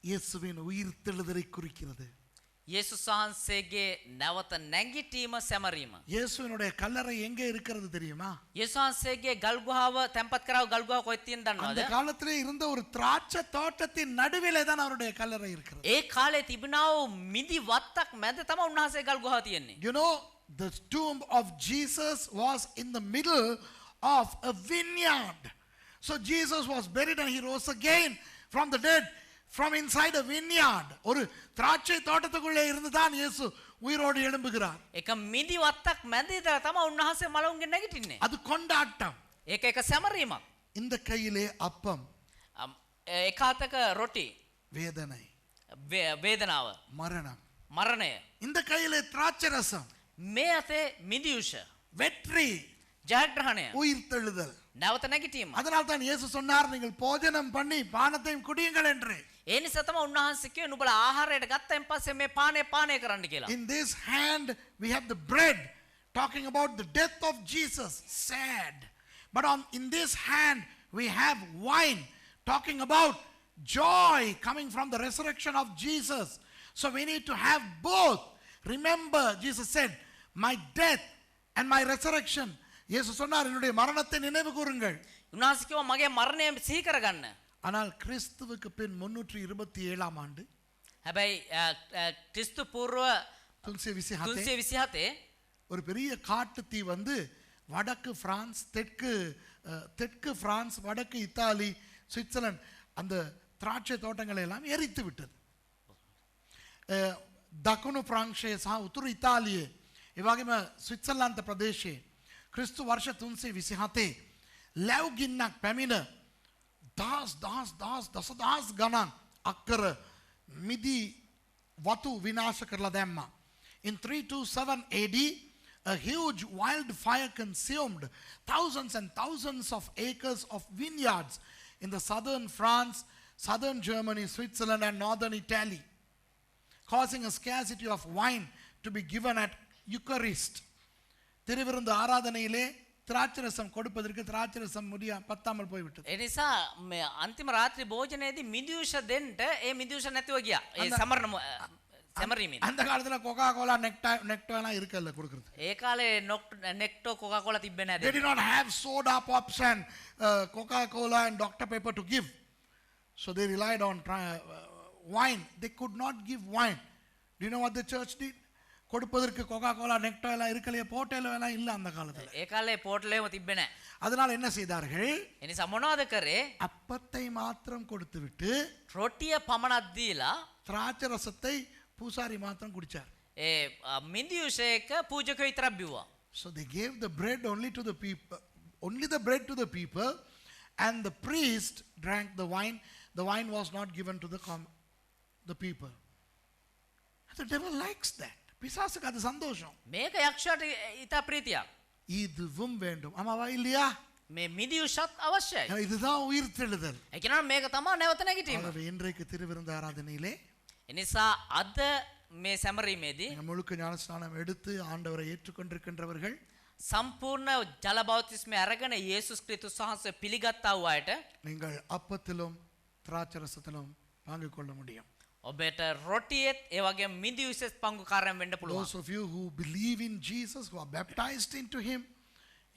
இயேசுவின் உயிர்த்தெழுதலை குறிக்கிறது. යේසුස් වහන්සේගේ නැවත නැගිටීම සැමරීම. இயேசுவினுடைய கல்லறை எங்கே இருக்கிறது தெரியுமா? යේසුස් වහන්සේගේ ගල්ගුහාව තැන්පත් කරව ගල්ගුහාව කොහෙද තියෙන அந்த දන්නවද? காலத்திலே இருந்த ஒரு திராட்சை தோட்டத்தின் நடுவிலே தான் அவருடைய கல்லறை இருக்கிறது. ඒ කාලේ තිබුණා වූ මිදි වත්තක් මැද තමයි උන්වහන්සේ ගල්ගුහාව තියෙන්නේ. You know, the tomb of Jesus was in the middle of a vineyard. So Jesus was buried and he rose again from the dead from inside a vineyard. ஒரு திராட்சை தோட்டத்துக்குள்ளே இருந்து தான் இயேசு உயிரோடு எழும்புகிறார். එක මිදි වත්තක් මැද ඉඳලා තමයි උන්වහන්සේ මලවුන්ගෙන් නැගිටින්නේ. அது கொண்டாட்டம். ඒක එක සැමරීමක්. இந்த கையிலே அப்பம், එක අතක රොටි, வேதனை, වේදනාව, மரணம். මරණය. இந்த கையிலே திராட்சை ரசம், මේ අතේ මිදියුෂ, வெற்றி, ජයග්‍රහණය, உயிர்த்தெழுதல். නැවත නැගිටීම. அதனால் தான் இயேசு சொன்னார், நீங்கள் போஜனம் பண்ணி பானத்தையும் குடியுங்கள் என்று. ඒ නිසා තමයි උන්වහන්සේ කිව්වේ නුඹලා ආහාරයට ගත්තයින් පස්සේ මේ පානය පානය කරන්න කියලා. In this hand we have the bread, talking about the death of Jesus, sad. But in this hand we have wine, talking about joy coming from the resurrection of Jesus. So we need to have both. Remember, Jesus said, my death and my resurrection. இயேசு சொன்னார், என்னுடைய மரணத்தை நினைவு கூறுங்கள். උන්වහන්සේ කිව්වා මගේ මරණය සිහි කරගන්න. ஆனால் கிறிஸ்துவுக்கு பின் 327 ஆண்டு, හැබැයි ක්‍රිස්තු පූර්ව 327 327 ஒரு பெரிய காட்டு தீ வந்து வடக்கு பிரான்ஸ், தெற்கு பிரான்ஸ், வடக்கு இத்தாலி, சுவிட்சர்லாந்து அந்த திராட்சை தோட்டங்களை எல்லாம் எரித்து விட்டது. දකුණු ප්‍රංශය සහ උතුරු ඉතාලියේ ඒ වගේම ස්විට්සර්ලන්ත ප්‍රදේශයේ ක්‍රිස්තු වර්ෂ 327 ලැව් ගින්නක් පැමිණ දසදහස් ගණන් අක්කර මිදි වතු විනාශ කරලා දැම්මා. In 327 AD, a huge wildfire consumed thousands and thousands of acres of vineyards in the southern France, southern Germany, Switzerland and northern Italy, causing a scarcity of wine to be given at Eucharist. திருவிருந்து ஆராதனையிலே திராட்சரசம் கொடுப்பதற்கு திராட்சரசம் பத்தாமல் போய்விட்டது. ඒ නිසා මේ අන්තිම රාත්‍රී භෝජනයේදී මිදියුෂ දෙන්න ඒ මිදියුෂ නැතිව ගියා. ඒ සැමරීමෙන්. அந்த காலத்துல கோகா கோலா நெக்டோ எல்லாம் இருக்கல்ல கொடுக்கிறது. ඒ කාලේ නෙක්ටෝ කොකා කොලා තිබ්බේ නැහැ. They did not have soda pops and Coca-Cola and Dr. Pepper to give. So they relied on wine. They could not give wine. Do you know what the church did? கொடுப்பதற்கு Ghogha Cola நெக்டோ எல்லாம் இருக்கலையே, போட்டேலோ எல்லாம் இல்லை அந்த காலத்தில். ඒ කාලේ පෝටලේම තිබ්බේ නැහැ. அதனால் என்ன செய்தார்கள்? ඒ නිසා මොනවද කරේ? அப்பத்தை மாத்திரம் கொடுத்து விட்டு රොටිය පමණක් දීලා திராட்சை ரசத்தை பூசாரி மாத்திரம் குடிச்சார். ඒ මිදියුෂේක පූජකයෝ විතරක් බිව්වා. So they gave the bread only to the people, only the bread to the people, and the priest drank the wine. The wine was not given to the people. The devil likes that. பிசாசுக்கு அது சந்தோஷம். මේක යක්ෂයාට ඊට ප්‍රීතියක්. இதுவும் வேண்டும். ஆமாவா இல்லையா? මේ මිදියුෂත් අවශ්‍යයි. இதுதான் உயிர்த்தெழுதல். ඒ කියනවා මේක තමයි නැවත නැගිටීම. ஆகவே இன்றைக்கு திருவிருந்து ஆராதனையிலே ඒ නිසා අද මේ සැමරීමේදී முழுக்க ஞானஸ்நானம் எடுத்து ஆண்டவரை ஏற்றுக்கொண்டிருக்கின்றவர்கள், සම්පූර්ණ ජල බෞතිස්මය අරගෙන යේසුස් ක්‍රිස්තුස් වහන්සේ පිළිගත්තා වූ අයට நீங்கள் அப்பத்திலும் திராட்சரசத்திலும் பங்கு கொள்ள முடியும். ඔබට රොටියෙත් ඒ වගේ මිදියුෂෙත් පංගුකාරයන් වෙන්න පුළුවන්. Those of you who believe in Jesus, who are baptized into him,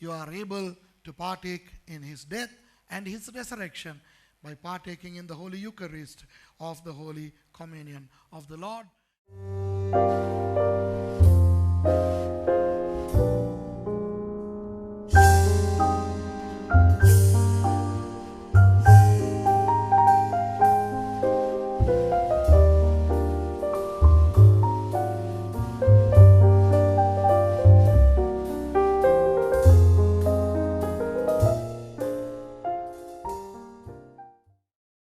you are able to partake in his death and his resurrection by partaking in the Holy Eucharist of the Holy Communion of the Lord.